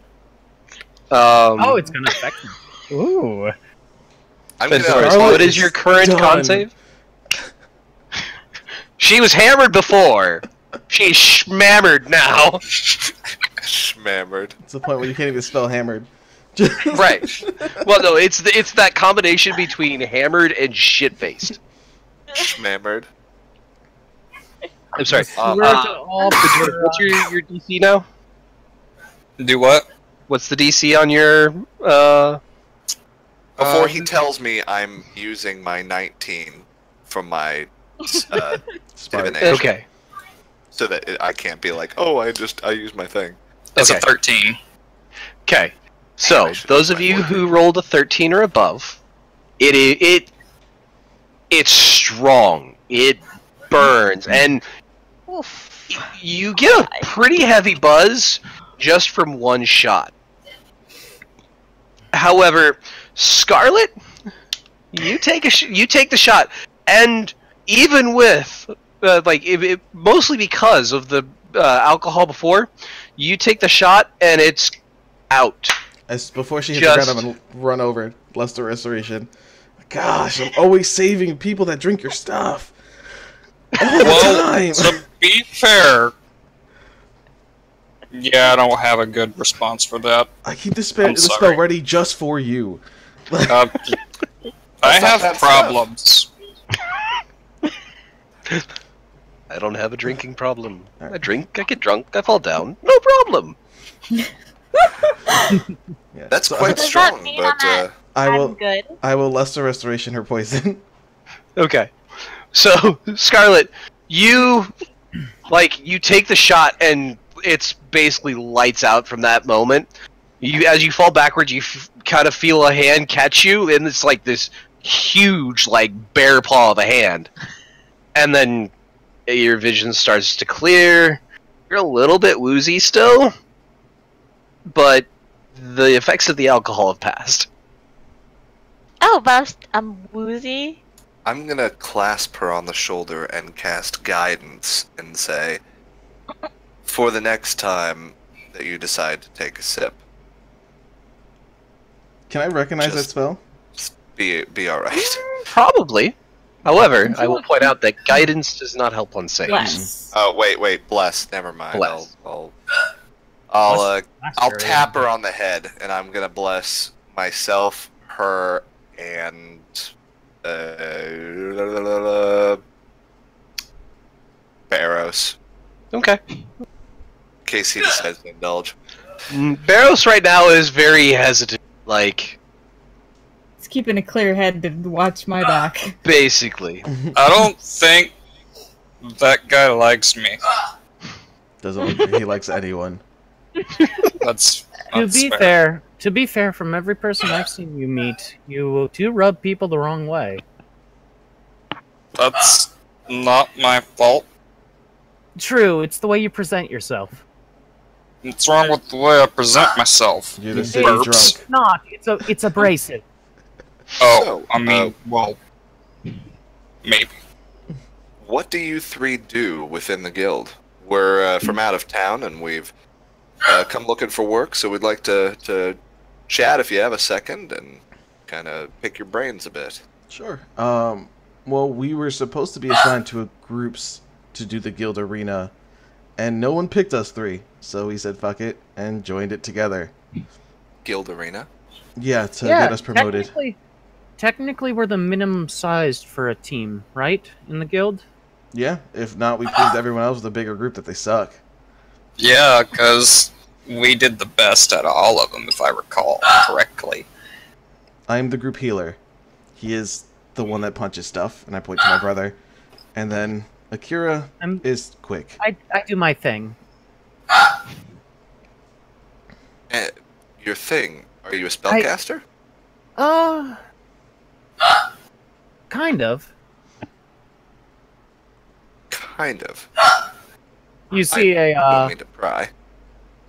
Oh, It's gonna affect me. Ooh. I'm Ventoris, Scarlet what is is your current done. con save? She was hammered before. She's schmammered now. Schmammered. It's the point where you can't even spell hammered. Right. Well, no, it's that combination between hammered and shit-faced. Schmammered. I'm sorry. We're to all What's your DC now? Do what? What's the DC on your? Before he tells me I'm using my 19 from my divination, Okay. so that I can't be like, oh, I used my thing. It's Okay. a 13. Okay. So those of you who rolled a 13 or above, it's strong. It burns, and you get a pretty heavy buzz just from one shot. However, Scarlet, you take the shot, and even with mostly because of the alcohol before, you take the shot and it's out. As before she hits the ground, I'm gonna run over. Bless the restoration. Gosh, I'm always saving people that drink your stuff. All the time. To be fair, yeah, I don't have a good response for that. I keep the spell ready just for you. I have problems. I don't have a drinking problem. I drink, I get drunk, I fall down. No problem. Yeah, That's so quite Does strong, that mean but I'm I good? will lesser restoration her poison. Okay. So, Scarlet, you take the shot and it's basically lights out from that moment. As you fall backwards, you kind of feel a hand catch you, and it's like this huge, bear paw of a hand. And then your vision starts to clear. You're a little bit woozy still, but the effects of the alcohol have passed. Oh, but I'm woozy. I'm gonna clasp her on the shoulder and cast guidance and say, for the next time that you decide to take a sip, Can I recognize that spell? be alright. Probably. However, I will point out that guidance does not help on saves. Bless. Oh, wait, bless. Never mind. Bless. I'll tap her on the head, and I'm gonna bless myself, her, and Barrows. Okay. In case he decides to indulge. Barrows right now is very hesitant. It's keeping a clear head to watch my back. Basically. I don't think that guy likes me. Doesn't look like he likes anyone. That's To be fair, from every person I've seen you meet, you do rub people the wrong way. That's not my fault. True, it's the way you present yourself. What's wrong with the way I present myself? You're the city Burps. drunk. It's not. It's abrasive. Oh, I mean, well, maybe. What do you three do within the guild? We're from out of town, and we've come looking for work, so we'd like to chat if you have a second and kind of pick your brains a bit. Sure. Well, we were supposed to be assigned to groups to do the guild arena, and no one picked us three, so we said fuck it and joined it together. Guild arena? Yeah, to get us promoted. Technically, we're the minimum sized for a team, right? In the guild? Yeah, if not, we proved everyone else with a bigger group that they suck. Yeah, because we did the best out of all of them, if I recall correctly. I am the group healer. He is the one that punches stuff, and I point to my brother. And then Akira is quick. I do my thing. Your thing? Are you a spellcaster? Kind of. Kind of. You see I don't mean to pry.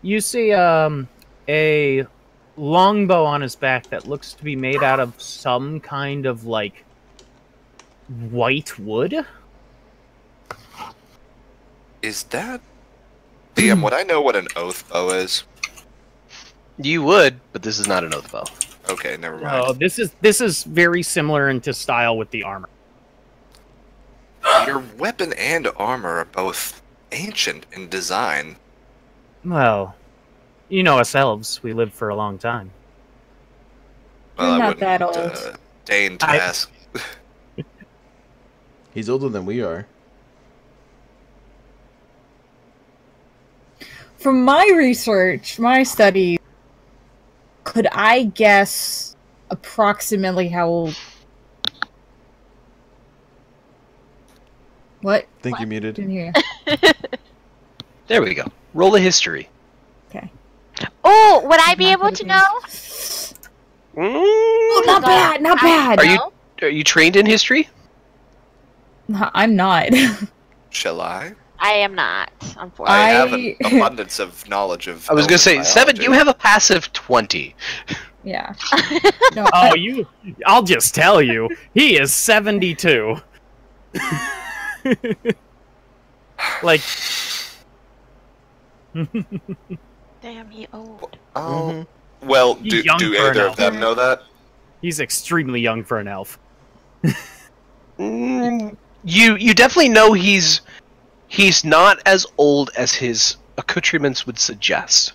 You see a longbow on his back that looks to be made out of some kind of white wood. Is that... DM, would I know what an oath bow is? You would, but this is not an oath bow. Okay, never mind. Oh, this is very similar into style with the armor. Your weapon and armor are both ancient in design. Well, you know us elves, we lived for a long time. Well, You're I not that wouldn't, old. deign to ask. He's older than we are. From my research, my study, Could I guess approximately how old? What? I think you're muted. Didn't hear. There we go. Roll a history. Okay. Oh, would I be able to know? Oh, not bad. Not bad. Are you trained in history? No, I'm not. Shall I? I am not, I unfortunately. have an abundance of knowledge of. I was gonna say elven 7. biology. You have a passive 20. Yeah. No, Oh, I'll just tell you, he is 72. Like, Damn, he old. Oh. Well, He's do young for an either of elf. them know that? he's extremely young for an elf. You definitely know he's not as old as his accoutrements would suggest.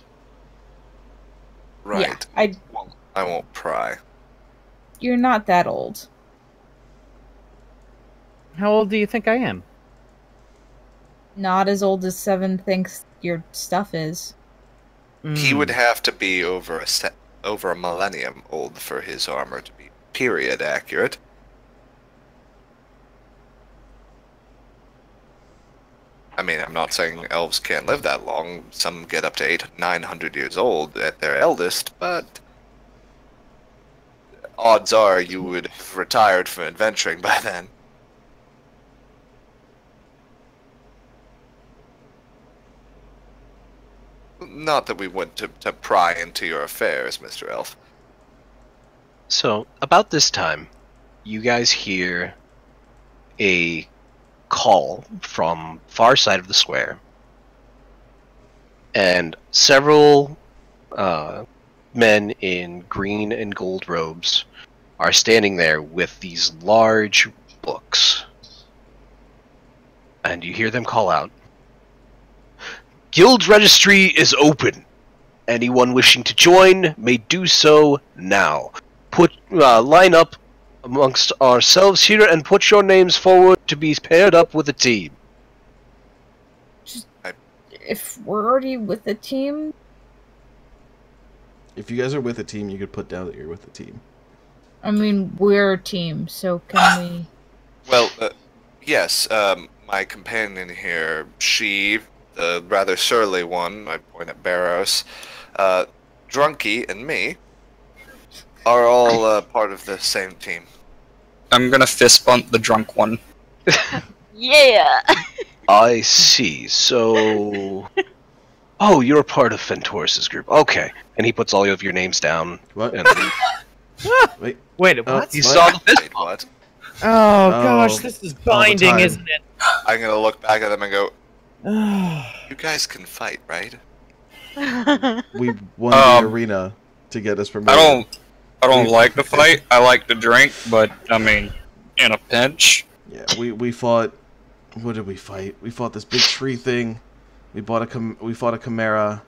Right. Yeah, I won't pry. you're not that old. How old do you think I am? Not as old as Seven thinks your stuff is. He would have to be over a millennium old for his armor to be period accurate. I mean, I'm not saying elves can't live that long. Some get up to 800-900 years old at their eldest, but odds are you would have retired from adventuring by then. Not that we want to pry into your affairs, Mr. Elf. So, about this time, you guys hear a call from far side of the square. And several men in green and gold robes are standing there with these large books. And you hear them call out, "Guild registry is open. Anyone wishing to join may do so now. Line up amongst ourselves here and put your names forward to be paired up with a team." If we're already with the team, If you guys are with a team, you could put down that you're with a team. I mean, we're a team, so can we... Well, yes, my companion here, she, the rather surly one, I point at Barrows, Drunky, and me, are all part of the same team. I'm gonna fist bump the drunk one. Yeah. I see. So... Oh, you're part of Fentoris's group. Okay. And he puts all of your names down. What? And Wait. Wait, what? he saw the fist Wait, bump. what? Oh gosh, this is the binding, time. isn't it? I'm gonna look back at them and go, you guys can fight, right? We won the arena to get us promoted. I don't like to fight. I like to drink, but I mean, in a pinch. Yeah, we fought. What did we fight? We fought this big tree thing. We fought a chimera,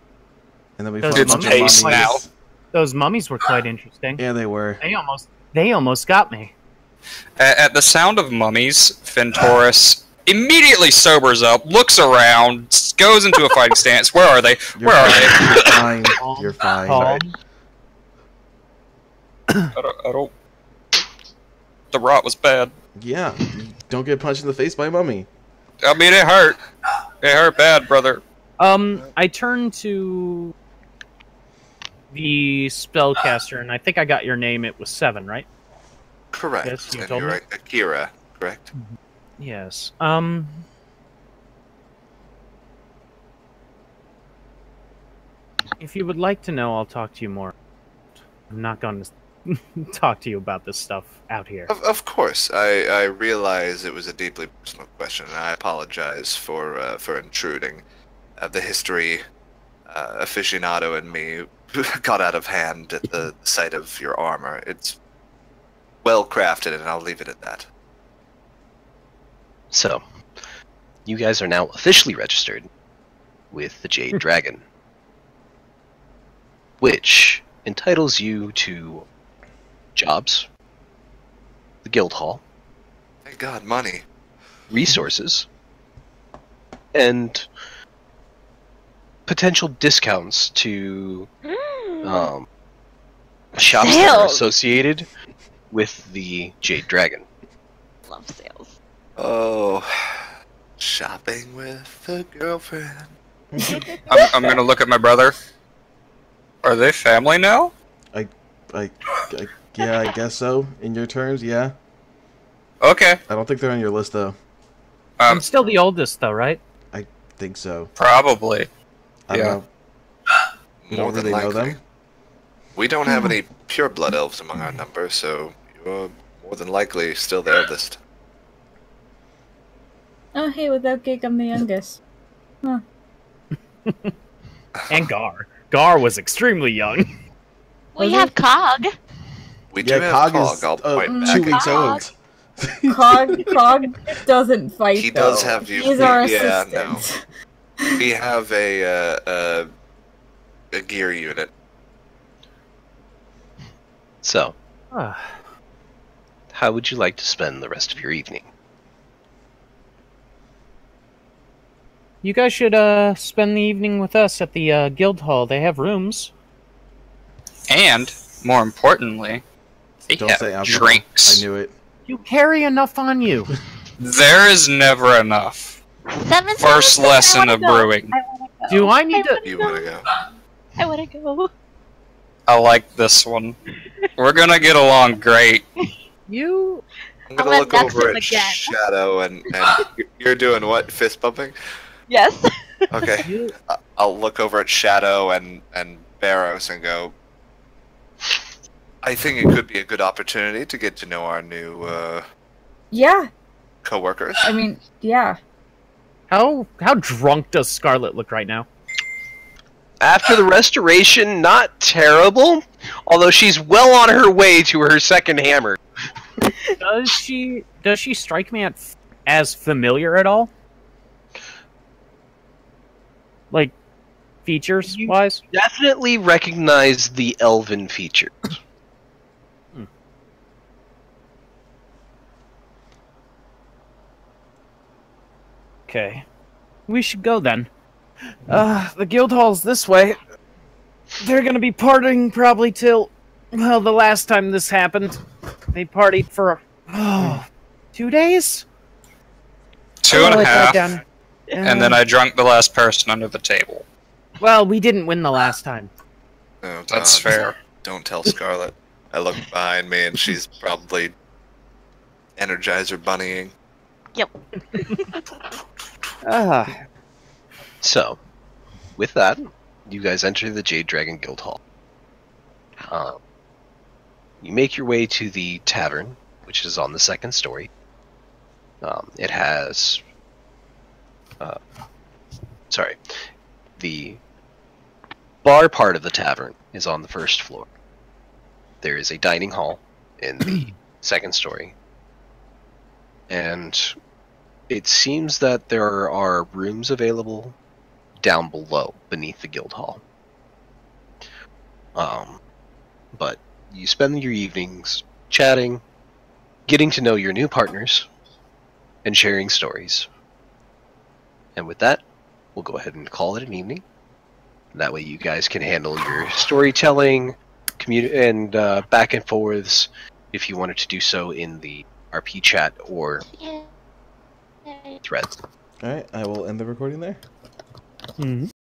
and then we fought a It's bunch of pace mummies. now. Those mummies were quite interesting. Yeah, they were. They almost got me. At the sound of mummies, Fentoris immediately sobers up, looks around, goes into a fighting stance. Where are they? You're Where are fine. they? You're fine. You're fine. Calm. I don't. The rot was bad. Yeah, you don't get punched in the face by a mummy. I mean, it hurt. It hurt bad, brother. I turned to the spellcaster, and I think I got your name. It was 7, right? Correct. Yes, you and told you're me. right. Akira, correct? Yes. If you would like to know, I'll talk to you more. I'm not going to talk to you about this stuff out here. Of course. I realize it was a deeply personal question, and I apologize for intruding. The history aficionado in me got out of hand at the sight of your armor. It's well crafted, and I'll leave it at that. So, you guys are now officially registered with the Jade Dragon, which entitles you to jobs, the guild hall, Thank God, money. resources, and potential discounts to shops that are Sales. associated with the Jade Dragon. Love sales. Oh, shopping with a girlfriend. I'm gonna look at my brother. Are they family now? Yeah, I guess so. In your terms, yeah. Okay. I don't think they're on your list though. I'm still the oldest, though, right? I think so. Probably. I don't Yeah. know. We More don't than really know likely. them. We don't have any pure blood elves among our number, so you're more than likely still the eldest. Oh, hey, without Gig, I'm the youngest. Huh. And Gar. Gar was extremely young. We have Cog. We do Yeah, have Cog is I'll point back 2 at weeks Cog. old. Cog doesn't fight. He does though. have you- He's our yeah, assistant. We have a gear unit. So, Ah, how would you like to spend the rest of your evening? you guys should spend the evening with us at the guild hall. They have rooms. And more importantly, they Don't have say alcohol. drinks. I knew it. You carry enough on you. There is never enough. Seven. First seven, lesson I of wanna go. brewing. I wanna go. Do I need to? You want to go? I wanna go. I like this one. We're gonna get along great. You? I'm I'm gonna gonna look dox over him at again. Shadow and you're doing what? Fist bumping? Yes. Okay. You? I'll look over at Shadow and Barrows and go. I think it could be a good opportunity to get to know our new Yeah, coworkers. I mean, yeah. How drunk does Scarlet look right now? After the restoration, not terrible, although she's well on her way to her second hammer. Does she strike me as familiar at all? Like features wise? Definitely recognize the elven features. Okay. We should go then. The guild hall's this way. They're gonna be partying probably till, well, the last time this happened, they partied for 2 days? Two and I'll a write that half. down. And then I drunk the last person under the table. Well, we didn't win the last time. Oh, That's God. fair. Don't tell Scarlet. I look behind me and she's probably Energizer bunnying. So, with that, you guys enter the Jade Dragon Guild Hall. You make your way to the tavern, which is on the second story. It has... the bar part of the tavern is on the first floor. There is a dining hall in the second story. And it seems that there are rooms available down below, beneath the guild hall. But you spend your evenings chatting, getting to know your new partners, and sharing stories. And with that, we'll go ahead and call it an evening. That way you guys can handle your storytelling, and back and forths if you wanted to do so in the RP chat or Yay. threads. Alright, I will end the recording there. Mm-hmm.